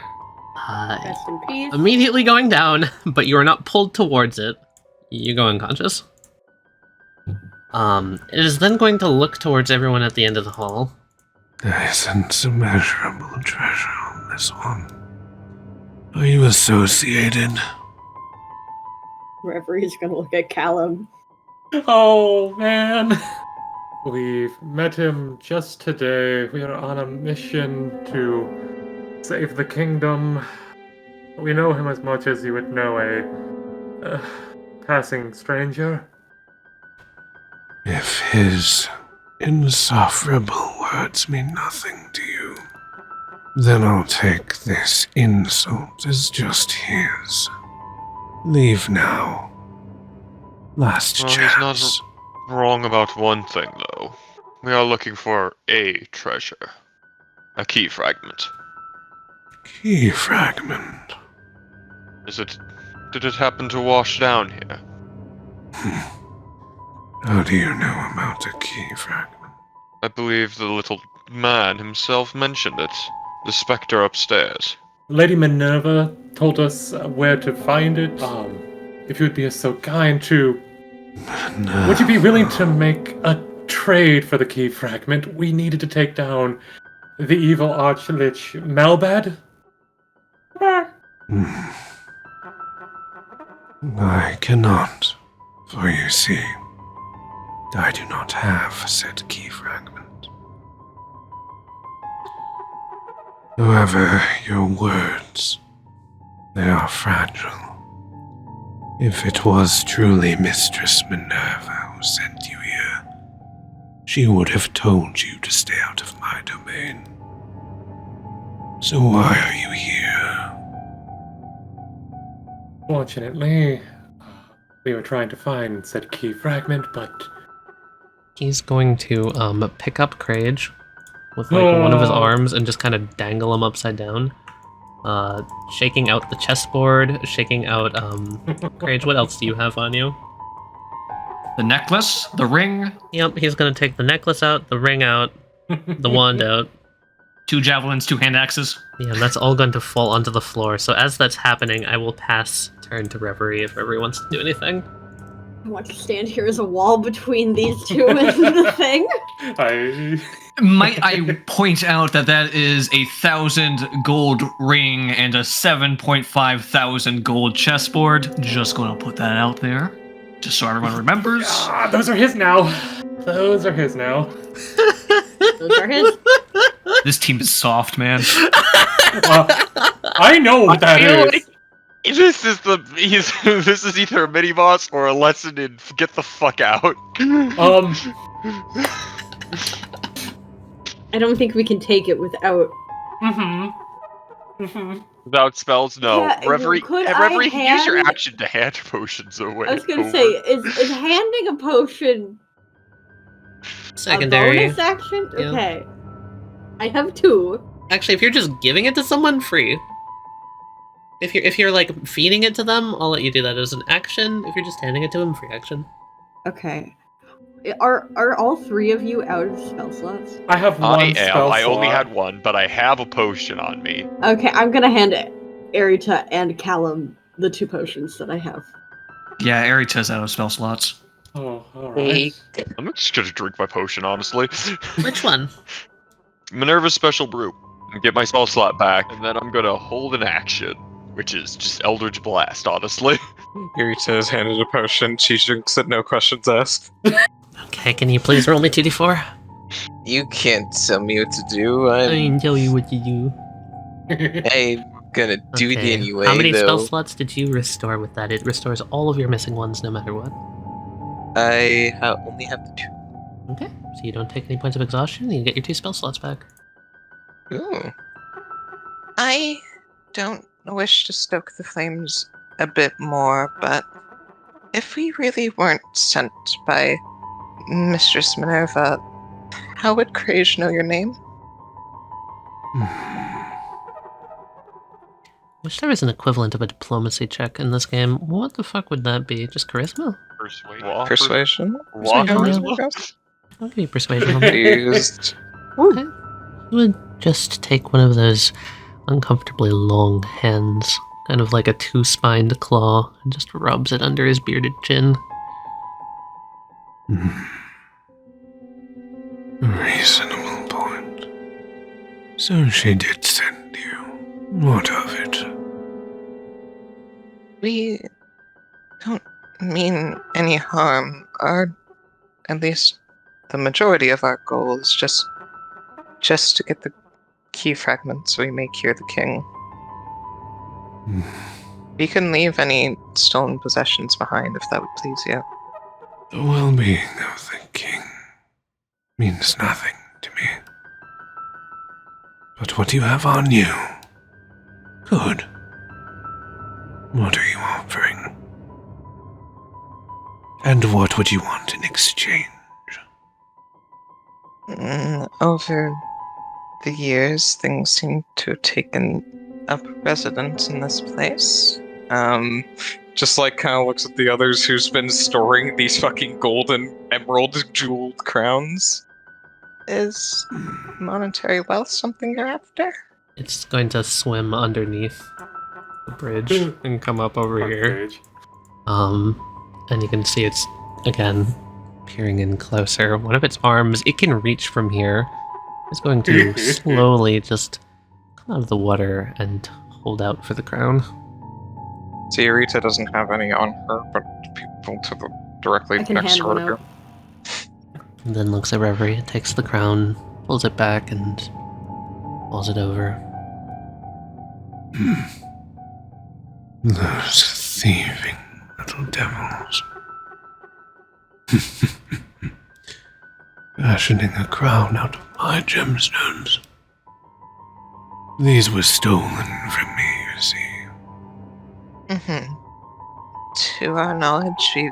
S6: Rest in peace.
S1: Immediately going down, but you are not pulled towards it. You go unconscious. It is then going to look towards everyone at the end of the hall.
S9: I sense immeasurable treasure on this one. Are you associated?
S6: Referee's gonna look at Callum.
S2: Oh, man. We've met him just today. We are on a mission to save the kingdom. We know him as much as you would know a passing stranger.
S9: If his insufferable words mean nothing to you, then I'll take this insult as just his. Leave now. Last
S5: Well,
S9: chance.
S5: he's not wrong about one thing, though. We are looking for a treasure. A key fragment.
S9: Key fragment.
S5: Did it happen to wash down here?
S9: How do you know about a key fragment?
S5: I believe the little man himself mentioned it. The specter upstairs.
S2: Lady Minerva told us where to find it. If you would be so kind to...
S9: No.
S2: Would you be willing to make a trade for the key fragment? We needed to take down the evil Archlich Malbad.
S9: I cannot, for you see, I do not have said key fragment. However, your words, they are fragile. If it was truly Mistress Minerva who sent you here, she would have told you to stay out of my domain. So why are you here?
S2: Fortunately, we were trying to find said key fragment, but...
S1: He's going to pick up Crage with one of his arms and just kind of dangle him upside down. Shaking out the chessboard, shaking out Crage, what else do you have on you?
S4: The necklace, the ring.
S1: Yep, he's gonna take the necklace out, the ring out, the wand out.
S4: 2 javelins, 2 hand axes.
S1: Yeah, and that's all going to fall onto the floor. So as that's happening, I will pass turn to Reverie if Reverie wants to do anything.
S6: I want to stand here as a wall between these two and the thing.
S4: Might I point out that is 1,000 gold ring and a 7.5 thousand gold chessboard? Just gonna put that out there, just so everyone remembers.
S2: Ah, those are his now. Those are his now.
S6: Those are his.
S4: This team is soft, man.
S2: I know what that is.
S5: Like this is this is either a mini boss or a lesson in get the fuck out.
S6: I don't think we can take it without.
S5: Without spells, no.
S6: Yeah,
S5: Reverie,
S6: could
S5: Reverie,
S6: I
S5: use your
S6: hand-
S5: action to hand potions away.
S6: I was gonna say, is handing a potion
S1: Secondary.
S6: a bonus action?
S1: Yeah.
S6: Okay. I have 2.
S1: Actually, if you're just giving it to someone, free. If you're like feeding it to them, I'll let you do that as an action. If you're just handing it to them, free action.
S6: Okay. Are all 3 of you out of spell slots?
S2: I have one spell
S5: I only
S2: slot.
S5: had one, but I have a potion on me.
S6: Okay, I'm gonna hand Arita and Callum the 2 potions that I have.
S4: Yeah, Arita's out of spell slots.
S2: Oh, alright.
S5: I'm just gonna drink my potion, honestly.
S1: Which one?
S5: Minerva's Special Brew. Get my spell slot back, and then I'm gonna hold an action, which is just Eldritch Blast, honestly.
S8: Irita has handed a potion. She drinks it, no questions asked.
S1: Okay, can you please roll me 2d4?
S7: You can't tell me what to do.
S1: I
S7: I'm,
S1: can tell you what to do.
S7: I'm gonna do it
S1: Okay,
S7: anyway.
S1: how many spell
S7: though.
S1: slots did you restore with that? It restores all of your missing ones no matter what.
S7: I only have the 2.
S1: Okay, so you don't take any points of exhaustion, you get your 2 spell slots back.
S7: Ooh.
S3: I don't wish to stoke the flames a bit more, but if we really weren't sent by Mistress Minerva, how would Crage know your name?
S1: Wish there was an equivalent of a diplomacy check in this game. What the fuck would that be? Just charisma?
S5: Persuasion.
S7: Persuasion?
S1: I'll give you persuasion on that.
S7: Confused.
S1: Okay. You would just take one of those uncomfortably long hands, kind of like a 2-spined claw, and just rubs it under his bearded chin.
S9: Reasonable point. So she did send you. What of it?
S3: We don't mean any harm. At least the majority of our goal is just to get the key fragments so we may cure the king. We can leave any stolen possessions behind if that would please you.
S9: The well-being of the king means nothing to me. But what you have on you, good. What are you offering? And what would you want in exchange?
S3: Over the years, things seem to have taken up residence in this place.
S8: Just like kind of looks at the others who's been storing these fucking golden emerald jeweled crowns.
S3: Is monetary wealth something you're after?
S1: It's going to swim underneath the bridge and come up over here. And you can see it's, again, peering in closer. One of its arms, it can reach from here. It's going to slowly just come out of the water and hold out for the crown.
S8: See, Rita doesn't have any on her, but people to the directly
S6: I can
S8: next
S6: hand
S8: to
S6: one
S8: her.
S6: out.
S1: And then looks at Reverie, takes the crown, pulls it back, and pulls it over.
S9: Those thieving little devils. Fashioning a crown out of my gemstones. These were stolen from me, you see.
S3: To our knowledge, we've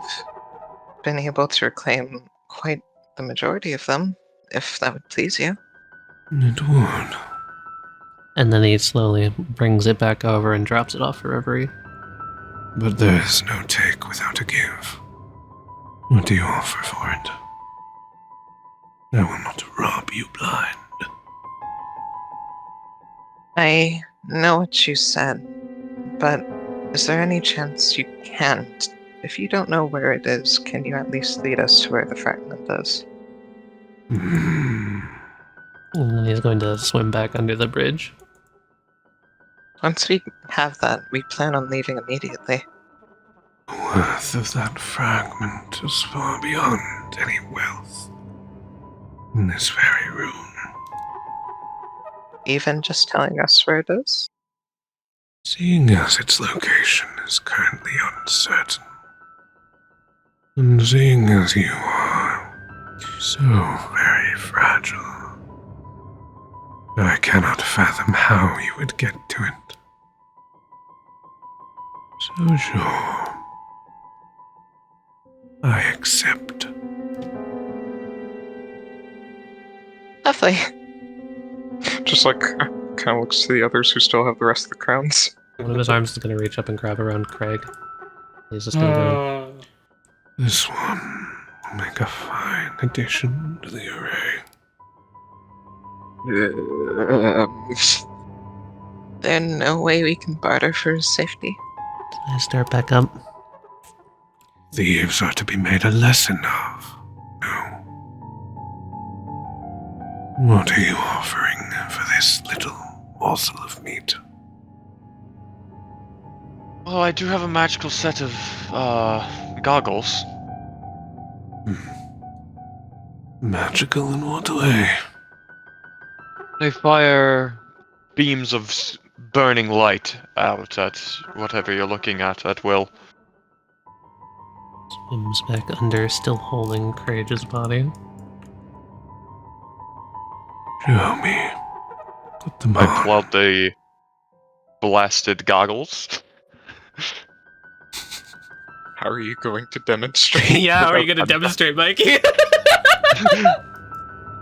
S3: been able to reclaim quite the majority of them, if that would please you.
S9: It would.
S1: And then he slowly brings it back over and drops it off for Reverie.
S9: But there is no take without a give. What do you offer for it? I will not rob you blind.
S3: I know what you said, but is there any chance you can't if you don't know where it is, can you at least lead us to where the fragment is?
S1: And then he's going to swim back under the bridge.
S3: Once we have that, we plan on leaving immediately.
S9: The worth of that fragment is far beyond any wealth in this very room.
S3: Even just telling us where it is?
S9: Seeing as its location is currently uncertain, and seeing as you are so very fragile, I cannot fathom how you would get to it. So sure, I accept.
S3: Lovely.
S8: Just like, kind of looks to the others who still have the rest of the crowns.
S1: One of his arms is going to reach up and grab around Craig. He's just going to go,
S9: This one will make a fine addition to the array.
S3: There's no way we can barter for his safety.
S1: I start back up.
S9: Thieves are to be made a lesson of. No. What are you offering for this little morsel of meat?
S5: Well, I do have a magical set of, goggles.
S9: Magical in what way?
S5: They fire beams of burning light out at whatever you're looking at will.
S1: Swims back under, still holding Courage's body.
S9: Show me. Put them
S5: I
S9: on.
S5: pull out the blasted goggles.
S8: How are you going to demonstrate?
S1: Yeah, how are you going to demonstrate, Mikey?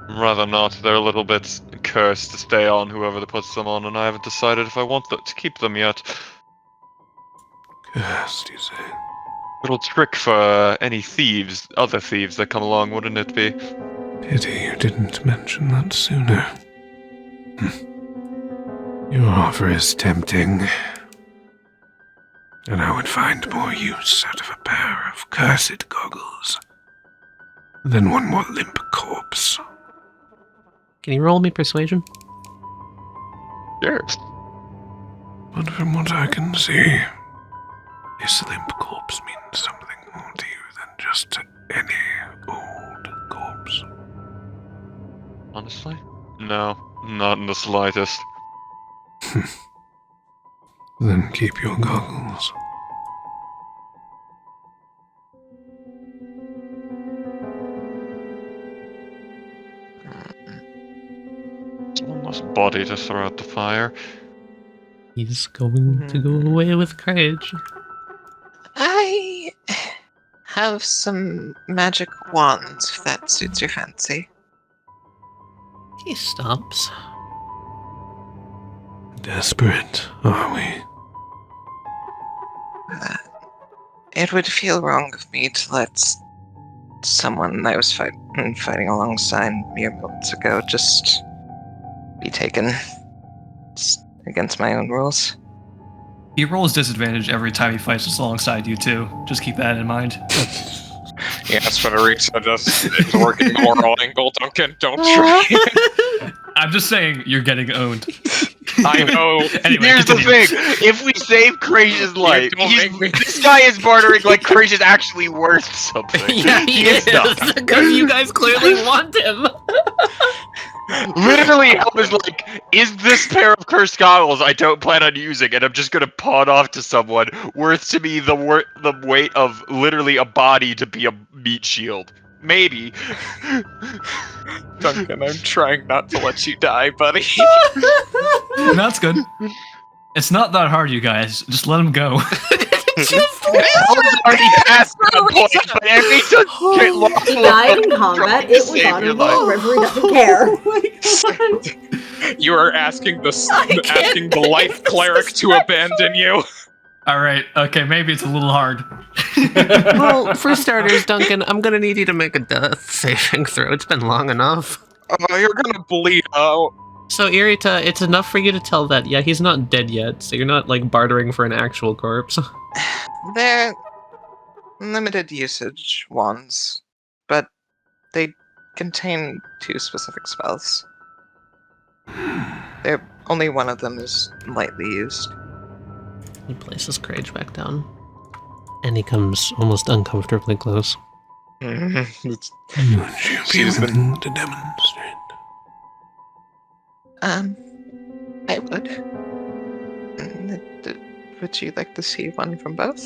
S5: Rather not. They're a little bit cursed to stay on, whoever puts them on, and I haven't decided if I want to keep them yet.
S9: Cursed, you say?
S5: Little trick for any thieves, other thieves that come along, wouldn't it be?
S9: Pity you didn't mention that sooner. Your offer is tempting, and I would find more use out of a pair of cursed goggles than one more limp corpse.
S1: Can you roll me persuasion?
S5: Sure.
S9: But from what I can see, this limp corpse means something more to you than just any old corpse.
S5: Honestly? No, not in the slightest.
S9: Then keep your goggles.
S5: Almost body to throw out the fire.
S1: He's going to go away with Courage.
S3: I have some magic wands, if that suits your fancy.
S1: He stops.
S9: Desperate, are we?
S3: It would feel wrong of me to let someone I was fighting alongside mere moments ago just be taken against my own rules.
S4: He rolls disadvantage every time he fights alongside you, too. Just keep that in mind.
S8: Yeah, that's what I said. It's working the moral angle, Duncan. Don't try.
S4: I'm just saying, you're getting owned.
S8: I know.
S4: Anyway,
S5: Here's
S4: continue.
S5: the thing: if we save Courage's life,
S8: don't make me-
S5: this guy is bartering like Courage is actually worth something.
S1: Yeah, he is,
S5: not.
S1: because you guys clearly want him.
S5: Literally, Helm like, is this pair of cursed goggles I don't plan on using, and I'm just gonna pawn off to someone worth to me the weight of literally a body to be a meat shield? Maybe.
S8: Duncan, I'm trying not to let you die, buddy.
S4: That's good. It's not that hard, you guys. Just let him go.
S5: Helm's already past that point, but every time get lost.
S6: He died in combat, it was honorable, Reverie doesn't care.
S7: Oh my god.
S8: You are asking the life cleric to abandon you.
S4: All right. Okay, maybe it's a little hard.
S1: Well, for starters, Duncan, I'm gonna need you to make a death saving throw. It's been long enough.
S8: You're gonna bleed out.
S1: So, Irita, it's enough for you to tell that, yeah, he's not dead yet, so you're not, like, bartering for an actual corpse.
S3: There limited usage wands, but they contain 2 specific spells. Only one of them is lightly used.
S1: He places Crage back down. And he comes almost uncomfortably close.
S9: Would you be willing to demonstrate?
S3: I would. Would you like to see one from both?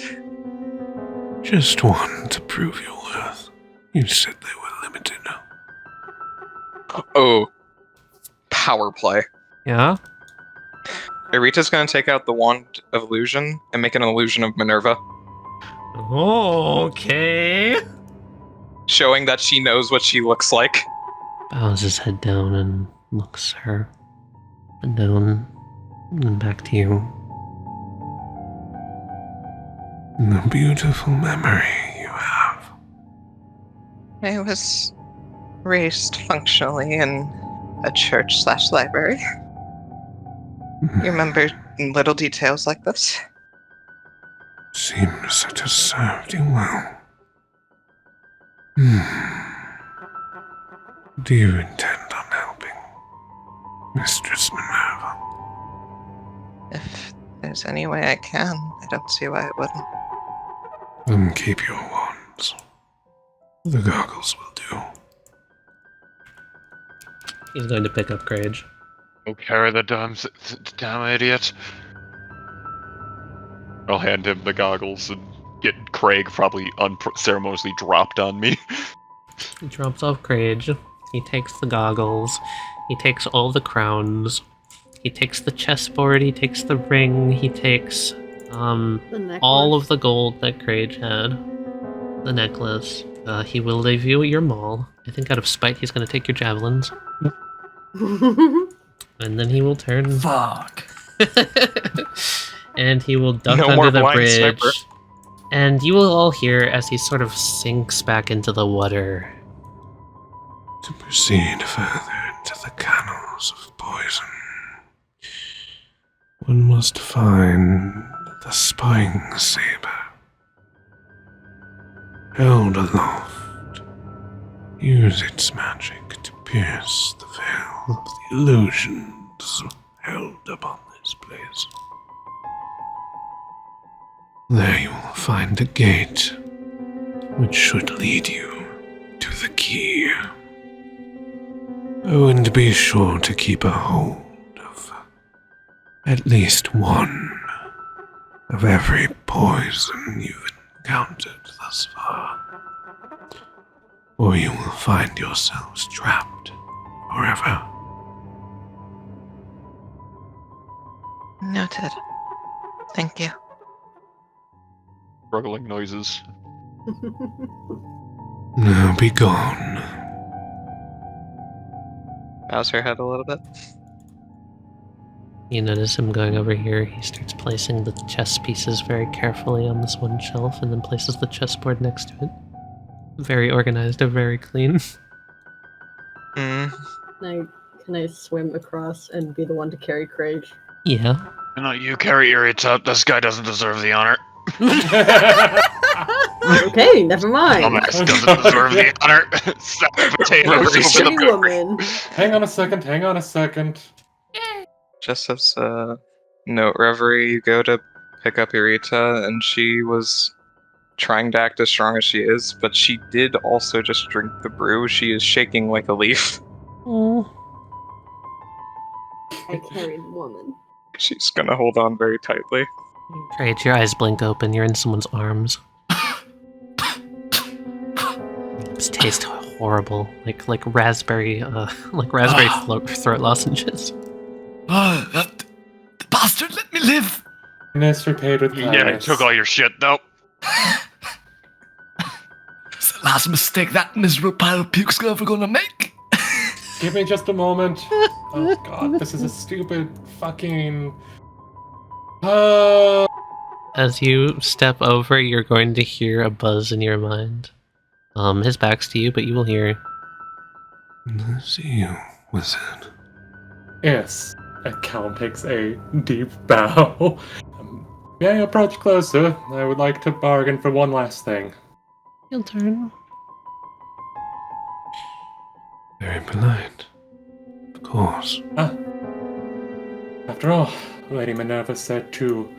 S9: Just one to prove your worth. You said they were limited.
S8: Oh. Power play.
S1: Yeah?
S8: Irita's gonna take out the wand of illusion and make an illusion of Minerva,
S1: Okay.
S8: showing that she knows what she looks like.
S1: Bows his head down and looks her and down and back to you.
S9: The beautiful memory you have.
S3: I was raised functionally in a church/library. You remember little details like this?
S9: Seems it has served you well. Do you intend on helping Mistress Minerva?
S3: If there's any way I can, I don't see why it wouldn't.
S9: Then keep your wands. The goggles will do.
S1: He's going to pick up Crage.
S5: Go carry the damn idiot. I'll hand him the goggles and get Craig probably unceremoniously dropped on me.
S1: He drops off Crage. He takes the goggles. He takes all the crowns. He takes the chessboard. He takes the ring. He takes all of the gold that Crage had. The necklace. He will leave you at your mall. I think out of spite, he's going to take your javelins. And then he will turn.
S4: Fuck.
S1: And he will duck
S8: No
S1: under
S8: more
S1: the
S8: blind
S1: bridge.
S8: sniper.
S1: And you will all hear as he sort of sinks back into the water.
S9: To proceed further into the canals of poison, one must find the spine saber. Held aloft, use its magic to pierce the veil of the illusions held upon this place. There you will find a gate, which should lead you to the key. Oh, and be sure to keep a hold of at least one of every poison you've encountered thus far, or you will find yourselves trapped forever.
S3: Noted. Thank you.
S5: Struggling noises.
S9: Now be gone.
S8: Bows her head a little bit.
S1: You notice him going over here. He starts placing the chess pieces very carefully on this one shelf and then places the chessboard next to it. Very organized and very clean.
S8: Mm.
S6: Can I swim across and be the one to carry Crage?
S1: Yeah.
S5: You carry Irita. This guy doesn't deserve the honor.
S6: Okay, never mind.
S5: Dumbass doesn't deserve the honor. Sack of potatoes over
S6: Pretty
S5: the
S6: woman.
S2: Hang on a second.
S8: Just as a note, Reverie, you go to pick up Irita, and she was trying to act as strong as she is, but she did also just drink the brew. She is shaking like a leaf.
S1: Oh.
S6: I carried the woman.
S8: She's gonna hold on very tightly.
S1: Crage, your eyes blink open. You're in someone's arms. This tastes horrible, like raspberry, throat lozenges.
S4: That bastard, let me live!
S2: Kindness repaid with
S5: Yeah,
S2: kindness.
S5: he took all your shit, though.
S4: It's the last mistake that miserable pile of puke's ever gonna make.
S2: Give me just a moment. Oh god, this is a stupid fucking...
S1: As you step over, you're going to hear a buzz in your mind. His back's to you, but you will hear.
S9: I see you, wizard.
S2: Yes. Cal takes a deep bow. May I approach closer? I would like to bargain for one last thing.
S1: You'll turn.
S9: Very polite. Of course.
S2: After all, Lady Minerva said to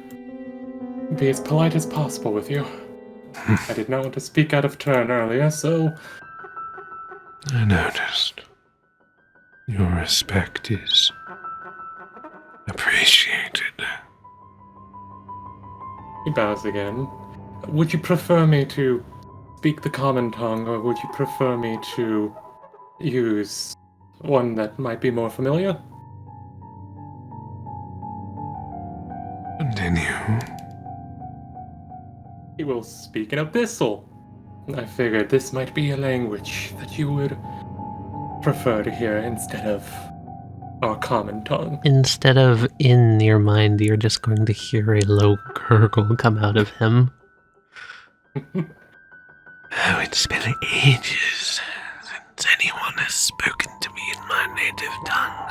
S2: be as polite as possible with you. I did not want to speak out of turn earlier, so...
S9: I noticed. Your respect is appreciated.
S2: He bows again. Would you prefer me to speak the common tongue, or would you prefer me to use one that might be more familiar?
S9: Continue.
S2: He will speak in Abyssal. I figured this might be a language that you would prefer to hear instead of our common tongue.
S1: Instead of in your mind, you're just going to hear a low gurgle come out of him.
S9: Oh, it's been ages since anyone has spoken to me in my native tongue.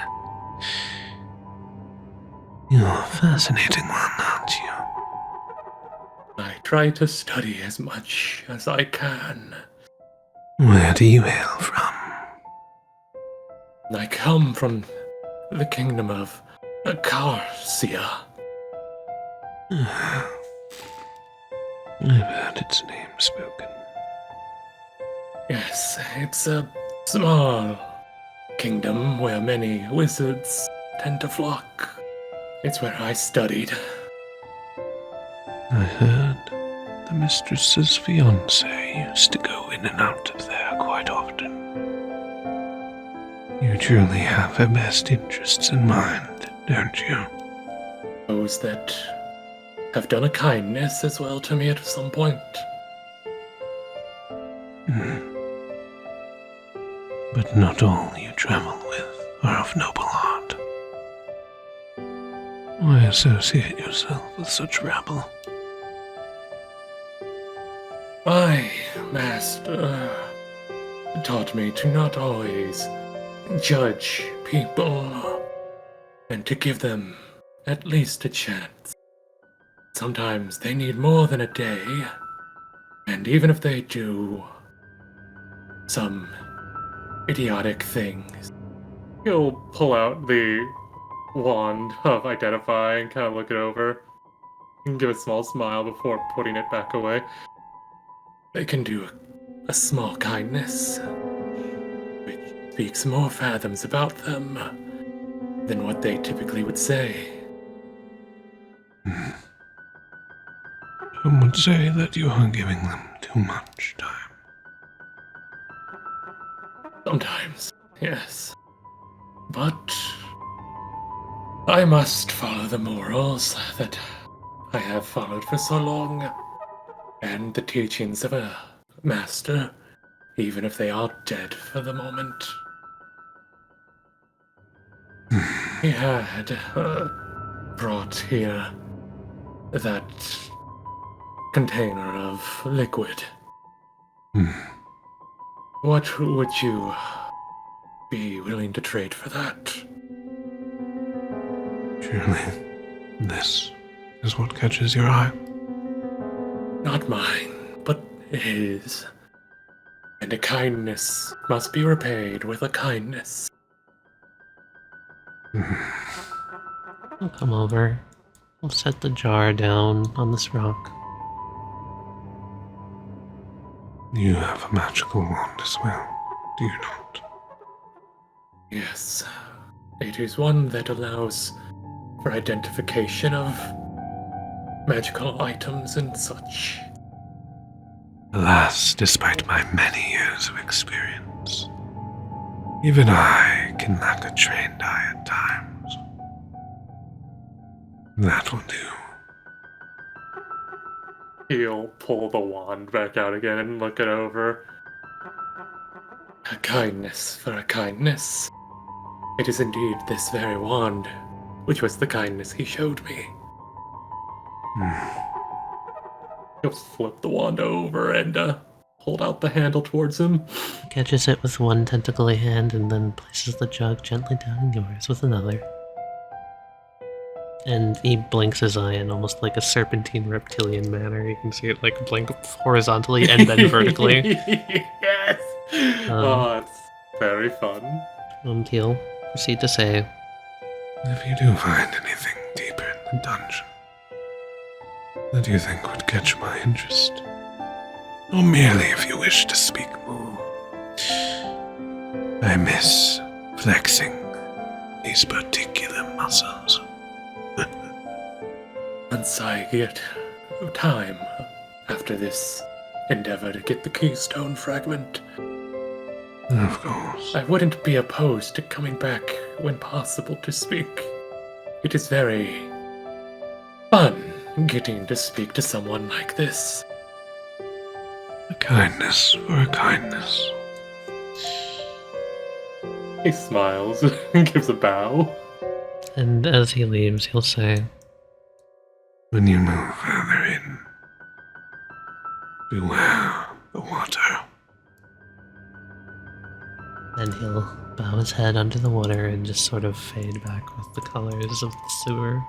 S9: You're a fascinating one, aren't you?
S2: I try to study as much as I can.
S9: Where do you hail from?
S2: I come from the kingdom of Carcia.
S9: I've heard its name spoken.
S2: Yes, it's a small kingdom where many wizards tend to flock. It's where I studied.
S9: I heard the mistress's fiancé used to go in and out of there quite often. You truly have her best interests in mind, don't you?
S2: Those that have done a kindness as well to me at some point.
S9: But not all you travel with are of noble heart. Why associate yourself with such rabble?
S2: My master taught me to not always judge people and to give them at least a chance. Sometimes they need more than a day, and even if they do some idiotic things, he'll pull out the wand of identify and kind of look it over and give a small smile before putting it back away. They can do a small kindness, which speaks more fathoms about them than what they typically would say.
S9: Some would say that you are giving them too much time.
S2: Sometimes, yes. But I must follow the morals that I have followed for so long, and the teachings of a master, even if they are dead for the moment. He had brought here that container of liquid. What would you be willing to trade for that?
S9: Surely, this is what catches your eye.
S2: Not mine, but his. And a kindness must be repaid with a kindness.
S1: I'll come over. We'll set the jar down on this rock.
S9: You have a magical wand as well, do you not?
S2: Yes. It is one that allows for identification of magical items and such.
S9: Alas, despite my many years of experience, even I can lack a trained eye at times. That will do.
S2: He'll pull the wand back out again and look it over. A kindness for a kindness. It is indeed this very wand, which was the kindness he showed me. He'll flip the wand over and hold out the handle towards him.
S1: Catches it with one tentacly hand and then places the jug gently down in yours with another. And he blinks his eye in almost like a serpentine reptilian manner. You can see it like blink horizontally and then vertically.
S2: Yes! Oh, it's very fun.
S1: He'll proceed to say,
S9: If you do find anything deeper in the dungeon that you think would catch my interest, or merely if you wish to speak more, I miss flexing these particular muscles.
S2: Once I get time after this endeavor to get the keystone fragment,
S9: Of course.
S2: I wouldn't be opposed to coming back when possible to speak. It is very fun getting to speak to someone like this.
S9: A kindness for a kindness.
S2: He smiles and gives a bow.
S1: and as he leaves, he'll say,
S9: When you move further in, beware the water.
S1: and he'll bow his head under the water and just sort of fade back with the colors of the sewer.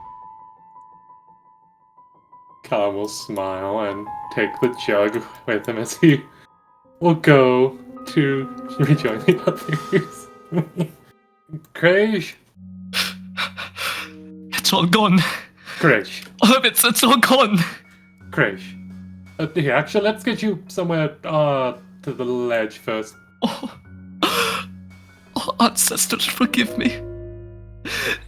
S2: Callum will smile and take the jug with him as he will go to rejoin the others. Craish?
S4: It's all gone.
S2: Craish.
S4: All of it's all gone.
S2: Craish. Here, actually, let's get you somewhere to the ledge first.
S4: Oh, ancestors, forgive me.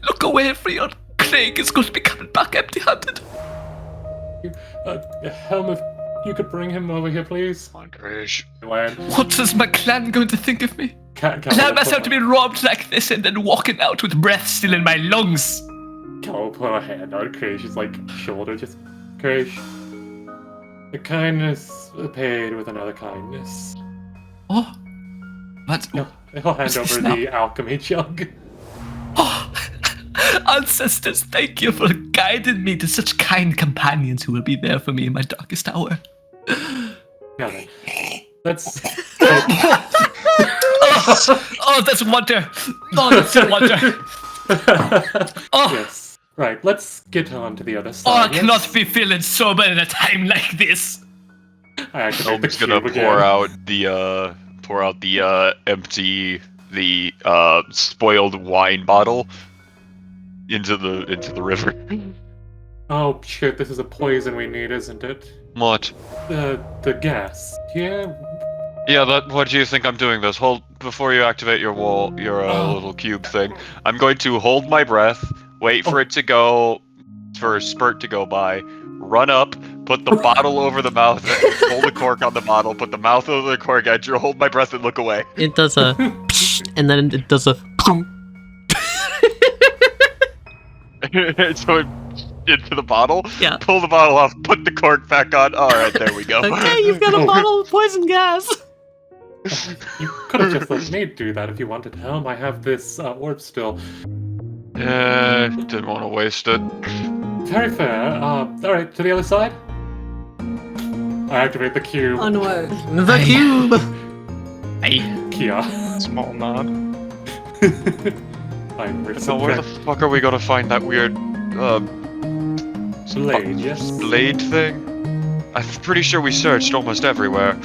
S4: Look away, Freon. Craig is going to be coming back empty-handed.
S2: Helm, if you could bring him over here, please.
S5: Come on, Krish.
S4: What is my clan going to think of me? Allow myself to be robbed like this and then walking out with breath still in my lungs.
S2: Go put a hand on Crash's shoulder, just Crash. A kindness paid with another kindness.
S4: Oh, what?
S2: He'll hand over the alchemy jug.
S4: Oh, ancestors, thank you for guiding me to such kind companions who will be there for me in my darkest hour.
S2: Now then, let's.
S4: Oh, that's wonder. Oh, that's wonder. Oh.
S2: Yes. Right, let's get on to the other side.
S4: Oh, I cannot be feeling sober in a time like this.
S5: Elm's gonna pour out the empty, spoiled wine bottle into the river.
S2: Oh shit! This is a poison we need, isn't it?
S5: What?
S2: The gas. Yeah.
S5: Yeah. What do you think I'm doing this? Hold before you activate your little cube thing. I'm going to hold my breath, wait for it to go, for a spurt to go by, run up, put the bottle over the mouth, hold the cork on the bottle, put the mouth over the cork edge, hold my breath and look away.
S1: It does a and then it does a
S5: so into the bottle,
S1: yeah.
S5: Pull the bottle off, put the cork back on. Alright, there we go.
S1: Okay, you've got a bottle of poison gas.
S2: You could have just let me do that if you wanted. Helm, I have this orb still.
S5: Didn't want to waste it.
S2: Very fair. Alright, to the other side. I activate the cube.
S6: Onward.
S1: The cube.
S4: Hey.
S2: Kia.
S8: Small nod.
S5: So where the fuck are we gonna find that weird
S2: blade? Yes.
S5: Blade thing? I'm pretty sure we searched almost everywhere.